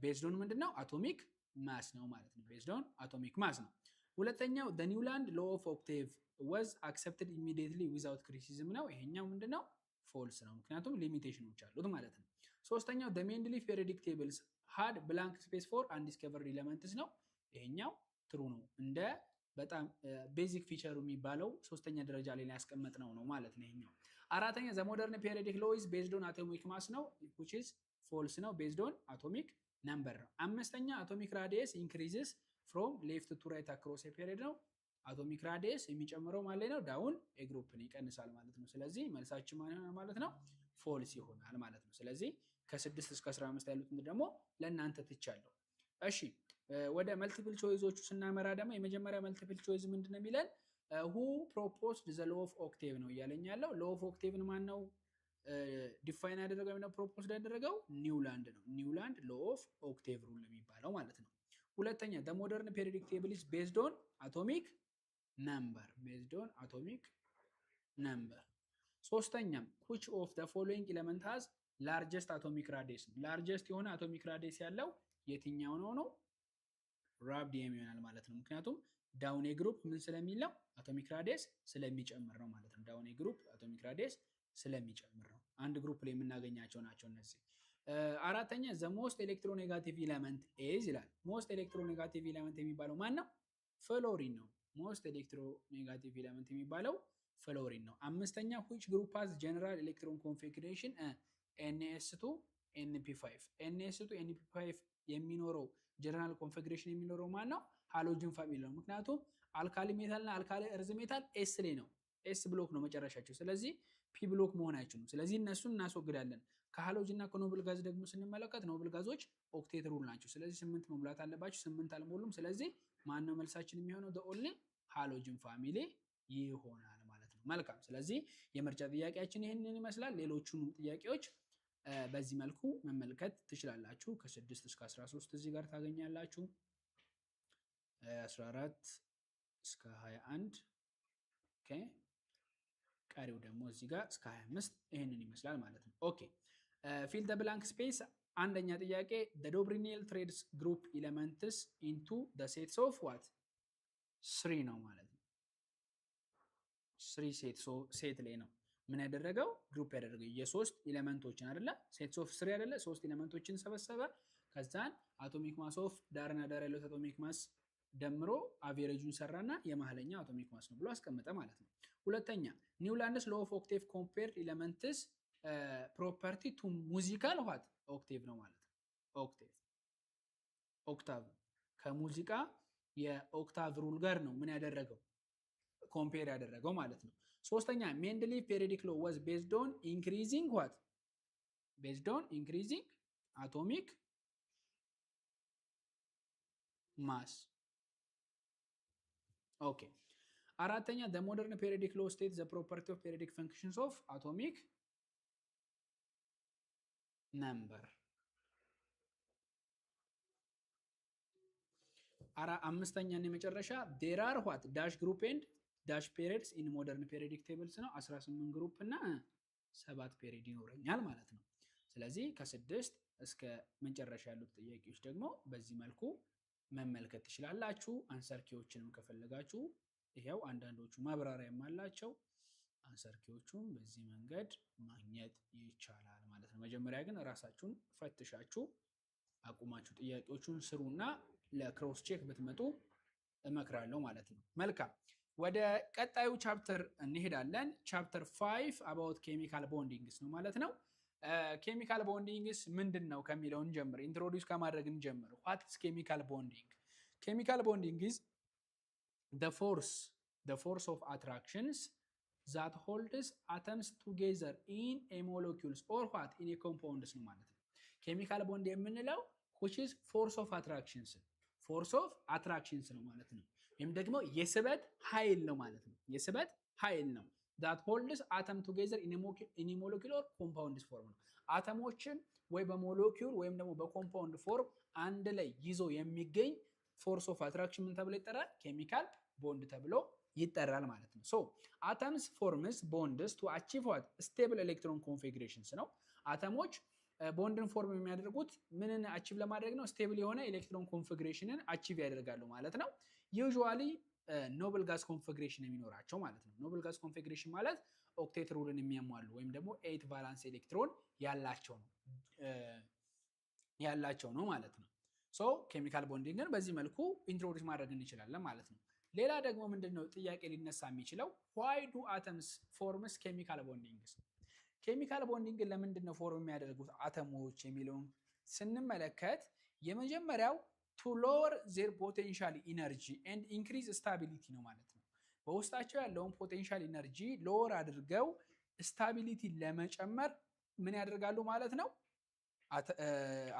ቤዝድ ኦን ምንድነው? አቶሚክ ማስ ነው ማለት ነው። ቤዝድ ኦን አቶሚክ ማስ ነው። ሁለተኛው the Newland law of octave was accepted immediately without criticism ነው። ይሄኛው ምንድነው? ፎልስ ነው፣ ምክንያቱም ሊሚቴሽኖች አሉት ማለት ነው። ሶስተኛው the Mendeleev periodic tables had blank space for undiscovered elements ነው። ይሄኛው ትሩ ነው። እንደ በጣም ቤዚክ ፊቸሩ የሚባለው ሶስተኛ ደረጃ ላይ ያስቀመጥነው ነው ማለት ነው ይሄኛው። አራተኛ the modern periodic law is based on atomic mass ነው which is false ነው based on atomic number ነው። አምስተኛ atomic radius increases from left to right across a period ነው። አቶሚክ ራዲየስ የሚጨምረው ማለት ነው ዳውን ግሩፕን ይቀንሳል ማለት ነው። ስለዚህ መልሳችን ማለት ነው ፎልስ ይሆናል ማለት ነው። ስለዚህ ከ6 እስከ 15 ያሉትን ደግሞ ለእናንተ ትቻለሁ። እሺ ወደ መልቲፕል ቾይዞቹ ስናመራ ደግሞ የመጀመሪያ መልቲፕል ቾይዝ ምንድነው የሚለን? who proposed the law of octave ነው እያለኝ ያለው። law of octave ማን ነው ዲፋይን ያደረገው ነው ፕሮፖዝድ ያደረገው? ኒውላንድ ነው። ኒውላንድ law of octave rule የሚባለው ማለት ነው። ሁለተኛ the modern periodic table is based on atomic number based on atomic number። ሶስተኛም which of the following element has largest atomic radius? largest የሆነ atomic radius ያለው የትኛው ነው? ራዲየም ይሆናል ማለት ነው። ምክንያቱም ዳውን ግሩፕ ምን ስለሚለው አቶሚክ ራዲየስ ስለሚጨምር ነው ማለት ነው። ዳውን ግሩፕ አቶሚክ ራዲየስ ስለሚጨምር ነው። አንድ ግሩፕ ላይ የምናገኛቸው ናቸው እነዚህ። አራተኛ the most electronegative element is ይላል። most electronegative element የሚባለው ማን ነው? ፍሎሪን ነው። most electronegative element የሚባለው ፍሎሪን ነው። አምስተኛ which group has general electron configuration ns2 np5 ns2 np5 የሚኖረው ጀነራል ኮንፊግሬሽን የሚኖረው ማን ነው? ሃሎጅን ፋሚሊ ነው። ምክንያቱም አልካሊ ሜታል እና አልካሊ እርዝ ሜታል ኤስ ላይ ነው። ኤስ ብሎክ ነው መጨረሻቸው። ስለዚህ ፒ ብሎክ መሆን አይችሉም። ስለዚህ እነሱን እናስወግዳለን። ከሃሎጅን እና ከኖብል ጋዝ ደግሞ ስንመለከት ኖብል ጋዞች ኦክቴት ሩል ናቸው። ስለዚህ 8 መሙላት አለባቸው። 8 አልሞሉም። ስለዚህ ማን ነው መልሳችን የሚሆነው? the only ሃሎጅን ፋሚሊ ይሆናል ማለት ነው። መልካም። ስለዚህ የምርጫ ጥያቄያችን ይሄንን ይመስላል። ሌሎቹንም ጥያቄዎች በዚህ መልኩ መመልከት ትችላላችሁ። ከ6 እስከ 13 እዚህ ጋር ታገኛላችሁ። 14 እስከ 21 ኦኬ። ቀሪው ደግሞ እዚህ ጋር እስከ 25 ይሄንን ይመስላል ማለት ነው። ኦኬ ፊል ዘ ብላንክ ስፔስ። አንደኛ ጥያቄ the Dobrinier trades group elements into the sets of what? 3 ነው ማለት ነው። 3 ሴት ላይ ነው ምን ያደረገው? ግሩፕ ያደረገው የሶስት ኤሌመንቶችን አይደለ? ሴትስ ኦፍ 3 አይደለ? ሶስት ኤሌመንቶችን ሰበሰበ። ከዛን አቶሚክ ማስ ኦፍ ዳርና ዳር ያለው አቶሚክ ማስ ደምሮ አቬሬጁን ሰራና የማህለኛ አቶሚክ ማስ ነው ብሎ አስቀመጠ ማለት ነው። ሁለተኛ ኒውላንድስ ሎ ኦፍ ኦክቴቭ ኮምፔርድ ኤሌመንትስ ፕሮፐርቲ ቱ ሙዚካል ዋት ኦክቴቭ ነው ማለት ነው። ኦክቴቭ ኦክታቭ ከሙዚቃ የኦክታቭ ሩል ጋር ነው ምን ያደረገው ኮምፔር ያደረገው ማለት ነው። ሶስተኛ ሜንድሊቭ ፔሪዮዲክ ሎ was based on increasing what? Based on increasing atomic mass. Okay. አራተኛ the modern periodic law states the property of periodic functions of atomic number. አምስተኛ እና የመጨረሻ there are what? dash group and dash periods in modern periodic tables ነው 18 ግሩፕ እና 7 ፔሪድ ይኖረኛል ማለት ነው። ስለዚህ ከ6 እስከ መጨረሻ ያሉት ጥያቄዎች ደግሞ በዚህ መልኩ መመልከት ትችላላችሁ። አንሰር ኪዎችንም ከፈለጋችሁ ይሄው አንዳንዶቹ ማብራሪያም አላቸው። አንሰር ኪዎቹን በዚህ መንገድ ማግኘት ይቻላል ማለት ነው። መጀመሪያ ግን ራሳችሁን ፈትሻችሁ አቁማችሁ ጥያቄዎቹን ስሩና ለክሮስ ቼክ ብትመጡ እመክራለሁ ማለት ነው። መልካም ወደ ቀጣዩ ቻፕተር እንሄዳለን። ቻፕተር 5 about chemical bondings ነው ማለት ነው። ኬሚካል ቦንዲንግስ ምንድነው ከሚለው እንጀምር። ኢንትሮዲዩስ ከማድረግ እንጀምር። what is chemical bonding? chemical bonding is the force of attractions that holds atoms together in a molecules or what in a compounds ነው ማለት ነው። ኬሚካል ቦንድ የምንለው which is force of attractions ነው ማለት ነው። ወይም ደግሞ የስበት ኃይል ነው ማለት ነው። የስበት ኃይል ነው that holds atom together in a molecule or compound form ነው። አተሞችን ወይ በሞለኪውል ወይም ደግሞ በኮምፓውንድ ፎርም አንድ ላይ ይዞ የሚገኝ force of attraction ምን ተብሎ ይጠራል? ኬሚካል ቦንድ ተብሎ ይጠራል ማለት ነው። so atoms forms bonds to achieve what? stable electron configurations ነው። አተሞች ቦንድን ፎርም የሚያደርጉት ምንን አቺቭ ለማድረግ ነው? ስቴብል የሆነ ኤሌክትሮን ኮንፊግሬሽንን አቺቭ ያደርጋሉ ማለት ነው። ዩዥዋሊ ኖብል ጋዝ ኮንፊግሬሽን የሚኖራቸው ማለት ነው። ኖብል ጋዝ ኮንፊግሬሽን ማለት ኦክቴት ሩልን የሚያሟሉ ወይም ደግሞ 8 ቫላንስ ኤሌክትሮን ያላቸው ነው ማለት ነው። ሶ ኬሚካል ቦንዲንግን በዚህ መልኩ ኢንትሮዲዩስ ማድረግ እንችላለን ማለት ነው። ሌላ ደግሞ ምንድነው ጥያቄ ሊነሳ የሚችለው why do atoms forms chemical bondings? ኬሚካል ቦንዲንግን ለምንድነው ፎርም የሚያደርጉት አተሞች የሚለውን ስንመለከት የመጀመሪያው to lower their potential energy and increase stability ነው ማለት ነው። በውስጣቸው ያለውን ፖቴንሻል ኢነርጂ ሎወር አድርገው ስታቢሊቲ ለመጨመር ምን ያደርጋሉ ማለት ነው?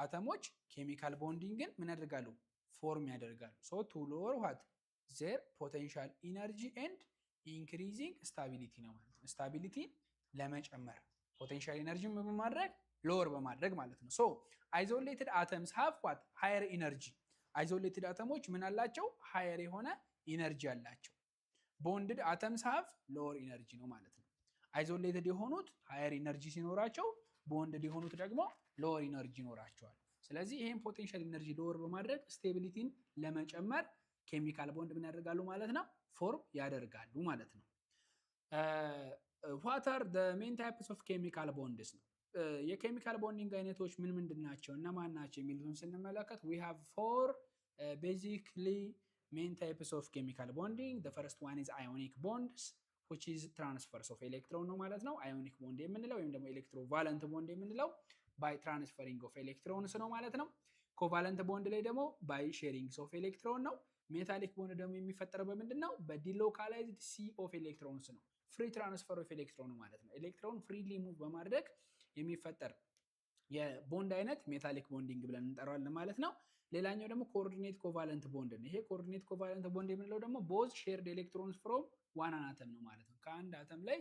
አተሞች ኬሚካል ቦንዲንግን ምን ያደርጋሉ? ፎርም ያደርጋሉ። so to lower what? their potential energy and increasing stability ነው ማለት ነው። ስታቢሊቲ ለመጨመር ፖቴንሻል ኢነርጂ በማድረግ ሎወር በማድረግ ማለት ነው። so isolated atoms have what? higher energy. isolated አተሞች ምን አላቸው? higher የሆነ ኢነርጂ አላቸው። bonded atoms have lower energy ነው ማለት ነው። isolated የሆኑት higher ኢነርጂ ሲኖራቸው bonded የሆኑት ደግሞ lower ኢነርጂ ይኖራቸዋል። ስለዚህ ይሄን ፖቴንሻል ኢነርጂ ሎወር በማድረግ ስቴቢሊቲን ለመጨመር ኬሚካል ቦንድ ምን ያደርጋሉ ማለት ነው? ፎርም ያደርጋሉ ማለት ነው። what are the main types of chemical bonds ነው። የኬሚካል ቦንዲንግ አይነቶች ምን ምንድናቸው እና ማን ናቸው የሚሉትን ስንመለከት we have four basically main types of chemical bonding. the first one is ionic bonds which is transfers of electron ነው ማለት ነው። ionic bond የምንለው ወይም ደግሞ electrovalent bond የምንለው by transferring of electrons ነው ማለት ነው። covalent bond ላይ ደግሞ by sharing of electron ነው። ሜታሊክ ቦንድ ደግሞ የሚፈጠረው በምንድነው? በዲሎካላይዝድ ሲ ኦፍ ኤሌክትሮንስ ነው። ፍሪ ትራንስፈር ኦፍ ኤሌክትሮን ማለት ነው። ኤሌክትሮን ፍሪሊ ሙቭ በማድረግ የሚፈጠር የቦንድ አይነት ሜታሊክ ቦንዲንግ ብለን እንጠራዋለን ማለት ነው። ሌላኛው ደግሞ ኮኦርዲኔት ኮቫለንት ቦንድ ነው። ይሄ ኮኦርዲኔት ኮቫለንት ቦንድ የምንለው ደግሞ ቦዝ ሼርድ ኤሌክትሮንስ ፍሮም ዋን አተም ነው ማለት ነው። ከአንድ አተም ላይ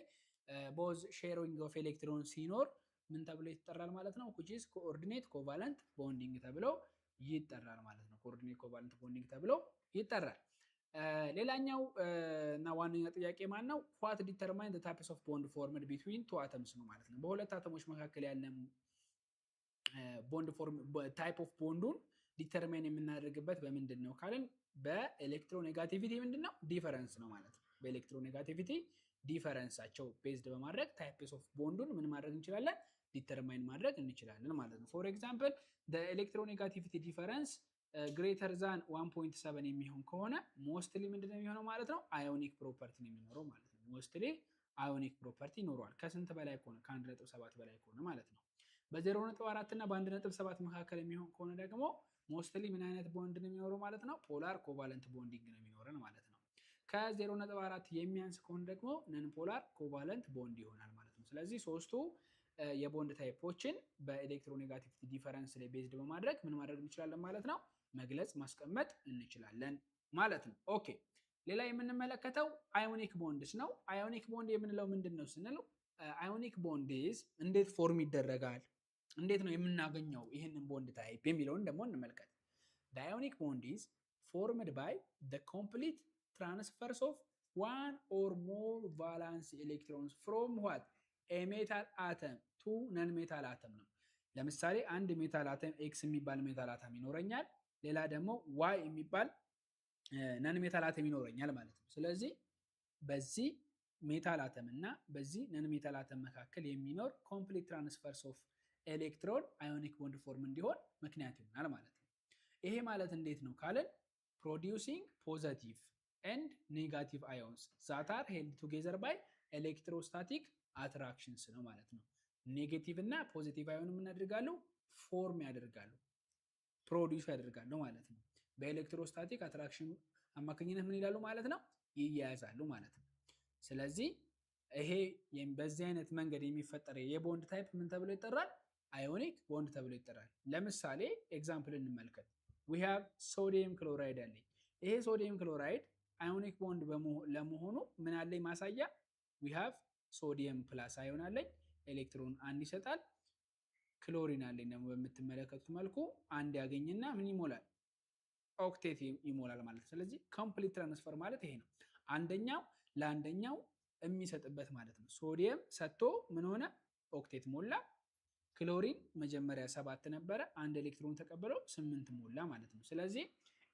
ቦዝ ሼሪንግ ኦፍ ኤሌክትሮን ሲኖር ምን ተብሎ ይጠራል ማለት ነው? which is coordinate covalent bonding ተብሎ ይጠራል ማለት ነው። ኮኦርዲኔት ኮቫለንት ቦንዲንግ ተብሎ ይጠራል። ሌላኛው እና ዋነኛ ጥያቄ ማን ነው? what determine the types of bond formed between two atoms ነው ማለት ነው። በሁለት አተሞች መካከል ያለ ቦንድ ፎርም ታይፕ ኦፍ ቦንዱን ዲተርማይን የምናደርግበት በምንድነው ካልን በኤሌክትሮኔጋቲቪቲ ምንድነው? ዲፈረንስ ነው ማለት ነው። በኤሌክትሮኔጋቲቪቲ ዲፈረንሳቸው ቤዝድ በማድረግ ታይፕስ ኦፍ ቦንዱን ምን ማድረግ እንችላለን? ዲተርማይን ማድረግ እንችላለን ማለት ነው። ፎር ኤግዛምፕል the electronegativity difference greater than 1.7 የሚሆን ከሆነ ሞስትሊ ምንድነው የሚሆነው ማለት ነው? አዮኒክ ፕሮፐርቲ ነው የሚኖረው ማለት ነው። ሞስትሊ አዮኒክ ፕሮፐርቲ ይኖረዋል። ከስንት በላይ ከሆነ? ከ1.7 በላይ ከሆነ ማለት ነው። በ0.4 እና በ1.7 መካከል የሚሆን ከሆነ ደግሞ ሞስትሊ ምን አይነት ቦንድ ነው የሚኖረው ማለት ነው? ፖላር ኮቫለንት ቦንዲንግ ነው የሚኖረን ማለት ነው። ከ0.4 የሚያንስ ከሆነ ደግሞ ነን ፖላር ኮቫለንት ቦንድ ይሆናል ማለት ነው። ስለዚህ ሶስቱ የቦንድ ታይፖችን በኤሌክትሮኔጋቲቪቲ ዲፈረንስ ላይ ቤዝድ በማድረግ ምን ማድረግ እንችላለን ማለት ነው? መግለጽ ማስቀመጥ እንችላለን ማለት ነው። ኦኬ ሌላ የምንመለከተው አዮኒክ ቦንድስ ነው። አዮኒክ ቦንድ የምንለው ምንድን ነው ስንል አዮኒክ ቦንድስ እንዴት ፎርም ይደረጋል፣ እንዴት ነው የምናገኘው ይህንን ቦንድ ታይፕ የሚለውን ደግሞ እንመልከት። አዮኒክ ቦንድስ ፎርምድ ባይ the complete transfers of one or more valence electrons from what a metal atom to non metal atom ነው። ለምሳሌ አንድ ሜታል አተም ኤክስ የሚባል ሜታል አተም ይኖረኛል፣ ሌላ ደግሞ ዋይ የሚባል ነን ሜታል አተም ይኖረኛል ማለት ነው። ስለዚህ በዚህ ሜታል አተም እና በዚህ ነን ሜታል አተም መካከል የሚኖር ኮምፕሊት ትራንስፈርስ ኦፍ ኤሌክትሮን አዮኒክ ቦንድ ፎርም እንዲሆን ምክንያት ይሆናል ማለት ነው። ይሄ ማለት እንዴት ነው ካለን ፕሮዲውሲንግ ፖዘቲቭ ኤንድ ኔጋቲቭ አዮንስ ዛት አር ሄልድ ቱጌዘር ባይ ኤሌክትሮስታቲክ አትራክሽንስ ነው ማለት ነው። ኔጌቲቭ እና ፖዚቲቭ አዮን ምን ያደርጋሉ? ፎርም ያደርጋሉ፣ ፕሮዲውስ ያደርጋሉ ማለት ነው። በኤሌክትሮስታቲክ አትራክሽን አማካኝነት ምን ይላሉ ማለት ነው? ይያያዛሉ ማለት ነው። ስለዚህ ይሄ በዚህ አይነት መንገድ የሚፈጠር የቦንድ ታይፕ ምን ተብሎ ይጠራል? አዮኒክ ቦንድ ተብሎ ይጠራል። ለምሳሌ ኤግዛምፕል እንመልከት። we have ሶዲየም ክሎራይድ አለኝ። ይሄ ሶዲየም ክሎራይድ አዮኒክ ቦንድ ለመሆኑ ምን አለኝ ማሳያ? we have ሶዲየም ፕላስ አዮን አለኝ፣ ኤሌክትሮን አንድ ይሰጣል። ክሎሪን አለኝ ደግሞ በምትመለከቱት መልኩ አንድ ያገኝና ምን ይሞላል? ኦክቴት ይሞላል ማለት ነው። ስለዚህ ኮምፕሊት ትራንስፈር ማለት ይሄ ነው። አንደኛው ለአንደኛው የሚሰጥበት ማለት ነው። ሶዲየም ሰጥቶ ምን ሆነ? ኦክቴት ሞላ። ክሎሪን መጀመሪያ 7 ነበረ፣ አንድ ኤሌክትሮን ተቀብሎ 8 ሞላ ማለት ነው። ስለዚህ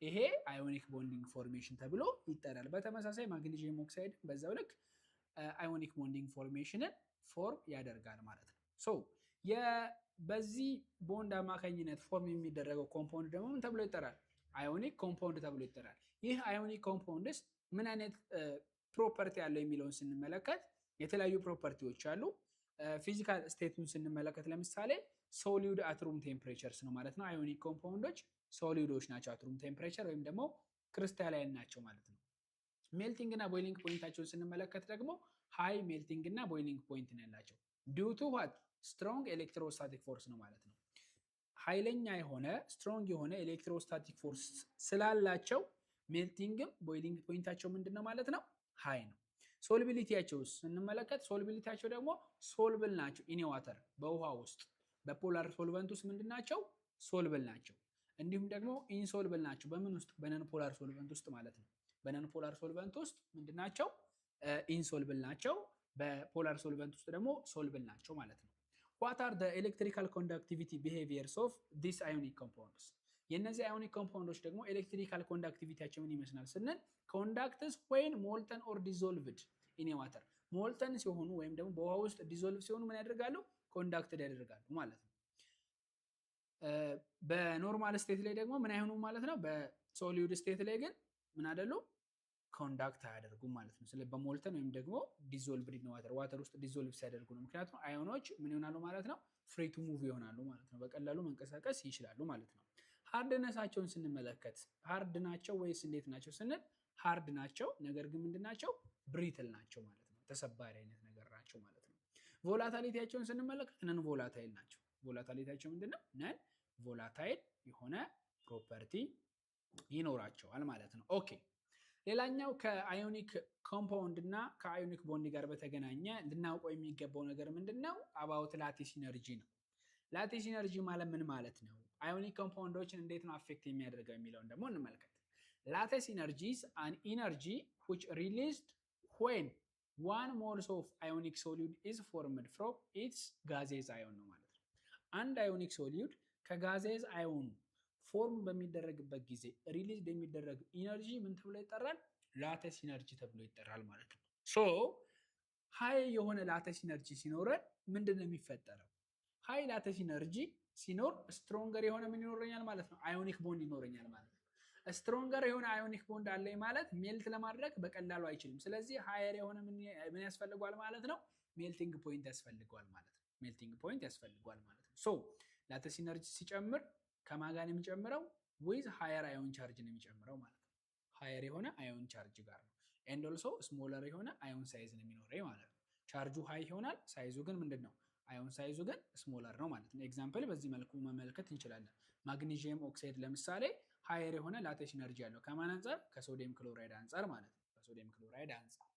ይሄ አዮኒክ ቦንዲንግ ፎርሜሽን ተብሎ ይጠራል። በተመሳሳይ ማግኒዥየም ኦክሳይድ በዛው ልክ አዮኒክ ቦንዲንግ ፎርሜሽንን ፎርም ያደርጋል ማለት ነው። ሶ በዚህ ቦንድ አማካኝነት ፎርም የሚደረገው ኮምፓውንድ ደግሞ ምን ተብሎ ይጠራል? አዮኒክ ኮምፓውንድ ተብሎ ይጠራል። ይህ አዮኒክ ኮምፓውንድስ ምን አይነት ፕሮፐርቲ ያለው የሚለውን ስንመለከት የተለያዩ ፕሮፐርቲዎች አሉ። ፊዚካል ስቴቱን ስንመለከት ለምሳሌ ሶሊድ አት ሩም ቴምፕሬቸርስ ነው ማለት ነው። አዮኒክ ኮምፓውንዶች ሶሊዶች ናቸው፣ አት ሩም ቴምፕሬቸር ወይም ደግሞ ክሪስታላይን ናቸው ማለት ነው። ሜልቲንግ እና ቦይሊንግ ፖይንታቸውን ስንመለከት ደግሞ ሃይ ሜልቲንግ እና ቦይሊንግ ፖይንት ነው ያላቸው። ዲው ቱ ዋት ስትሮንግ ኤሌክትሮስታቲክ ፎርስ ነው ማለት ነው። ኃይለኛ የሆነ ስትሮንግ የሆነ ኤሌክትሮስታቲክ ፎርስ ስላላቸው ሜልቲንግም ቦይሊንግ ፖይንታቸው ምንድነው ማለት ነው? ሃይ ነው። ሶልቢሊቲያቸው ስንመለከት ሶልቢሊቲያቸው ደግሞ ሶልብል ናቸው። ኢን ዋተር በውሃ ውስጥ በፖላር ሶልቨንት ውስጥ ምንድናቸው? ሶልብል ናቸው። እንዲሁም ደግሞ ኢንሶልብል ናቸው። በምን ውስጥ? በነን ፖላር ሶልቨንት ውስጥ ማለት ነው። በነን ፖላር ሶልቨንት ውስጥ ምንድናቸው? ኢንሶልብል ናቸው። በፖላር ሶልቨንት ውስጥ ደግሞ ሶልብል ናቸው ማለት ነው። what are the electrical conductivity behaviors of these ionic compounds? የነዚህ አዮኒክ ኮምፓውንዶች ደግሞ ኤሌክትሪካል ኮንዳክቲቪቲያቸው ምን ይመስላል ስንል ኮንዳክትስ when molten or dissolved in water ሞልተን ሲሆኑ ወይም ደግሞ በውሃ ውስጥ ዲዞልቭ ሲሆኑ ምን ያደርጋሉ? ኮንዳክትድ ያደርጋሉ ማለት ነው። በኖርማል ስቴት ላይ ደግሞ ምን አይሆኑም ማለት ነው። በሶሊድ ስቴት ላይ ግን ምን አይደሉ? ኮንዳክት አያደርጉም ማለት ነው። ስለዚህ በሞልተን ወይም ደግሞ ዲዞልቭድ ኢን ዋተር ዋተር ውስጥ ዲዞልቭ ሲያደርጉ ነው። ምክንያቱም አዮኖች ምን ይሆናሉ ማለት ነው? ፍሪ ቱ ሙቭ ይሆናሉ ማለት ነው። በቀላሉ መንቀሳቀስ ይችላሉ ማለት ነው። ሃርድነሳቸውን ስንመለከት ሃርድ ናቸው ወይስ እንዴት ናቸው ስንል ሃርድ ናቸው፣ ነገር ግን ምንድናቸው? ብሪትል ናቸው ማለት ነው። ተሰባሪ አይነት ነገር ናቸው ማለት ነው። ቮላታሊቲያቸውን ስንመለከት ነን ቮላታይል ናቸው። ቮላታሊቲያቸው ምንድነው? ነን ቮላታይል የሆነ ፕሮፐርቲ ይኖራቸዋል ማለት ነው። ኦኬ ሌላኛው ከአዮኒክ ኮምፓውንድ እና ከአዮኒክ ቦንድ ጋር በተገናኘ ልናውቀው የሚገባው ነገር ምንድነው? አባውት ላቲስ ኢነርጂ ነው። ላቲስ ኢነርጂ ማለት ምን ማለት ነው? አዮኒክ ኮምፓውንዶችን እንዴት ነው አፌክት የሚያደርገው የሚለውን ደግሞ እንመልከት። ላቲስ ኢነርጂ is an energy which released when one moles of ionic solid is formed from its gaseous ion ነው ማለት ነው። አንድ አዮኒክ ሶሊድ ከጋዜዝ አዮኑ ፎርም በሚደረግበት ጊዜ ሪሊዝ የሚደረግ ኢነርጂ ምን ተብሎ ይጠራል? ላቲስ ኢነርጂ ተብሎ ይጠራል ማለት ነው። ሶ ሃይ የሆነ ላቲስ ኢነርጂ ሲኖረን ምንድነው የሚፈጠረው? ሃይ ላቲስ ኢነርጂ ሲኖር ስትሮንገር የሆነ ምን ይኖረኛል ማለት ነው? አዮኒክ ቦንድ ይኖረኛል ማለት ነው። ስትሮንገር የሆነ አዮኒክ ቦንድ አለኝ ማለት ሜልት ለማድረግ በቀላሉ አይችልም። ስለዚህ ሃየር የሆነ ምን ያስፈልገዋል ማለት ነው? ሜልቲንግ ፖይንት ያስፈልገዋል ማለት ነው። ሜልቲንግ ፖይንት ያስፈልገዋል ማለት ነው። ሶ ላቲስ ኢነርጂ ሲጨምር ከማን ጋር ነው የሚጨምረው? with higher ion charge ነው የሚጨምረው ማለት ነው። higher የሆነ ion charge ጋር ነው and also smaller የሆነ ion size ነው የሚኖረው ማለት ነው። ቻርጁ ሃይ ይሆናል፣ ሳይዙ ግን ምንድነው? አዮን ሳይዙ ግን ስሞለር ነው ማለት ነው። ኤግዛምፕል በዚህ መልኩ መመልከት እንችላለን። ማግኒዥየም ኦክሳይድ ለምሳሌ ሃየር የሆነ ላቴንት ኢነርጂ ያለው ከማን አንፃር? ከሶዲየም ክሎራይድ አንፃር ማለት ነው። ከሶዲየም ክሎራይድ አንፃር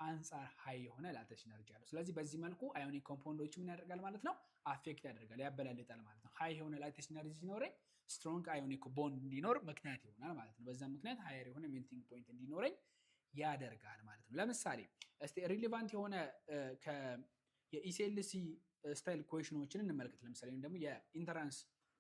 አንፃር ሃይ የሆነ ላቴንት ኢነርጂ ያለው። ስለዚህ በዚህ መልኩ አዮኒክ ኮምፓውንዶች ምን ያደርጋል ማለት ነው? አፌክት ያደርጋል፣ ያበላልጣል ማለት ነው። ሃይ የሆነ ላቴንት ኢነርጂ ሲኖረኝ ስትሮንግ አዮኒክ ቦንድ እንዲኖር ምክንያት ይሆናል ማለት ነው። በዛ ምክንያት ሃየር የሆነ ሜልቲንግ ፖይንት እንዲኖረኝ ያደርጋል ማለት ነው። ለምሳሌ እስቲ ሪሌቫንት የሆነ የኢሲኤልሲ ስታይል ኩዌሽኖችን እንመልከት። ለምሳሌ ደግሞ የኢንተራንስ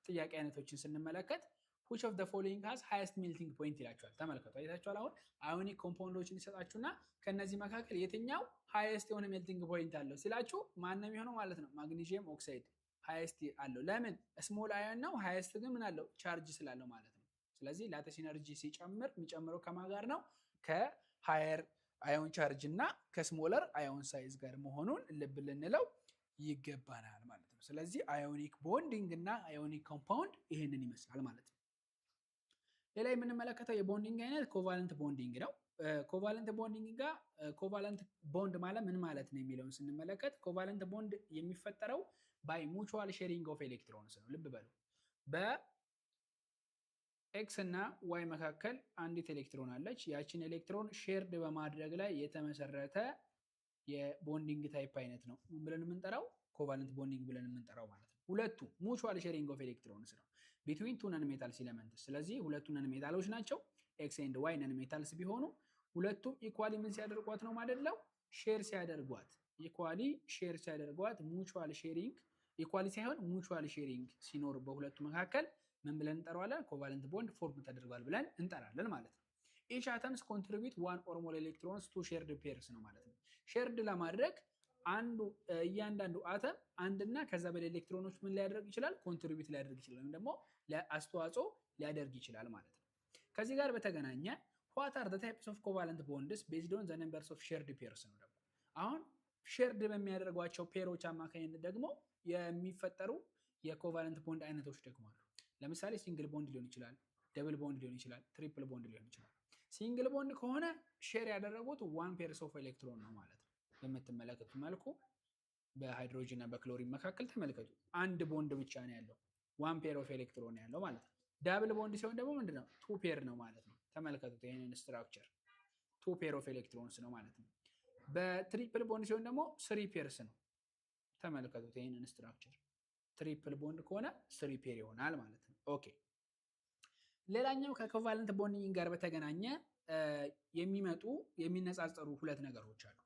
ጥያቄ አይነቶችን ስንመለከት which of the following has highest melting point ይላችኋል። ተመልከቱ፣ አይታችኋል። አሁን አዮኒክ ኮምፓውንዶችን ይሰጣችሁና ከነዚህ መካከል የትኛው ሃይስት የሆነ ሜልቲንግ ፖይንት አለው ሲላችሁ ማን ነው የሚሆነው ማለት ነው? ማግኒዥየም ኦክሳይድ ሃይስት አለው። ለምን? ስሞል አዮን ነው። ሃይስት ግን ምን አለው? ቻርጅ ስላለው ማለት ነው። ስለዚህ ላቴንት ኢነርጂ ሲጨምር የሚጨምረው ከማን ጋር ነው? ከሃየር አዮን ቻርጅ እና ከስሞለር አዮን ሳይዝ ጋር መሆኑን ልብ ልንለው ይገባናል ማለት ነው። ስለዚህ አዮኒክ ቦንዲንግ እና አዮኒክ ኮምፓውንድ ይህንን ይመስላል ማለት ነው። ሌላ የምንመለከተው የቦንዲንግ አይነት ኮቫለንት ቦንዲንግ ነው። ኮቫለንት ቦንዲንግ ጋር ኮቫለንት ቦንድ ማለት ምን ማለት ነው የሚለውን ስንመለከት ኮቫለንት ቦንድ የሚፈጠረው ባይ ሙቹዋል ሼሪንግ ኦፍ ኤሌክትሮንስ ነው። ልብ በሉ፣ በኤክስ እና ዋይ መካከል አንዲት ኤሌክትሮን አለች። ያችን ኤሌክትሮን ሼርድ በማድረግ ላይ የተመሰረተ የቦንዲንግ ታይፕ አይነት ነው ብለን የምንጠራው ኮቫለንት ቦንዲንግ ብለን የምንጠራው ማለት ነው። ሁለቱ ሙቹዋል ሼሪንግ ኦፍ ኤሌክትሮንስ ነው ቢትዊን ቱ ነን ሜታልስ ኤሌመንትስ። ስለዚህ ሁለቱ ነን ሜታሎች ናቸው። ኤክስ ኤንድ ዋይ ነን ሜታልስ ቢሆኑ ሁለቱም ኢኳሊ ምን ሲያደርጓት ነው ማለት ነው? ሼር ሲያደርጓት፣ ኢኳሊ ሼር ሲያደርጓት፣ ሙቹዋል ሼሪንግ ኢኳሊ ሳይሆን ሙቹዋል ሼሪንግ ሲኖር በሁለቱ መካከል ምን ብለን እንጠራዋለን? ኮቫለንት ቦንድ ፎርም ተደርጓል ብለን እንጠራለን ማለት ነው። ኢች አተምስ ኮንትሪቢዩት ዋን ኦር ሞር ኤሌክትሮንስ ቱ ሼርድ ፔርስ ነው ማለት ነው። ሼርድ ለማድረግ እያንዳንዱ አተም አንድና ከዛ በላይ ኤሌክትሮኖች ምን ሊያደርግ ይችላል? ኮንትሪቢዩት ሊያደርግ ይችላል፣ ወይም ደግሞ ለአስተዋጽኦ ሊያደርግ ይችላል ማለት ነው። ከዚህ ጋር በተገናኘ what are the types of covalent bonds based on the numbers of shared pairs ነው ደግሞ። አሁን ሼርድ በሚያደርጓቸው ፔሮች አማካኝነት ደግሞ የሚፈጠሩ የኮቫለንት ቦንድ አይነቶች ደግሞ አሉ። ለምሳሌ ሲንግል ቦንድ ሊሆን ይችላል፣ ደብል ቦንድ ሊሆን ይችላል፣ ትሪፕል ቦንድ ሊሆን ይችላል። ሲንግል ቦንድ ከሆነ ሼር ያደረጉት ዋን ፔርስ ኦፍ ኤሌክትሮን ነው ማለት ነው። በምትመለከቱት መልኩ በሃይድሮጅን እና በክሎሪን መካከል ተመልከቱ፣ አንድ ቦንድ ብቻ ነው ያለው፣ ዋን ፔር ኦፍ ኤሌክትሮን ያለው ማለት ነው። ዳብል ቦንድ ሲሆን ደግሞ ምንድነው? ቱ ፔር ነው ማለት ነው። ተመልከቱት ይሄንን ስትራክቸር፣ ቱ ፔር ኦፍ ኤሌክትሮንስ ነው ማለት ነው። በትሪፕል ቦንድ ሲሆን ደግሞ ስሪ ፔርስ ነው። ተመልከቱት ይሄንን ስትራክቸር፣ ትሪፕል ቦንድ ከሆነ ስሪ ፔር ይሆናል ማለት ነው። ኦኬ፣ ሌላኛው ከኮቫለንት ቦንዲንግ ጋር በተገናኘ የሚመጡ የሚነጻጸሩ ሁለት ነገሮች አሉ።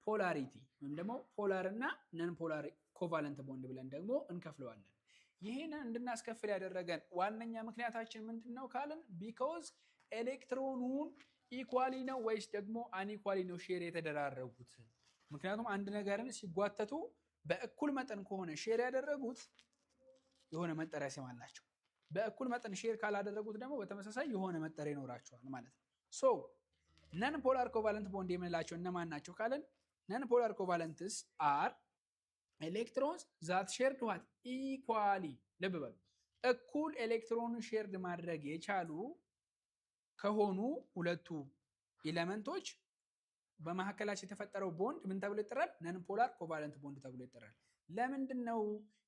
ፖላሪቲ ወይም ደግሞ ፖላር እና ነን ፖላር ኮቫለንት ቦንድ ብለን ደግሞ እንከፍለዋለን። ይህንን እንድናስከፍል ያደረገን ዋነኛ ምክንያታችን ምንድን ነው ካልን ቢኮዝ ኤሌክትሮኑን ኢኳሊ ነው ወይስ ደግሞ አንኢኳሊ ነው ሼር የተደራረጉት። ምክንያቱም አንድ ነገርን ሲጓተቱ በእኩል መጠን ከሆነ ሼር ያደረጉት የሆነ መጠሪያ ስም አላቸው። በእኩል መጠን ሼር ካላደረጉት ደግሞ በተመሳሳይ የሆነ መጠሪያ ይኖራቸዋል ማለት ነው። ሶ ነን ፖላር ኮቫለንት ቦንድ የምንላቸው እነማን ናቸው ካልን ነን ፖላር ኮቫለንትስ አር ኤሌክትሮንስ ዛት ሼርድ ዋት ኢኳሊ፣ ልብ በሉ፣ እኩል ኤሌክትሮንን ሼርድ ማድረግ የቻሉ ከሆኑ ሁለቱ ኤሌመንቶች በመካከላቸው የተፈጠረው ቦንድ ምን ተብሎ ይጠራል? ነን ፖላር ኮቫለንት ቦንድ ተብሎ ይጠራል። ለምንድን ነው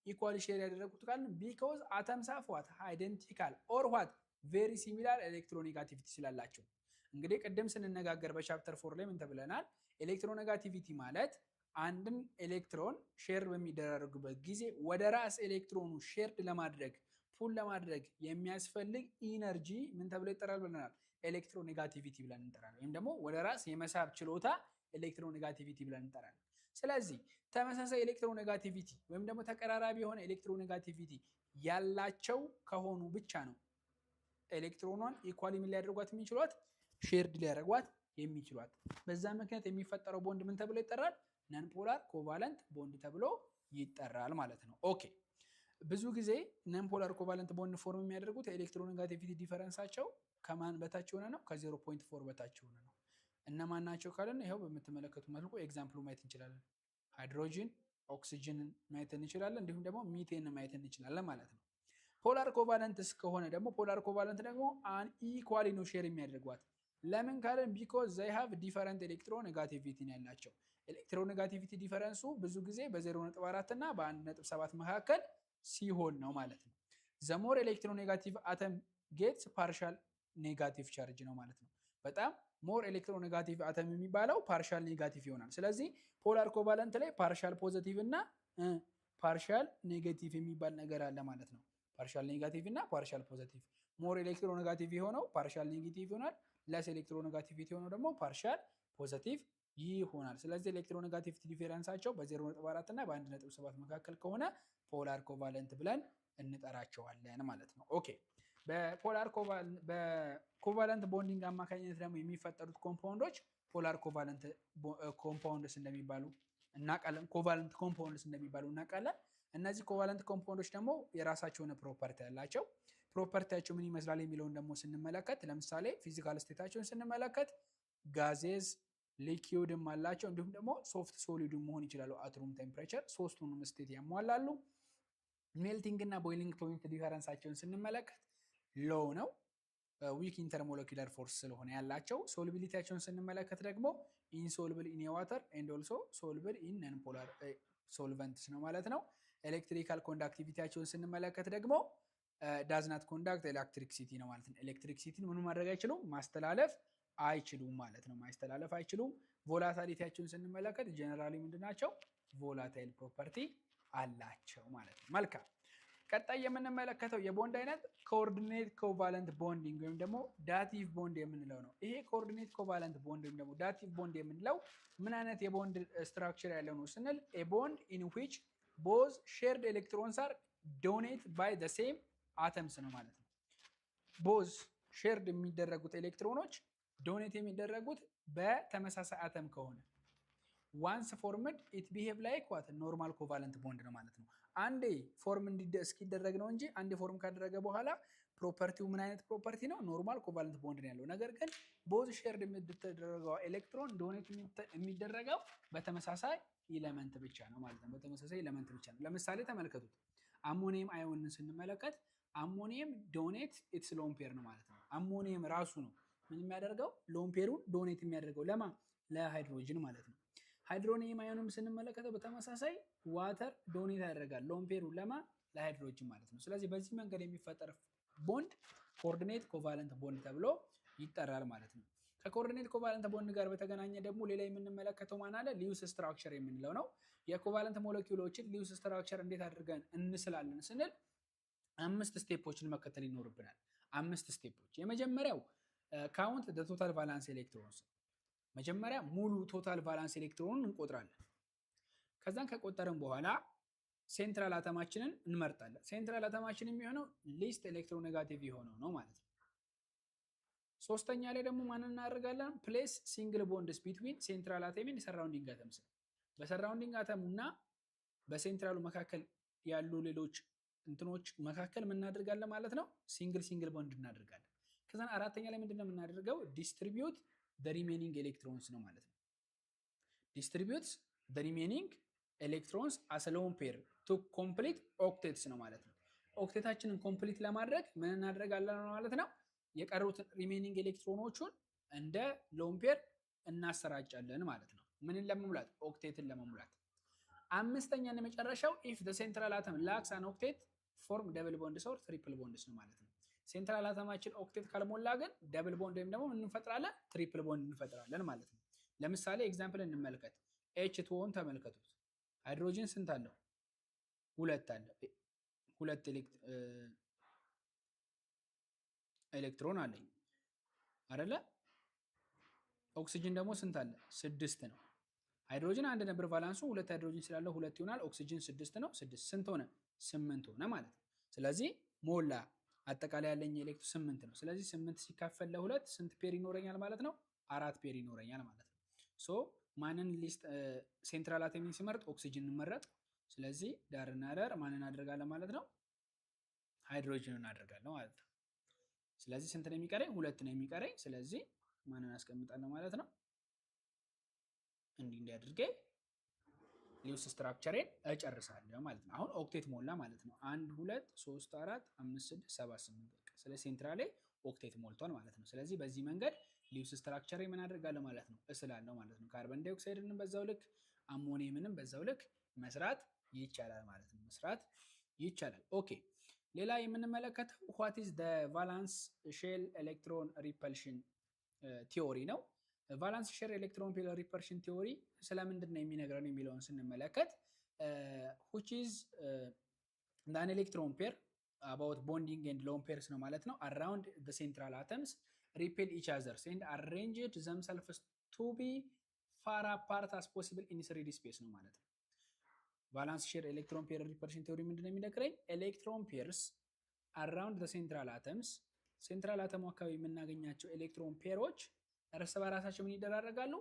ኢኳሊ ሼር ያደረጉት ካልን ቢኮዝ አተምስ ሃቭ ዋት አይደንቲካል ኦር ዋት ቬሪ ሲሚላር ኤሌክትሮኔጋቲቪቲ ስላላቸው። እንግዲህ ቅድም ስንነጋገር በቻፕተር 4 ላይ ምን ተብለናል? ኤሌክትሮኔጋቲቪቲ ማለት አንድን ኤሌክትሮን ሼር በሚደራረጉበት ጊዜ ወደ ራስ ኤሌክትሮኑ ሼርድ ለማድረግ ፑል ለማድረግ የሚያስፈልግ ኢነርጂ ምን ተብሎ ይጠራል ብለናል? ኤሌክትሮኔጋቲቪቲ ብለን እንጠራለን። ወይም ደግሞ ወደ ራስ የመሳብ ችሎታ ኤሌክትሮኔጋቲቪቲ ብለን እንጠራለን። ስለዚህ ተመሳሳይ ኤሌክትሮኔጋቲቪቲ ወይም ደግሞ ተቀራራቢ የሆነ ኤሌክትሮኔጋቲቪቲ ያላቸው ከሆኑ ብቻ ነው ኤሌክትሮኗን ኢኳሊ ምን ሊያደርጓት የሚችሏት? ሼርድ ሊያደርጓት የሚችሏት። በዛ ምክንያት የሚፈጠረው ቦንድ ምን ተብሎ ይጠራል? ነን ፖላር ኮቫለንት ቦንድ ተብሎ ይጠራል ማለት ነው። ኦኬ፣ ብዙ ጊዜ ነን ፖላር ኮቫለንት ቦንድ ፎርም የሚያደርጉት ኤሌክትሮኔጋቲቪቲ ዲፈረንሳቸው ከማን በታች የሆነ ነው? ከ0.4 በታች የሆነ ነው። እነማን ናቸው ካለን ይኸው በምትመለከቱ መልኩ ኤግዛምፕሉ ማየት እንችላለን። ሃይድሮጅን፣ ኦክሲጅን ማየት እንችላለን፣ እንዲሁም ደግሞ ሚቴን ማየት እንችላለን ማለት ነው። ፖላር ኮቫለንትስ ከሆነ ደግሞ ፖላር ኮቫለንት ደግሞ አን ኢኳሊ ነው ሼር የሚያደርጓት። ለምን ካለን ቢኮዝ ዘይ ሃቭ ዲፈረንት ኤሌክትሮኔጋቲቪቲ ነው ያላቸው። ኤሌክትሮኔጋቲቪቲ ዲፈረንሱ ብዙ ጊዜ በ0.4 እና በ1.7 መካከል ሲሆን ነው ማለት ነው። ዘሞር ኤሌክትሮኔጋቲቭ አተም ጌትስ ፓርሻል ኔጋቲቭ ቻርጅ ነው ማለት ነው። በጣም ሞር ኤሌክትሮኔጋቲቭ አተም የሚባለው ፓርሻል ኔጋቲቭ ይሆናል። ስለዚህ ፖላር ኮቫለንት ላይ ፓርሻል ፖዚቲቭ እና ፓርሻል ኔጋቲቭ የሚባል ነገር አለ ማለት ነው። ፓርሻል ኔጋቲቭ እና ፓርሻል ፖዚቲቭ። ሞር ኤሌክትሮኔጋቲቭ የሆነው ፓርሻል ኔጋቲቭ ይሆናል። ለስ ኤሌክትሮኔጋቲቪቲ የሆነው ደግሞ ፓርሻል ፖዚቲቭ ይሆናል። ስለዚህ ኤሌክትሮኔጋቲቪቲ ዲፈረንሳቸው በ0.4 እና በ1.7 መካከል ከሆነ ፖላር ኮቫለንት ብለን እንጠራቸዋለን ማለት ነው። ኦኬ በኮቫለንት ቦንዲንግ አማካኝነት ደግሞ የሚፈጠሩት ኮምፓውንዶች ፖላር ኮቫለንት ኮምፓውንድስ እንደሚባሉ እናውቃለን። ኮቫለንት ኮምፓውንድስ እንደሚባሉ እናውቃለን። እነዚህ ኮቫለንት ኮምፓውንዶች ደግሞ የራሳቸው የሆነ ፕሮፐርቲ ያላቸው። ፕሮፐርቲያቸው ምን ይመስላል የሚለውን ደግሞ ስንመለከት ለምሳሌ ፊዚካል ስቴታቸውን ስንመለከት ጋዜዝ ሊኪዩድም አላቸው፣ እንዲሁም ደግሞ ሶፍት ሶሊድም መሆን ይችላሉ። አት ሩም ቴምፕሬቸር ሶስቱንም ስቴት ያሟላሉ። ሜልቲንግ እና ቦይሊንግ ፖይንት ዲፈረንሳቸውን ስንመለከት ሎው ነው፣ ዊክ ኢንተርሞለኪላር ፎርስ ስለሆነ ያላቸው። ሶልቢሊቲያቸውን ስንመለከት ደግሞ ኢንሶልብል ኢን ዋተር ኤንድ ኦልሶ ሶልብል ኢን ነን ፖላር ሶልቨንትስ ነው ማለት ነው። ኤሌክትሪካል ኮንዳክቲቪቲያቸውን ስንመለከት ደግሞ ዳዝናት ኮንዳክት ኤሌክትሪክሲቲ ነው ማለት ነው። ኤሌክትሪክሲቲን ምን ማድረግ አይችሉም? ማስተላለፍ አይችሉም ማለት ነው። ማስተላለፍ አይችሉም። ቮላታሊቲያቸውን ስንመለከት ጀነራሊ ምንድናቸው? ቮላታይል ፕሮፐርቲ አላቸው ማለት ነው። መልካም። ቀጣይ የምንመለከተው የቦንድ አይነት ኮኦርዲኔት ኮቫለንት ቦንዲንግ ወይም ደግሞ ዳቲቭ ቦንድ የምንለው ነው። ይሄ ኮኦርዲኔት ኮቫለንት ቦንድ ወይም ደግሞ ዳቲቭ ቦንድ የምንለው ምን አይነት የቦንድ ስትራክቸር ያለው ነው ስንል ኤ ቦንድ ኢን ዊች ቦዝ ሼርድ ኤሌክትሮንስ አር ዶኔት ባይ ዘ ሴም አተምስ ነው ማለት ነው። ቦዝ ሼርድ የሚደረጉት ኤሌክትሮኖች ዶኔት የሚደረጉት በተመሳሳይ አተም ከሆነ ዋንስ ፎርምድ ኢት ቢሄቭ ላይክ ዋት ኖርማል ኮቫለንት ቦንድ ነው ማለት ነው። አንዴ ፎርም እስኪደረግ ነው እንጂ አንዴ ፎርም ካደረገ በኋላ ፕሮፐርቲው ምን አይነት ፕሮፐርቲ ነው? ኖርማል ኮቫለንት ቦንድ ነው ያለው። ነገር ግን ቦዝ ሼርድ የሚደረገው ኤሌክትሮን ዶኔት የሚደረገው በተመሳሳይ ኢለመንት ብቻ ነው ማለት ነው። በተመሳሳይ ኢለመንት ብቻ ነው። ለምሳሌ ተመልከቱት። አሞኒየም አዮንን ስንመለከት አሞኒየም ዶኔት ኢትስ ሎን ፔር ነው ማለት ነው። አሞኒየም ራሱ ነው ምን የሚያደርገው? ሎን ፔሩን ዶኔት የሚያደርገው ለማ ለሃይድሮጅን ማለት ነው። ሃይድሮኒየም አዮንም ስንመለከተው በተመሳሳይ ዋተር ዶኔት ያደርጋል ሎን ፔሩን ለማ ለሃይድሮጅን ማለት ነው። ስለዚህ በዚህ መንገድ የሚፈጠር ቦንድ ኮኦርዲኔት ኮቫለንት ቦንድ ተብሎ ይጠራል ማለት ነው። ከኮኦርዲኔት ኮቫለንት ቦንድ ጋር በተገናኘ ደግሞ ሌላ የምንመለከተው ማን አለ? ሊውስ ስትራክቸር የምንለው ነው። የኮቫለንት ሞለኪውሎችን ሊውስ ስትራክቸር እንዴት አድርገን እንስላለን ስንል 5 ስቴፖችን መከተል ይኖርብናል። 5 ስቴፖች። የመጀመሪያው ካውንት ዘ ቶታል ቫላንስ ኤሌክትሮንስ። መጀመሪያ ሙሉ ቶታል ቫላንስ ኤሌክትሮኑን እንቆጥራለን። ከዛን ከቆጠርን በኋላ ሴንትራል አተማችንን እንመርጣለን። ሴንትራል አተማችን የሚሆነው ሊስት ኤሌክትሮኔጋቲቭ የሆነው ነው ማለት ነው። ሶስተኛ ላይ ደግሞ ማንን እናደርጋለን? ፕሌስ ሲንግል ቦንድስ ቢትዊን ሴንትራል አተም ኤንድ ሰራውንዲንግ አተምስ። በሰራውንዲንግ አተሙና በሴንትራሉ መካከል ያሉ ሌሎች እንትኖች መካከል ምን እናደርጋለን ማለት ነው? ሲንግል ቦንድ እናደርጋለን። ከዛን አራተኛ ላይ ምንድነው የምናደርገው? ዲስትሪቢዩት ዘ ሪሜኒንግ ኤሌክትሮንስ ነው ማለት ነው። ዲስትሪቢዩት ዘ ሪሜኒንግ ኤሌክትሮንስ አስ ሎን ፔር ቱ ኮምፕሊት ኦክቴትስ ነው ማለት ነው። ኦክቴታችንን ኮምፕሊት ለማድረግ ምን እናደርጋለን ማለት ነው? የቀሩትን ሪሜኒንግ ኤሌክትሮኖቹን እንደ ሎን ፔር እናሰራጫለን ማለት ነው። ምንን ለመሙላት? ኦክቴትን ለመሙላት። አምስተኛ እና መጨረሻው ኢፍ ዘ ሴንትራል አተም ላክስ አን ኦክቴት ፎርም ደብል ቦንድስ ኦር ትሪፕል ቦንድስ ነው ማለት ነው። ሴንትራል አተማችን ኦክቴት ካልሞላ ግን ደብል ቦንድ ወይም ደግሞ ምን እንፈጥራለን? ትሪፕል ቦንድ እንፈጥራለን ማለት ነው። ለምሳሌ ኤግዛምፕል እንመልከት። H2ን ተመልከቱት። ሃይድሮጅን ስንት አለው? 2 አለ። 2 ኤሌክትሮን አለኝ አይደለ? ኦክሲጅን ደግሞ ስንት አለ? 6 ነው። ሃይድሮጅን አንድ ነበር ቫላንሱ፣ 2 ሃይድሮጅን ስላለው 2 ይሆናል። ኦክሲጅን 6 ነው። 6 ስንት ሆነ? 8 ሆነ ማለት ነው። ስለዚህ ሞላ። አጠቃላይ ያለኝ ኤሌክትሮን 8 ነው። ስለዚህ 8 ሲካፈል ለ2 ስንት ፔር ይኖረኛል ማለት ነው? 4 ፔር ይኖረኛል ማለት ነው። ሶ ማንን ሊስት ሴንትራል አተምን ሲመርጥ ኦክሲጅን እንመረጥ። ስለዚህ ዳርና ዳር ማንን አደርጋለን ማለት ነው? ሃይድሮጅንን አደርጋለሁ ማለት ነው። ስለዚህ ስንት ነው የሚቀረኝ? 2 ነው የሚቀረኝ። ስለዚህ ማንን አስቀምጣለሁ ማለት ነው? እንዲህ አድርጌ ሊውስ ስትራክቸሬን እጨርሳለሁ ማለት ነው። አሁን ኦክቴት ሞላ ማለት ነው። 1 2 3 4 5 6 7 8 በቃ ስለ ሴንትራል ላይ ኦክቴት ሞልቷል ማለት ነው። ስለዚህ በዚህ መንገድ ሊውስ ስትራክቸር ምን አደርጋለሁ ማለት ነው እስላለሁ ማለት ነው። ካርበን ዳይኦክሳይድንም በዛው ልክ አሞኒየምንም በዛው ልክ መስራት ይቻላል ማለት ነው። መስራት ይቻላል። ኦኬ ሌላ የምንመለከተው what is the valence shell electron repulsion ቲዮሪ ነው። ቫላንስ ሼል ኤሌክትሮን ሪፐልሽን ቲዮሪ ስለምንድን ነው የሚነግረን የሚለውን ስንመለከት which is an electron pair about bonding and lone pairs ነው ማለት ነው around the central atoms repel each other and arrange themselves to be far apart as possible in 3D space ነው ማለት ነው። ቫላንስ ሼል ኤሌክትሮን ፔር ሪፐልሽን ቲዮሪ ምንድነው የሚነግረኝ? ኤሌክትሮን ፔርስ around the central atoms ሴንትራል አተሙ አካባቢ የምናገኛቸው ኤሌክትሮን ፔሮች እርስ በራሳቸው ምን ይደራረጋሉ?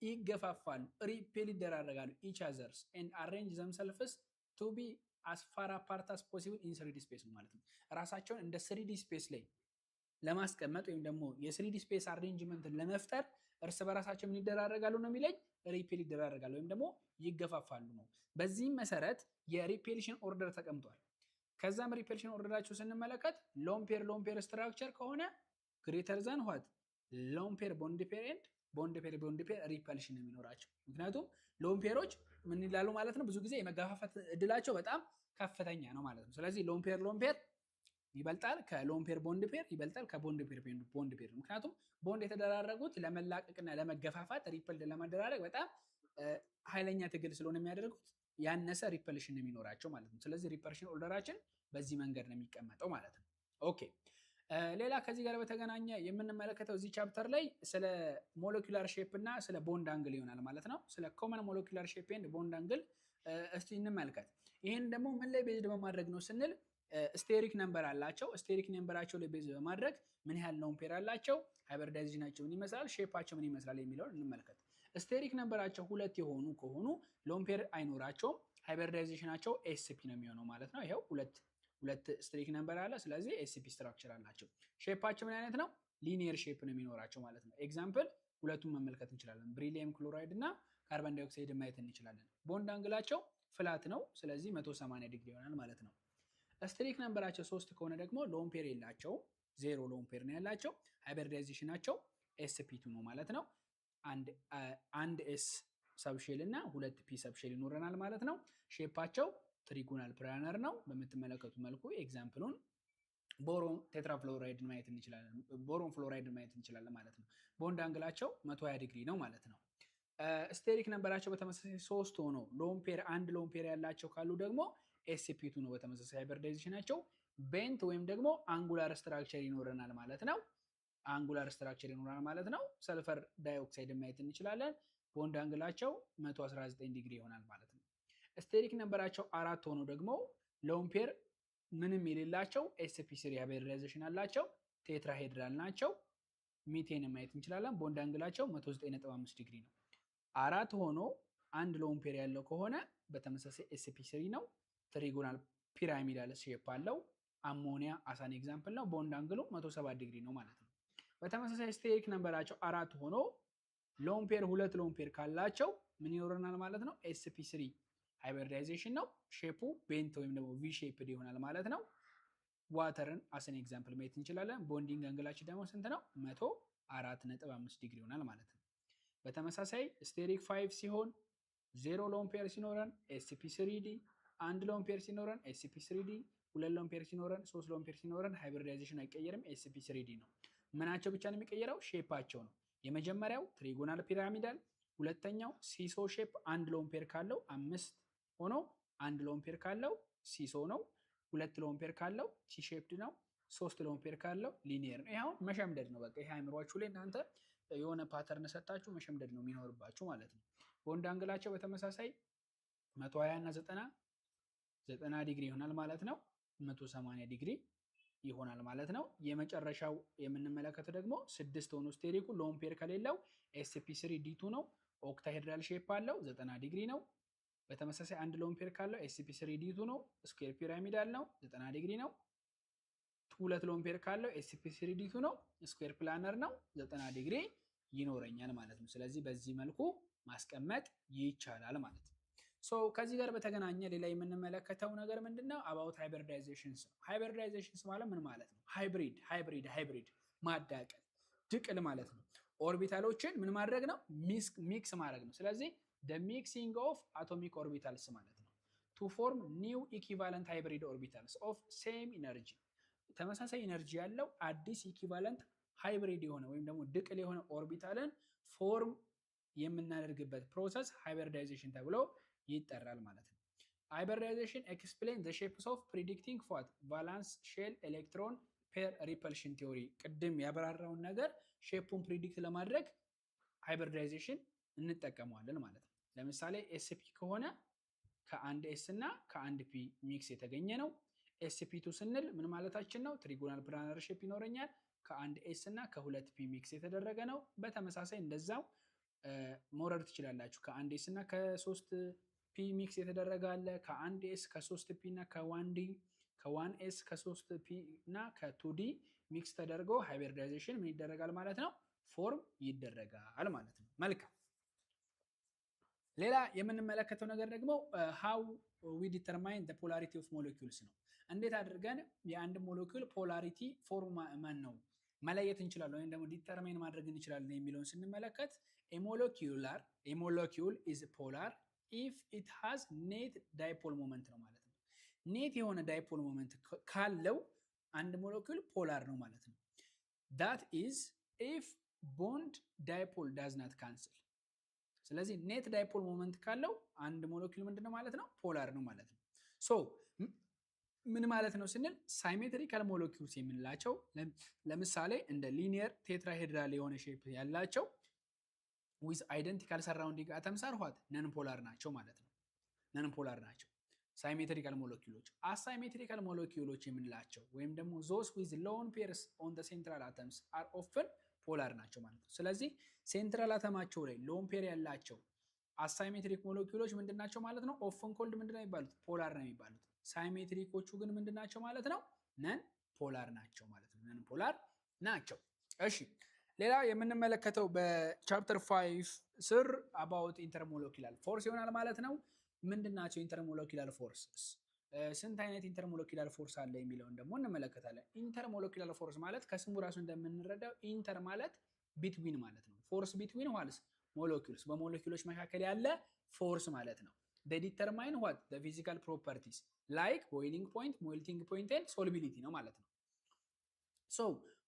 ይገፋፋሉ፣ ሪፔል ይደራረጋሉ each others and arrange themselves to be as far apart as possible in 3D space ነው ማለት ነው። ራሳቸውን እንደ 3D space ላይ ለማስቀመጥ ወይም ደግሞ የ3D space arrangementን ለመፍጠር እርስ በራሳቸው ምን ይደራረጋሉ ነው የሚለኝ? ሪፔል ይደራረጋሉ ወይም ደግሞ ይገፋፋሉ ነው። በዚህም መሰረት የሪፔልሽን ኦርደር ተቀምጧል። ከዛም ሪፔልሽን ኦርደራቸው ስንመለከት ሎን ፔር ስትራክቸር ከሆነ ግሬተር ዛን ዋት ሎን ፔር ቦንድ ፔር ኤንድ ቦንድ ፔር ሪፐልሽን የሚኖራቸው። ምክንያቱም ሎን ፔሮች ምን ይላሉ ማለት ነው? ብዙ ጊዜ የመጋፋፋት እድላቸው በጣም ከፍተኛ ነው ማለት ነው። ስለዚህ ሎን ፔር ይበልጣል ከሎን ፔር ቦንድ ፔር ይበልጣል ከቦንድ ፔር። ምክንያቱም ቦንድ የተደራረጉት ለመላቀቅና ለመገፋፋት ሪፐልድ ለማደራረግ በጣም ኃይለኛ ትግል ስለሆነ የሚያደርጉት ያነሰ ሪፐልሽን የሚኖራቸው ማለት ነው። ስለዚህ ሪፐልሽን ኦርደራችን በዚህ መንገድ ነው የሚቀመጠው ማለት ነው። ኦኬ ሌላ ከዚህ ጋር በተገናኘ የምንመለከተው እዚህ ቻፕተር ላይ ስለ ሞለኪውላር ሼፕ እና ስለ ቦንድ አንግል ይሆናል ማለት ነው። ስለ ኮመን ሞለኪውላር ሼፕ ኤንድ ቦንድ አንግል እስቲ እንመልከት። ይሄን ደግሞ ምን ላይ ቤዝድ በማድረግ ነው ስንል ስቴሪክ ነምበር አላቸው። ስቴሪክ ነምበራቸው ላይ ቤዝ በማድረግ ምን ያህል ሎን ፔር አላቸው፣ ሃይብሪዳይዜሽናቸው ምን ይመስላል፣ ሼፓቸው ምን ይመስላል የሚለውን እንመልከት። ስቴሪክ ነምበራቸው 2 የሆኑ ከሆኑ ሎን ፔር አይኖራቸውም። ሃይብሪዳይዜሽናቸው ኤስፒ ነው የሚሆነው ማለት ነው። ይሄው ሁለት ስቴሪክ ነምበር አለ። ስለዚህ ኤስፒ ስትራክቸር አላቸው። ሼፓቸው ምን አይነት ነው? ሊኒየር ሼፕ ነው የሚኖራቸው ማለት ነው። ኤግዛምፕል ሁለቱን መመልከት እንችላለን። ብሪሊየም ክሎራይድ እና ካርበን ዳይኦክሳይድ ማየት እንችላለን። ቦንድ አንግላቸው ፍላት ነው። ስለዚህ 180 ዲግሪ ይሆናል ማለት ነው። ስቴሪክ ነምበራቸው 3 ከሆነ ደግሞ ሎን ፔር የላቸውም። 0 ሎን ፔር ነው ያላቸው። ሃይብሪዳይዜሽናቸው ኤስፒ2 ነው ማለት ነው። አንድ ኤስ ሰብሼል እና 2 ፒ ሰብሼል ይኖረናል ማለት ነው። ሼፓቸው ትሪጎናል ፕላነር ነው በምትመለከቱ መልኩ። ኤግዛምፕሉን ቦሮን ቴትራፍሎራይድን ማየት እንችላለን። ቦሮን ፍሎራይድን ማየት እንችላለን ማለት ነው። ቦንድ አንግላቸው 120 ዲግሪ ነው ማለት ነው። ስቴሪክ ነምበራቸው በተመሳሳይ 3 ሆኖ አንድ ሎን ፔር ያላቸው ካሉ ደግሞ ኤስፒ2 ነው በተመሳሳይ። ሃይብሪዳይዜሽናቸው ቤንት ወይም ደግሞ አንጉላር ስትራክቸር ይኖረናል ማለት ነው። አንጉላር ስትራክቸር ይኖረናል ማለት ነው። ሰልፈር ዳይኦክሳይድ ማየት እንችላለን። ቦንድ አንግላቸው 119 ዲግሪ ይሆናል ማለት ነው። ስቴሪክ ነምበራቸው 4 ሆኖ ደግሞ ሎን ፔር ምንም የሌላቸው ኤስፒ3 ሃይብሪዳይዜሽን አላቸው። ቴትራሄድራል ናቸው። ሚቴን ማየት እንችላለን። ቦንድ አንግላቸው 109.5 ዲግሪ ነው። 4 ሆኖ አንድ ሎን ፔር ያለው ከሆነ በተመሳሳይ ኤስፒ3 ነው። ትሪጎናል ፒራሚዳል ሼፕ አለው። አሞኒያ አሳን ኤግዛምፕል ነው። ቦንድ አንግሉ 107 ዲግሪ ነው ማለት ነው። በተመሳሳይ ስቴሪክ ነምበራቸው 4 ሆኖ ሎን ፔር 2 ሎን ፔር ካላቸው ምን ይኖረናል ማለት ነው? ኤስፒ3 ሃይብሪዳይዜሽን ነው። ሼፑ ቤንት ወይም ደግሞ ቪ ሼፕድ ይሆናል ማለት ነው። ዋተርን አሰን ኤግዛምፕል ማየት እንችላለን። ቦንዲንግ አንግላችን ደግሞ ስንት ነው? 104.5 ዲግሪ ይሆናል ማለት ነው። በተመሳሳይ ስቴሪክ 5 ሲሆን 0 ሎን ፔር ሲኖረን ኤስፒ3ዲ፣ 1 ሎን ፔር ሲኖረን ኤስፒ3ዲ፣ 2 ሎን ፔር ሲኖረን 3 ሎን ፔር ሲኖረን ሃይብሪዳይዜሽን አይቀየርም፣ ኤስፒ3ዲ ነው። ምናቸው ብቻ ነው የሚቀየረው? ሼፓቸው ነው። የመጀመሪያው ትሪጎናል ፒራሚዳል፣ ሁለተኛው ሲሶ ሼፕ 1 ሎን ፔር ካለው 5 ሆኖ 1 ሎን ፔር ካለው ሲሶ ነው። 2 ሎን ፔር ካለው ቲ ሼፕድ ነው። 3 ሎን ፔር ካለው ሊኒየር ነው። ይሄው መሸምደድ ነው። በቃ ይሄ አይምሯችሁ ላይ እናንተ የሆነ ፓተርን ሰጣችሁ መሸምደድ ነው የሚኖርባችሁ ማለት ነው። ቦንድ አንግላቸው በተመሳሳይ 120 እና 90 ዲግሪ ይሆናል ማለት ነው። 180 ዲግሪ ይሆናል ማለት ነው። የመጨረሻው የምንመለከተው ደግሞ 6 ሆኖ ስቴሪኩ ሎን ፔር ከሌለው ኤስፒ3 ዲ2 ነው። ኦክታሄድራል ሼፕ አለው 90 ዲግሪ ነው። በተመሳሳይ 1 ሎን ፔር ካለው ኤስፒ3 ዲ2 ነው። ስኩዌር ፒራሚዳል ነው 90 ዲግሪ ነው። 2 ሎን ፔር ካለው ኤስፒ3 ዲ2 ነው። ስኩዌር ፕላነር ነው 90 ዲግሪ ይኖረኛል ማለት ነው። ስለዚህ በዚህ መልኩ ማስቀመጥ ይቻላል ማለት ነው። ሶ ከዚህ ጋር በተገናኘ ሌላ የምንመለከተው ነገር ምንድነው? አባውት ሃይብሪዳይዜሽንስ። ሃይብሪዳይዜሽንስ ማለት ምን ማለት ነው? ሃይብሪድ ማዳቀል፣ ድቅል ማለት ነው። ኦርቢታሎችን ምን ማድረግ ነው? ሚክስ ማድረግ ነው። ስለዚህ the mixing of atomic orbitals ማለት ነው to form new equivalent hybrid orbitals of same energy። ተመሳሳይ ኢነርጂ ያለው አዲስ ኢኩቫለንት ሃይብሪድ የሆነ ወይም ደግሞ ድቅል የሆነ ኦርቢታልን ፎርም የምናደርግበት ፕሮሰስ ሃይብሪዳይዜሽን ተብሎ ይጠራል ማለት ነው። ሃይብሪዳይዜሽን ኤክስፕሌን ዘ ሼፕስ ኦፍ ፕሪዲክቲንግ ፎት ቫላንስ ሼል ኤሌክትሮን ፔር ሪፐልሽን ቲዮሪ። ቅድም ያበራራውን ነገር ሼፑን ፕሪዲክት ለማድረግ ሃይብሪዳይዜሽን እንጠቀመዋለን ማለት ነው። ለምሳሌ ኤስፒ ከሆነ ከአንድ ኤስ እና ከአንድ ፒ ሚክስ የተገኘ ነው። ኤስፒ2 ስንል ምን ማለታችን ነው? ትሪጎናል ፕላነር ሼፕ ይኖረኛል። ከአንድ ኤስ እና ከሁለት ፒ ሚክስ የተደረገ ነው። በተመሳሳይ እንደዛው መውረድ ትችላላችሁ። ከአንድ ኤስ እና ከሶስት ፒ ሚክስ የተደረገ አለ። ከአንድ ኤስ ከሶስት ፒ እና ከዋን ዲ፣ ከዋን ኤስ ከሶስት ፒ እና ከቱዲ ሚክስ ተደርጎ ሃይብሪዳይዜሽን ምን ይደረጋል ማለት ነው? ፎርም ይደረጋል ማለት ነው። መልካም። ሌላ የምንመለከተው ነገር ደግሞ how we determine the polarity of molecules ነው። እንዴት አድርገን የአንድ ሞለኪውል ፖላሪቲ ፎርም ማን ነው መለየት እንችላለን ወይም ደግሞ ዲተርማይን ማድረግ እንችላለን የሚለውን ስንመለከት a molecule is polar if it has net dipole moment ነው ማለት ነው። ኔት የሆነ ዳይፖል ሞመንት ካለው አንድ ሞለኪውል ፖላር ነው ማለት ነው። that is if bond dipole does not cancel። ስለዚህ ኔት ዳይፖል ሞመንት ካለው አንድ ሞለኪውል ምንድነው ማለት ነው? ፖላር ነው ማለት ነው። ሶ ምን ማለት ነው ስንል ሳይሜትሪካል ሞለኪውልስ የምንላቸው ለምሳሌ እንደ ሊኒየር ቴትራሄድራል የሆነ ሼፕ ያላቸው ዊዝ አይደንቲካል ሰራውንዲንግ አተምስ አር ዋት ነን ፖላር ናቸው ማለት ነው። ነን ፖላር ናቸው ሳይሜትሪካል ሞለኪውሎች። አሳይሜትሪካል ሞለኪውሎች የምንላቸው ወይም ደግሞ ዞስ ዊዝ ሎን ፔርስ ኦን ዘ ሴንትራል አተምስ አር ኦፍን ፖላር ናቸው ማለት ነው። ስለዚህ ሴንትራል አተማቸው ላይ ሎን ፔር ያላቸው አሳይሜትሪክ ሞለኪውሎች ምንድናቸው ማለት ነው? ኦፍን ኮልድ ምንድነው የሚባሉት? ፖላር ነው የሚባሉት። ሳይሜትሪኮቹ ግን ምንድናቸው ማለት ነው? ነን ፖላር ናቸው ማለት ነው። ነን ፖላር ናቸው። እሺ ሌላ የምንመለከተው በቻፕተር 5 ስር አባውት ኢንተርሞለኪላር ፎርስ ይሆናል ማለት ነው። ምንድናቸው ኢንተርሞለኪላር ፎርስስ? ስንት አይነት ኢንተርሞለኪላር ፎርስ አለ የሚለውን ደግሞ እንመለከታለን። ኢንተርሞለኪላር ፎርስ ማለት ከስሙ ራሱ እንደምንረዳው ኢንተር ማለት ቢትዊን ማለት ነው። ፎርስ ቢትዊን ዋልስ ሞለኪውልስ፣ በሞለኪውሎች መካከል ያለ ፎርስ ማለት ነው። they determine what the physical properties like boiling point, melting point and solubility ነው ማለት ነው። so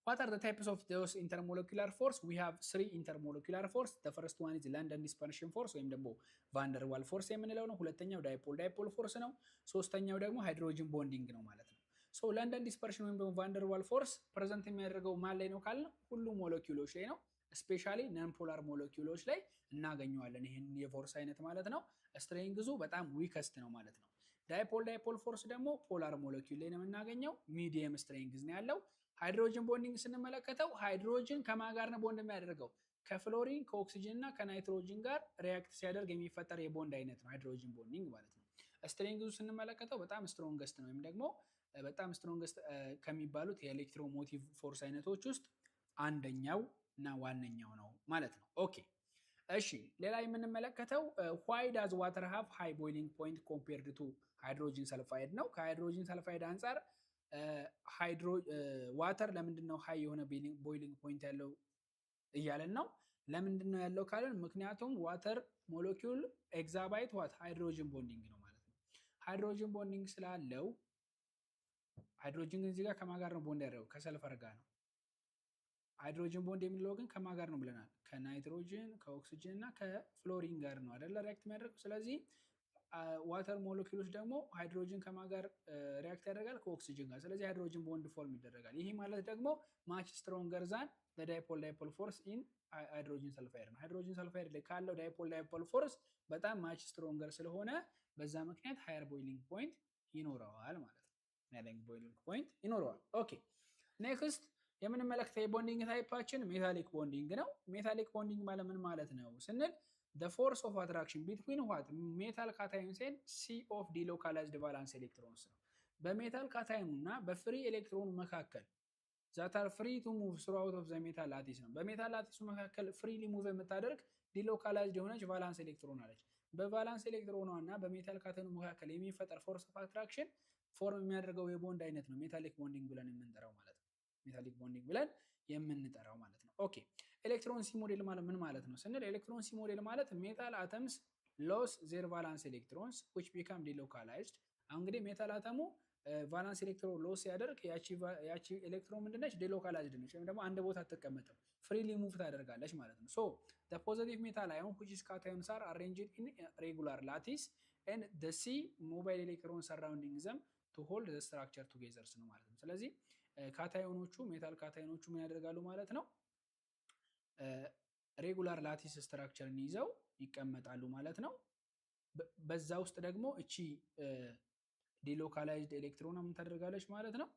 what are the types of those intermolecular force? We have three intermolecular force. The first one is London dispersion force ወይም ደግሞ van der Waals force የምንለው ነው። ሁለተኛው ዳይፖል ፎርስ ነው። ሶስተኛው ደግሞ ሃይድሮጅን ቦንዲንግ ነው ማለት ነው። ሶ ለንደን ዲስፐርሽን ወይም ደግሞ van der Waals ፎርስ ፕሬዘንት የሚያደርገው ማን ላይ ነው ካልን ሁሉም ሞለኪውሎች ላይ ነው። ስፔሻሊ ነን ፖላር ሞለኪውሎች ላይ እናገኘዋለን ይሄን የፎርስ አይነት ማለት ነው። ስትሬንግዙ በጣም ዊከስት ነው ማለት ነው። ዳይፖል ፎርስ ደግሞ ፖላር ሞለኪውል ላይ ነው የምናገኘው። ሚዲየም ስትሬንግዝ ነው ያለው። ሃይድሮጅን ቦንዲንግ ስንመለከተው ሃይድሮጅን ከማን ጋር ነው ቦንድ የሚያደርገው? ከፍሎሪን ከኦክሲጅን እና ከናይትሮጅን ጋር ሪያክት ሲያደርግ የሚፈጠር የቦንድ አይነት ነው ሃይድሮጅን ቦንዲንግ ማለት ነው። ስትሬንግዙ ስንመለከተው በጣም ስትሮንገስት ነው ወይም ደግሞ በጣም ስትሮንገስት ከሚባሉት የኤሌክትሮሞቲቭ ፎርስ አይነቶች ውስጥ አንደኛው እና ዋነኛው ነው ማለት ነው። ኦኬ እሺ ሌላ የምንመለከተው why does water have high boiling point compared to hydrogen sulfide ነው። ከሃይድሮጅን ሰልፋይድ አንፃር ዋተር ለምንድን ነው ሃይ የሆነ ቦይሊንግ ፖይንት ያለው እያለን ነው። ለምንድን ነው ያለው ካለን ምክንያቱም ዋተር ሞለኪውል ኤግዛባይት ዋት ሃይድሮጅን ቦንዲንግ ነው ማለት ነው። ሃይድሮጅን ቦንዲንግ ስላለው ሃይድሮጅን ግን እዚህ ጋር ከማን ጋር ነው ቦንድ ያደረገው? ከሰልፈር ጋር ነው። ሃይድሮጅን ቦንድ የሚለው ግን ከማን ጋር ነው ብለናል? ከናይትሮጅን ከኦክሲጅን እና ከፍሎሪን ጋር ነው አይደለ ሪያክት የሚያደርገው። ስለዚህ ዋተር ሞለኪውሎች ደግሞ ሃይድሮጅን ከማን ጋር ሪያክት ያደርጋል? ከኦክሲጅን ጋር። ስለዚህ ሃይድሮጅን ቦንድ ፎርም ይደረጋል። ይሄ ማለት ደግሞ ማች ስትሮንገር ዛን ዳይፖል ፎርስ ኢን ሃይድሮጅን ሰልፋይድ ነው። ሃይድሮጅን ሰልፋይድ ላይ ካለው ዳይፖል ፎርስ በጣም ማች ስትሮንገር ስለሆነ በዛ ምክንያት ሃየር ቦይሊንግ ፖይንት ይኖረዋል ማለት ነው። ሃየር ቦይሊንግ ፖይንት ይኖረዋል። ኦኬ ኔክስት የምንመለከተው የቦንዲንግ ታይፓችን ሜታሊክ ቦንዲንግ ነው። ሜታሊክ ቦንዲንግ ማለት ምን ማለት ነው ስንል the force of attraction between what metal cations and sea of delocalized valence electrons ነው። በሜታል ካታዮኑ እና በፍሪ ኤሌክትሮኑ መካከል that are free to move throughout of the metal lattice ነው። በሜታል ላቲሱ መካከል ፍሪሊ ሙቭ የምታደርግ ዲሎካላይዝድ የሆነች ቫላንስ ኤሌክትሮን አለች። በቫላንስ ኤሌክትሮኗ እና በሜታል ካታዮኑ መካከል የሚፈጠር ፎርስ ኦፍ አትራክሽን ፎርም የሚያደርገው የቦንድ አይነት ነው ሜታሊክ ቦንዲንግ ብለን የምንጠራው ማለት ነው። ሜታሊክ ቦንዲንግ ብለን የምንጠራው ማለት ነው። ኦኬ ኤሌክትሮን ሲ ሞዴል ማለት ምን ማለት ነው ስንል ኤሌክትሮን ሲ ሞዴል ማለት ሜታል አተምስ ሎስ ዜር ቫላንስ ኤሌክትሮንስ which become delocalized። አሁን እንግዲህ ሜታል አተሙ ቫላንስ ኤሌክትሮን ሎስ ሲያደርግ ያቺ ኤሌክትሮን ምንድነች ዴሎካላይዝድ ነች ወይም ደግሞ አንድ ቦታ አትቀመጥም ፍሪሊ ሙቭ ታደርጋለች ማለት ነው። ሶ the positive metal ion which is cations are arranged in regular lattice and the C mobile electron surrounding them to hold the structure together ነው ማለት ነው። ስለዚህ ካታዮኖቹ ሜታል ካታዮኖቹ ምን ያደርጋሉ ማለት ነው ሬጉላር ላቲስ ስትራክቸርን ይዘው ይቀመጣሉ ማለት ነው። በዛ ውስጥ ደግሞ እቺ ዲሎካላይዝድ ኤሌክትሮን ምን ታደርጋለች ማለት ነው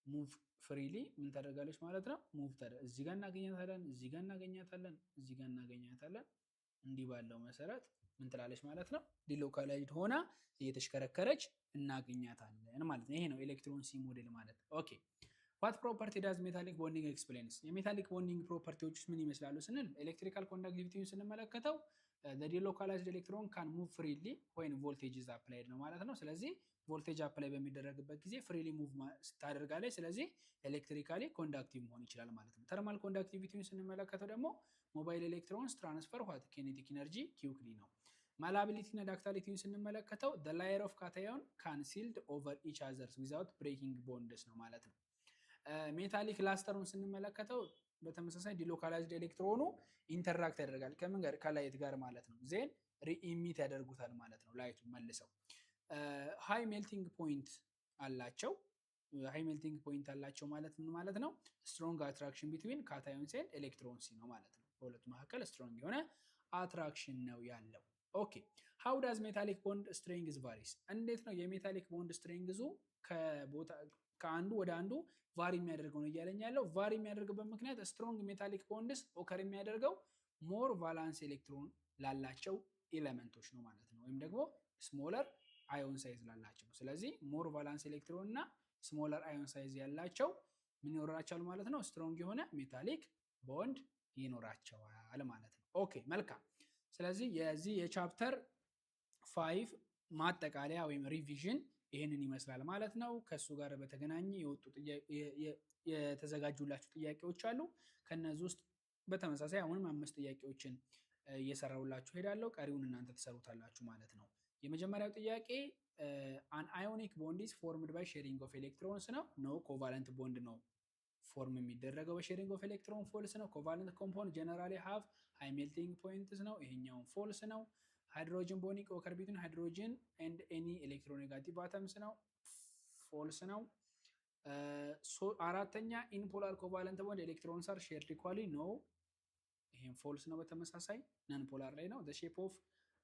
ሙቭ ፍሪሊ ምን ታደርጋለች ማለት ነው ሙቭ እዚህ ጋር እናገኛታለን እዚህ ጋር እናገኛታለን እዚህ ጋር እናገኛታለን እንዲህ ባለው መሰረት ምን ትላለች ማለት ነው ዲሎካላይዝድ ሆና እየተሽከረከረች እናገኛታለን ማለት ነው። ይሄ ነው ኤሌክትሮን ሲ ሞዴል ማለት። ኦኬ what property does metallic bonding explains? የሜታሊክ ቦንዲንግ ፕሮፐርቲዎች ምን ይመስላሉ ስንል ኤሌክትሪካል ኮንዳክቲቪቲውን ስንመለከተው the delocalized electron can move freely when voltage is applied ነው ማለት ነው። ስለዚህ ቮልቴጅ አፕላይ በሚደረግበት ጊዜ ፍሪሊ ሙቭ ታደርጋለች። ስለዚህ ኤሌክትሪካሊ ኮንዳክቲቭ መሆን ይችላል ማለት ነው። ተርማል ኮንዳክቲቪቲውን ስንመለከተው ደግሞ ሞባይል ኤሌክትሮንስ ትራንስፈር what kinetic energy quickly ነው። ማላቢሊቲ እና ዳክታሊቲውን ስንመለከተው the layer of cation can sealed over each others without breaking bonds ነው ማለት ነው። ሜታሊክ ላስተሩን ስንመለከተው በተመሳሳይ ዲሎካላይዝድ ኤሌክትሮኑ ኢንተራክት ያደርጋል ከምን ጋር ከላይት ጋር ማለት ነው። ዜን ሪኢሚት ያደርጉታል ማለት ነው ላይቱ መልሰው። ሃይ ሜልቲንግ ፖይንት አላቸው። ሃይ ሜልቲንግ ፖይንት አላቸው ማለት ምን ማለት ነው ስትሮንግ አትራክሽን ቢትዊን ካታዮንስ ኤንድ ኤሌክትሮንስ ነው ማለት ነው። በሁለቱ መካከል ስትሮንግ የሆነ አትራክሽን ነው ያለው። ኦኬ ሃው ዳዝ ሜታሊክ ቦንድ ስትሬንግዝ ቫሪስ? እንዴት ነው የሜታሊክ ቦንድ ስትሬንግዙ ከቦታ ከአንዱ ወደ አንዱ ቫሪ የሚያደርገው ነው እያለኝ ያለው። ቫሪ የሚያደርግበት ምክንያት ስትሮንግ ሜታሊክ ቦንድስ ኦከር የሚያደርገው ሞር ቫላንስ ኤሌክትሮን ላላቸው ኤሌመንቶች ነው ማለት ነው፣ ወይም ደግሞ ስሞለር አዮን ሳይዝ ላላቸው። ስለዚህ ሞር ቫላንስ ኤሌክትሮን እና ስሞለር አዮን ሳይዝ ያላቸው ምን ይኖራቸዋል ማለት ነው ስትሮንግ የሆነ ሜታሊክ ቦንድ ይኖራቸዋል ማለት ነው። ኦኬ መልካም። ስለዚህ የዚህ የቻፕተር 5 ማጠቃለያ ወይም ሪቪዥን ይሄንን ይመስላል ማለት ነው። ከሱ ጋር በተገናኘ የወጡ የተዘጋጁላችሁ ጥያቄዎች አሉ። ከነዚህ ውስጥ በተመሳሳይ አሁንም 5 ጥያቄዎችን እየሰራሁላችሁ ሄዳለሁ። ቀሪውን እናንተ ተሰሩታላችሁ ማለት ነው። የመጀመሪያው ጥያቄ አን አዮኒክ ቦንድ ኢዝ ፎርምድ ባይ ሼሪንግ ኦፍ ኤሌክትሮንስ ነው። ኖ ኮቫለንት ቦንድ ነው ፎርም የሚደረገው በሼሪንግ ኦፍ ኤሌክትሮን ፎልስ ነው። ኮቫለንት ኮምፓውንድ ጀነራሊ ሃቭ ሃይ ሜልቲንግ ፖይንትስ ነው። ይሄኛው ፎልስ ነው። ሃይድሮጅን ቦንዲንግ ኦከር ቢትዊን ሃይድሮጅን ኤንድ ኤኒ ኤሌክትሮኔጋቲቭ አተምስ ነው። ፎልስ ነው። አራተኛ ኢንፖላር ኮቫለንት ቦንድ ኤሌክትሮንስ አር ሼርድ ኢኳሊ ነው። ይሄም ፎልስ ነው። በተመሳሳይ ነን ፖላር ላይ ነው። the shape of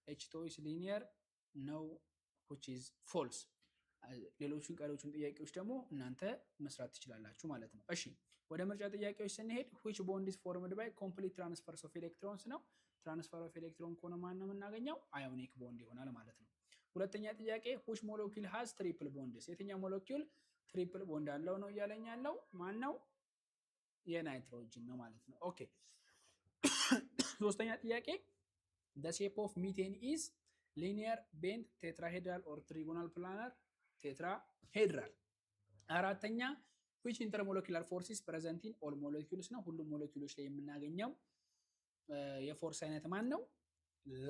H2 is linear ነው which is false። ሌሎቹን ቀሪዎቹን ጥያቄዎች ደግሞ እናንተ መስራት ትችላላችሁ ማለት ነው። እሺ ወደ ምርጫ ጥያቄዎች ስንሄድ which bond is formed by complete transfers of electrons ነው። ትራንስፈር ኦፍ ኤሌክትሮን ከሆነ ማን ነው የምናገኘው አዮኒክ ቦንድ ይሆናል ማለት ነው። ሁለተኛ ጥያቄ which molecule has triple bonds? የትኛው ሞለኪውል ትሪፕል ቦንድ አለው ነው እያለኝ ያለው። ማን ነው? የናይትሮጅን ነው ማለት ነው። ኦኬ ሶስተኛ ጥያቄ the shape of methane is linear, bent, tetrahedral or trigonal planar? tetrahedral። አራተኛ which intermolecular force is present in all molecules ነው። ሁሉም ሞለኪውሎች ላይ የምናገኘው የፎርስ አይነት ማን ነው?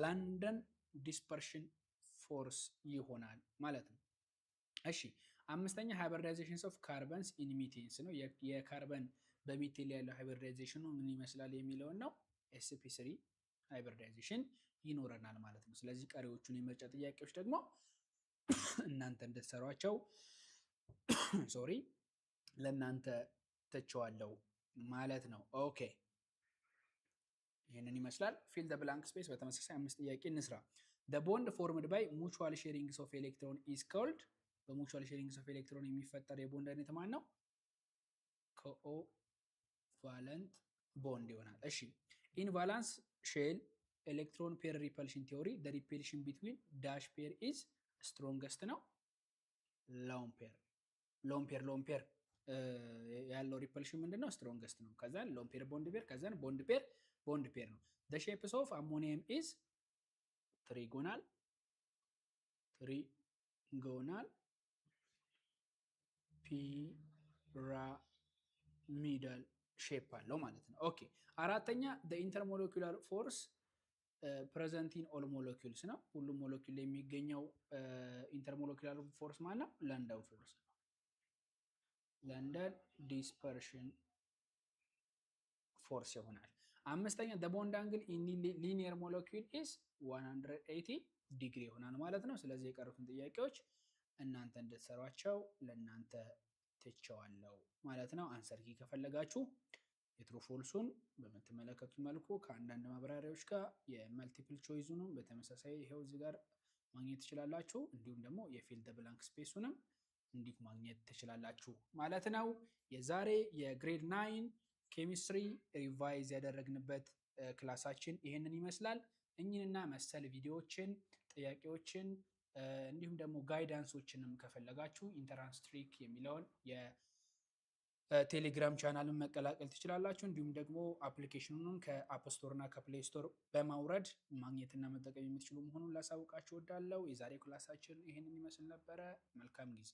ለንደን ዲስፐርሽን ፎርስ ይሆናል ማለት ነው። እሺ አምስተኛ ሃይብሪዳይዜሽንስ ኦፍ ካርበንስ ኢን ሚቴንስ ነው። የካርበን በሚቴን ያለው ሃይብሪዳይዜሽኑ ምን ይመስላል የሚለውን ነው። sp3 ሃይብሪዳይዜሽን ይኖረናል ማለት ነው። ስለዚህ ቀሪዎቹን የምርጫ ጥያቄዎች ደግሞ እናንተ እንድትሰሯቸው ለእናንተ ተቸዋለሁ ማለት ነው። ኦኬ ይሄንን ይመስላል። ፊል ዘ ብላንክ ስፔስ በተመሳሳይ 5 ጥያቄ እንስራ። the bond formed by mutual sharing of electron is called? በሙቹዋል ሼሪንግ ኦፍ ኤሌክትሮን የሚፈጠር የቦንድ አይነት ማን ነው? ኮቫለንት ቦንድ ይሆናል። እሺ ኢን ቫላንስ ሼል ኤሌክትሮን ፔር ሪፐልሽን ቲዮሪ the repulsion between dash pair is strongest ነው። ሎን ፔር ያለው ሪፐልሽን ምንድነው? ስትሮንገስት ነው። ከዛ ሎን ፔር ቦንድ ፔር፣ ከዛ ቦንድ ፔር ነው። the shapes of ammonium is ትሪጎናል ፒራሚዳል ሼፕ አለው ማለት ነው። ኦኬ አራተኛ ኢንተርሞለኪላር ፎርስ ፕሬዘንት ኢን ኦል ሞለኪውልስ ነው። ሁሉም ሞለኪውል ላይ የሚገኘው ኢንተርሞለኪላር ፎርስ ማለት ነው ለንደን ፎርስ ነው። ለንደን ዲስፐርሽን ፎርስ ይሆናል። አምስተኛ ቦንድ አንግል ኢን ሊኒየር ሞለኪውል ኢዝ 180 ዲግሪ ይሆናል ማለት ነው። ስለዚህ የቀሩትን ጥያቄዎች እናንተ እንድትሰሯቸው ለእናንተ ትቸዋለሁ ማለት ነው። አንሰር ኪ ከፈለጋችሁ የትሩ ፎልሱን በምትመለከቱት መልኩ ከአንዳንድ ማብራሪያዎች ጋር የመልቲፕል ቾይዙንም በተመሳሳይ ይሄው እዚህ ጋር ማግኘት ትችላላችሁ። እንዲሁም ደግሞ የፊልድ ብላንክ ስፔሱንም እንዲሁ ማግኘት ትችላላችሁ ማለት ነው። የዛሬ የግሬድ 9 ኬሚስትሪ ሪቫይዝ ያደረግንበት ክላሳችን ይህንን ይመስላል። እኚህንና መሰል ቪዲዮዎችን፣ ጥያቄዎችን እንዲሁም ደግሞ ጋይዳንሶችንም ከፈለጋችሁ ኢንተራንስ ትሪክ የሚለውን የቴሌግራም ቻናልን መቀላቀል ትችላላችሁ። እንዲሁም ደግሞ አፕሊኬሽኑን ከአፕ ስቶር እና ከፕሌይ ስቶር በማውረድ ማግኘትና መጠቀም የምትችሉ መሆኑን ላሳውቃችሁ እወዳለሁ። የዛሬ ክላሳችን ይህንን ይመስል ነበረ። መልካም ጊዜ